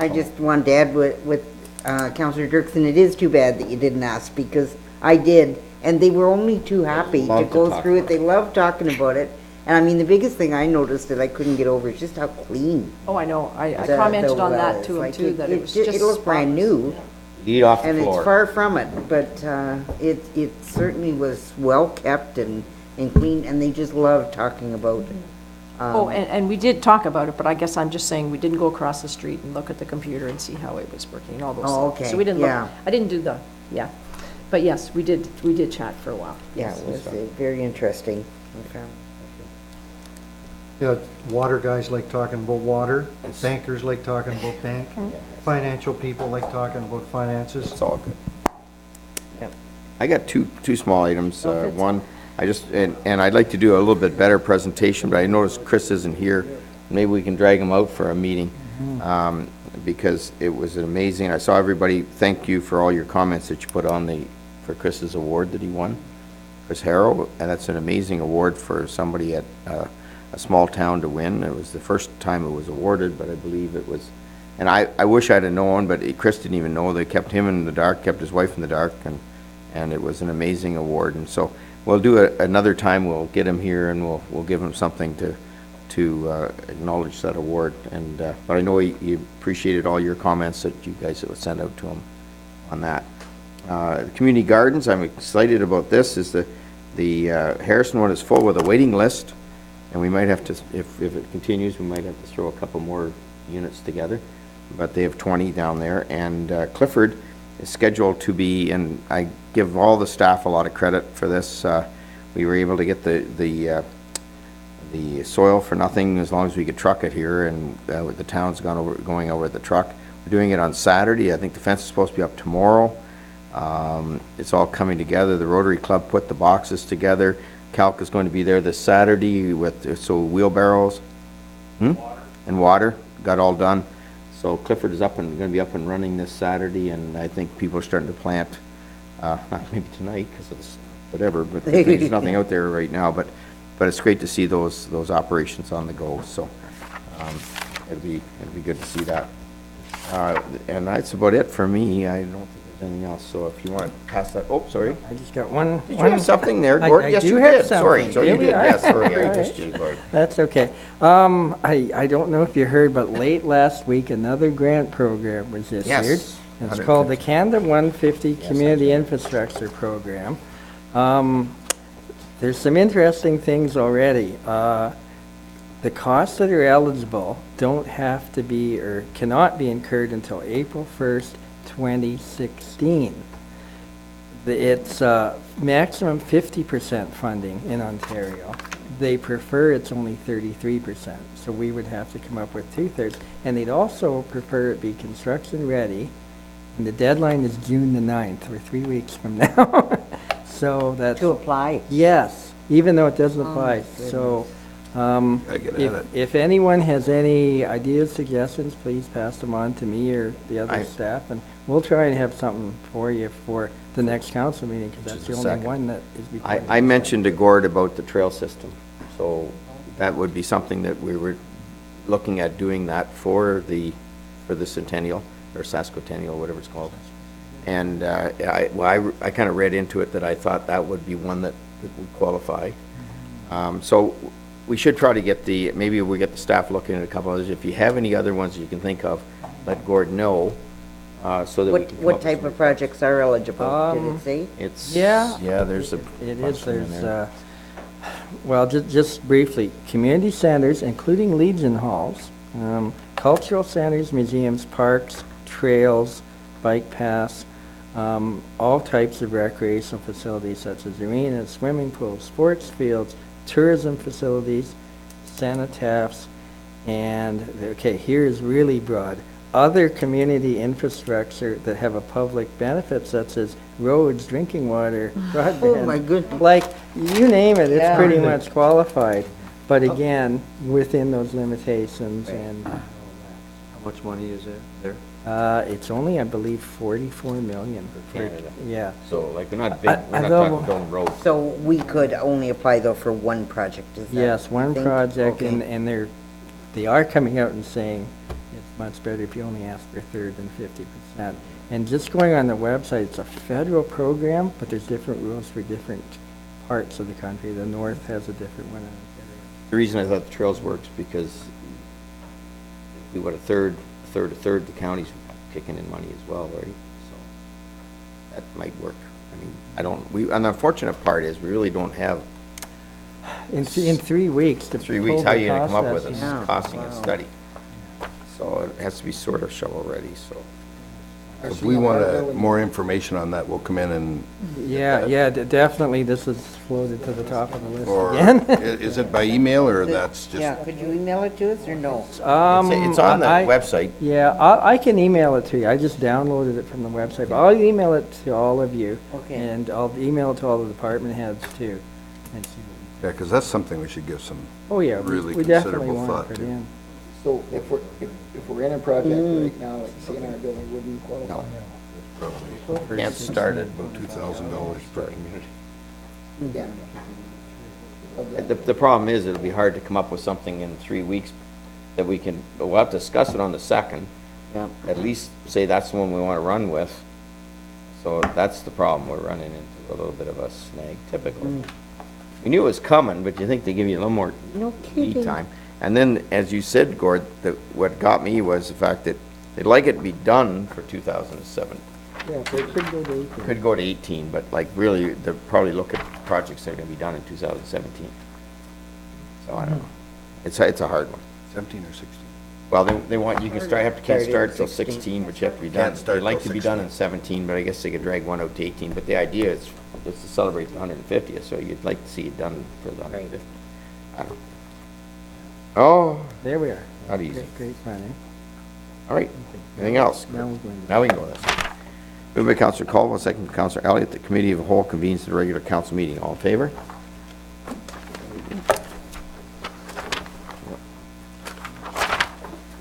Speaker 2: I just wanted to add with Councillor Dirksen, it is too bad that you didn't ask, because I did, and they were only too happy to
Speaker 1: Love to
Speaker 2: go
Speaker 1: talk
Speaker 2: through it.
Speaker 1: about
Speaker 2: They loved talking about it. And I mean, the biggest thing I noticed that I couldn't get over is just how clean.
Speaker 13: Oh, I know, I
Speaker 2: the
Speaker 13: commented on
Speaker 2: well
Speaker 13: that
Speaker 2: is.
Speaker 13: to him
Speaker 2: Like,
Speaker 13: too, that it was just.
Speaker 2: It looked brand new,
Speaker 1: Eat off the
Speaker 2: and it's
Speaker 1: floor.
Speaker 2: far from it, but it certainly was well-kept and clean, and they just loved talking about it.
Speaker 13: Oh, and we did talk about it, but I guess I'm just saying, we didn't go across the street and look at the computer and see how it was working and all those things.
Speaker 2: Oh, okay,
Speaker 13: So we didn't look,
Speaker 2: yeah.
Speaker 13: I didn't do yeah. But yes, we did chat for a while.
Speaker 2: Yeah,
Speaker 13: Yes.
Speaker 2: it was very interesting. Okay.
Speaker 11: Yeah, water guys like talking about water, bankers like talking about bank, financial people like talking about finances.
Speaker 1: It's all good. I got two small items. One, I just, and I'd like to do a little bit better presentation, but I noticed Chris isn't here. Maybe we can drag him out for a meeting, because it was amazing. I saw everybody, thank you for all your comments that you put on for Chris's award that he won, Chris Harrow, and that's an amazing award for somebody at a small town to win. It was the first time it was awarded, but I believe it was, and I wish I'd have known, but Chris didn't even know. They kept him in the dark, kept his wife in the dark, and it was an amazing award. And so we'll do it another time. We'll get him here and we'll give him something to acknowledge that award. And but I know he appreciated all your comments that you guys would send out to him on that. The community gardens, I'm excited about this. Is the Harrison one is full with a waiting list, and we might have to, if it continues, we might have to throw a couple more units together. But they have 20 down there, and Clifford is scheduled to be, and I give all the staff a lot of credit for this. We were able to get the soil for nothing as long as we could truck it here, and the town's going over the truck. We're doing it on Saturday. I think the fence is supposed to be up tomorrow. It's all coming together. The Rotary Club put the boxes together. Calc is going to be there this Saturday with wheelbarrows and water got all done. So Clifford is going to be up and running this Saturday, and I think people are starting to plant, not maybe tonight because it's whatever, but there's nothing out there right now. But it's great to see those operations on the go. So it'll be good to see that. And that's about it for me. I don't think anything else, so if you want to pass that, oh, sorry.
Speaker 5: I just got one.
Speaker 1: Did you have something there, Gord?
Speaker 5: I
Speaker 1: Yes,
Speaker 5: do
Speaker 1: you
Speaker 5: have
Speaker 1: did. Sorry,
Speaker 5: something.
Speaker 1: so you
Speaker 5: Here we
Speaker 1: did,
Speaker 5: are.
Speaker 1: yes, sorry, I
Speaker 5: All
Speaker 1: missed
Speaker 5: right.
Speaker 1: you, Gord.
Speaker 5: That's okay. I don't know if you heard, but late last week, another grant program was issued.
Speaker 1: Yes,
Speaker 5: It's called the
Speaker 1: 150.
Speaker 5: Canada 150
Speaker 1: Yes,
Speaker 5: Community
Speaker 1: that's right.
Speaker 5: Infrastructure Program. There's some interesting things already. The costs that are eligible don't have to be or cannot be incurred until April 1st, 2016. It's maximum 50% funding in Ontario. They prefer it's only 33%, so we would have to come up with 2/3. And they'd also prefer it be construction ready, and the deadline is June the 9th, or 3 weeks from now. So that's...
Speaker 2: To apply.
Speaker 5: Yes, even though it doesn't apply. So
Speaker 4: Gotta get at it.
Speaker 5: if anyone has any ideas, suggestions, please pass them on to me or the other staff, and we'll try and have something for you for the next council meeting, because that's the only
Speaker 1: second.
Speaker 5: one that is before you.
Speaker 1: I mentioned to Gord about the trail system, so that would be something that we were looking at doing that for the centennial, or Saskatoon, whatever it's called. And I kind of read into it that I thought that would be one that would qualify. So we should try to get maybe we get the staff looking at a couple others. If you have any other ones you can think of, let Gord know, so that we can come
Speaker 2: What
Speaker 1: up with
Speaker 2: type
Speaker 1: some-
Speaker 2: of projects are eligible, did it say?
Speaker 1: It's,
Speaker 5: Yeah.
Speaker 1: yeah, there's a
Speaker 5: It
Speaker 1: bunch
Speaker 5: is,
Speaker 1: of them in
Speaker 5: there's,
Speaker 1: there.
Speaker 5: well, just briefly, community centers, including Legion halls, cultural centers, museums, parks, trails, bike paths, all types of recreational facilities such as arenas, swimming pools, sports fields, tourism facilities, cenotaphs, and, okay, here is really broad. Other community infrastructure that have a public benefit, such as roads, drinking water, broadband.
Speaker 2: Oh, my goodness.
Speaker 5: Like, you name it, it's
Speaker 2: Yeah.
Speaker 5: pretty much qualified. But again, within those limitations, and
Speaker 11: How much money is there?
Speaker 5: it's only, I believe, 44 million.
Speaker 1: For Canada.
Speaker 5: Yeah.
Speaker 1: So, like, we're not big, we're not
Speaker 5: although-
Speaker 1: talking building roads.
Speaker 2: So we could only apply though for one project, is that?
Speaker 5: Yes, one
Speaker 2: you think?
Speaker 5: project,
Speaker 2: Okay.
Speaker 5: and they are coming out and saying it's much better if you only ask for a third than 50%. And just going on the website, it's a federal program, but there's different rules for different parts of the country. The north has a different one.
Speaker 1: The reason I thought the trails works because we what, a third, the county's kicking in money as well, right? So that might work. I mean, and the unfortunate part is we really don't have
Speaker 5: In 3 weeks. to
Speaker 1: 3 weeks,
Speaker 5: pull
Speaker 1: how
Speaker 5: the
Speaker 1: you gonna come up with
Speaker 5: process.
Speaker 1: a costing and study? So it has to be sort of shovel-ready, so.
Speaker 4: If we want more information on that, we'll come in and,
Speaker 5: Yeah, definitely, this is floated to the top of the list
Speaker 4: or
Speaker 5: again.
Speaker 4: is it by email or that's just?
Speaker 2: Yeah, could you email it to us or no?
Speaker 1: It's on the website.
Speaker 5: Yeah, I can email it to you. I just downloaded it from the website, but I'll email it to all of you.
Speaker 2: Okay.
Speaker 5: And I'll email it to all the department heads too. And see what-
Speaker 4: Yeah, because that's something we should give some
Speaker 5: Oh, yeah,
Speaker 4: really
Speaker 5: we definitely
Speaker 4: considerable
Speaker 5: want
Speaker 4: thought
Speaker 5: it
Speaker 4: to.
Speaker 5: put in.
Speaker 6: So if we're in a project right now, like the CNR building wouldn't qualify?
Speaker 1: Can't start it.
Speaker 4: About $2,000 per community.
Speaker 6: Yeah.
Speaker 1: The problem is, it'll be hard to come up with something in 3 weeks that we can, we'll have to discuss it on the 2nd.
Speaker 2: Yeah.
Speaker 1: At least say that's the one we want to run with. So that's the problem, we're running into a little bit of a snag, typically. We knew it was coming, but you think they give you a little more
Speaker 2: No
Speaker 1: lead
Speaker 2: kidding.
Speaker 1: time. And then, as you said, Gord, what got me was the fact that they'd like it to be done for 2007.
Speaker 5: Yeah, so it could go to 18.
Speaker 1: Could go to 18, but like really, they'll probably look at projects that are gonna be done in 2017. So I don't know. It's a hard one.
Speaker 4: 17 or 16?
Speaker 1: Well, they want, you can can't
Speaker 2: Start in
Speaker 1: start till
Speaker 2: 16.
Speaker 1: 16, but you have to be done.
Speaker 4: Can't start
Speaker 1: They'd like
Speaker 4: till
Speaker 1: to be done in
Speaker 4: 16.
Speaker 1: 17, but I guess they could drag one out to 18. But the idea is to celebrate the 150th, so you'd like to see it done for the 150th. I don't know. Oh,
Speaker 5: There we are.
Speaker 1: not easy.
Speaker 5: Great planning.
Speaker 1: All right, anything else?
Speaker 5: Now we're going to.
Speaker 1: Now we can go with this. Moved by Councillor Caldwell, second by Councillor Elliott, the Committee of the Whole convenes the regular council meeting. All in favor?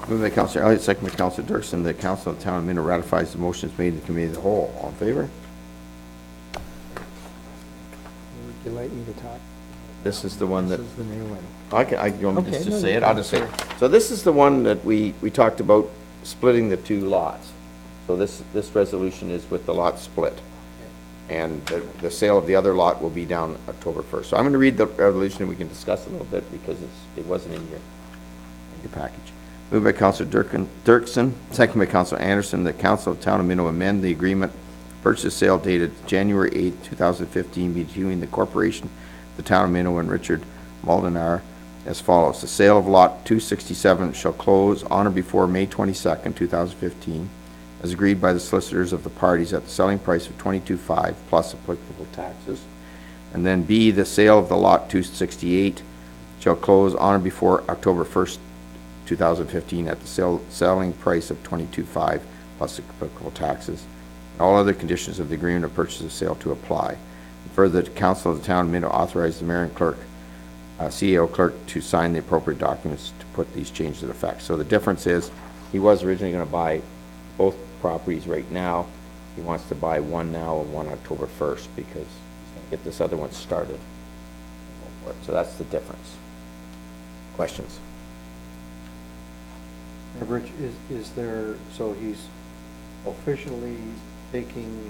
Speaker 1: Moved by Councillor Elliott, second by Councillor Dirksen, the Council of the Town of Minto ratifies the motions made in the Committee of the Whole. All in favor?
Speaker 5: Would you like me to talk?
Speaker 1: This is the one that,
Speaker 5: This is the new one.
Speaker 1: you want me
Speaker 5: Okay,
Speaker 1: just to
Speaker 5: no,
Speaker 1: say
Speaker 5: you
Speaker 1: it? I'll
Speaker 5: can
Speaker 1: just say
Speaker 5: say
Speaker 1: it. So this is the one that we talked about splitting the two lots. So this resolution is with the lot split. And the sale of the other lot will be down October 1st. So I'm going to read the resolution and we can discuss it a little bit because it wasn't in your package. Moved by Councillor Dirksen, second by Councillor Anderson, that Council of Town of Minto amend the agreement purchase sale dated January 8, 2015 between the corporation, the Town of Minto, and Richard Moldenar as follows. The sale of lot 267 shall close on or before May 22nd, 2015, as agreed by the solicitors of the parties at the selling price of $22,500 plus applicable taxes. And then B, the sale of the lot 268 shall close on or before October 1st, 2015 at the selling price of $22,500 plus applicable taxes. And all other conditions of the agreement of purchase and sale to apply. And further, the Council of the Town of Minto authorize the mayor and clerk, CEO clerk, to sign the appropriate documents to put these changes in effect. So the difference is, he was originally going to buy both properties right now. He wants to buy one now and one October 1st because he's going to get this other one started. So that's the difference. Questions?
Speaker 11: Rich, is there, so he's officially taking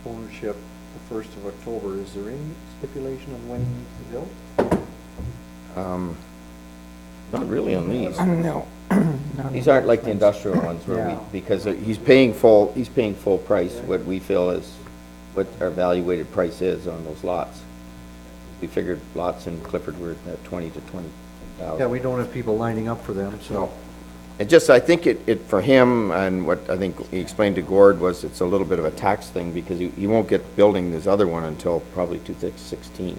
Speaker 11: ownership the 1st of October. Is there any stipulation on when he needs to build?
Speaker 1: Not really on these.
Speaker 5: No.
Speaker 1: These aren't like the industrial ones where
Speaker 5: Yeah.
Speaker 1: because he's paying full price, what we feel is, what our evaluated price is on those lots. We figured lots in Clifford were at 20 to 20,000.
Speaker 11: Yeah, we don't have people lining up for them, so.
Speaker 1: No. It just, I think it for him, and what I think he explained to Gord was it's a little bit of a tax thing because he won't get building this other one until probably 2016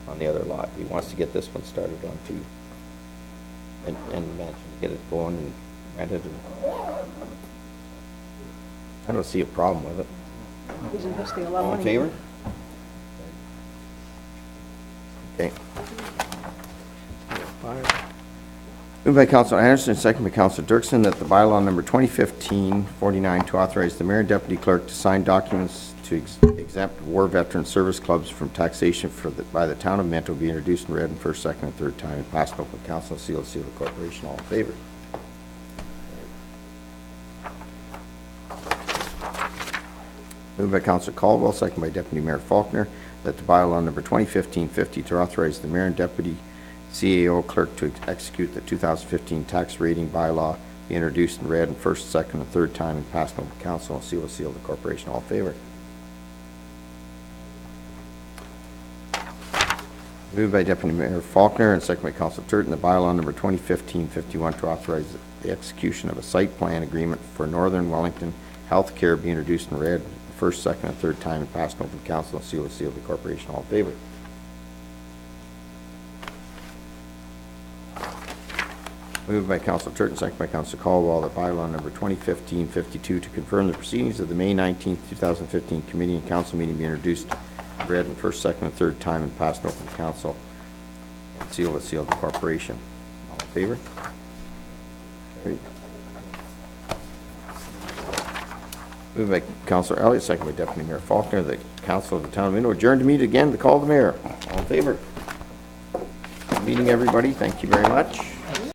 Speaker 1: on the other lot. He wants to get this one started on too. And manage to get it going and rent it. I don't see a problem with it.
Speaker 13: Isn't this the 11?
Speaker 1: All in favor? Okay. Moved by Councilor Anderson, second by Councilor Dirksen, that the bylaw number 2015-49 to authorize the mayor and deputy clerk to sign documents to exempt war veteran service clubs from taxation by the town of Minto be introduced and read in first, second, and third time and passed in open council, seal of the corporation. All in favor? Moved by Councilor Caldwell, second by Deputy Mayor Faulkner, that the bylaw number 2015-50 to authorize the mayor and deputy CAO clerk to execute the 2015 tax rating bylaw be introduced and read in first, second, and third time and passed in open council, seal of the corporation. All in favor? Moved by Deputy Mayor Faulkner and second by Councilor Turton, the bylaw number 2015-51 to authorize the execution of a site plan agreement for Northern Wellington Healthcare be introduced and read first, second, and third time and passed in open council, seal of the corporation. All in favor? Moved by Councilor Turton, second by Councilor Caldwell, that bylaw number 2015-52 to confirm the proceedings of the May 19th, 2015 committee and council meeting be introduced, read in first, second, and third time and passed in open council, and seal of the corporation. All in favor? Carried. Moved by Councilor Elliott, second by Deputy Mayor Faulkner, the council of the town of Minto adjourned to meet again to call the mayor. All in favor? Good meeting, everybody. Thank you very much.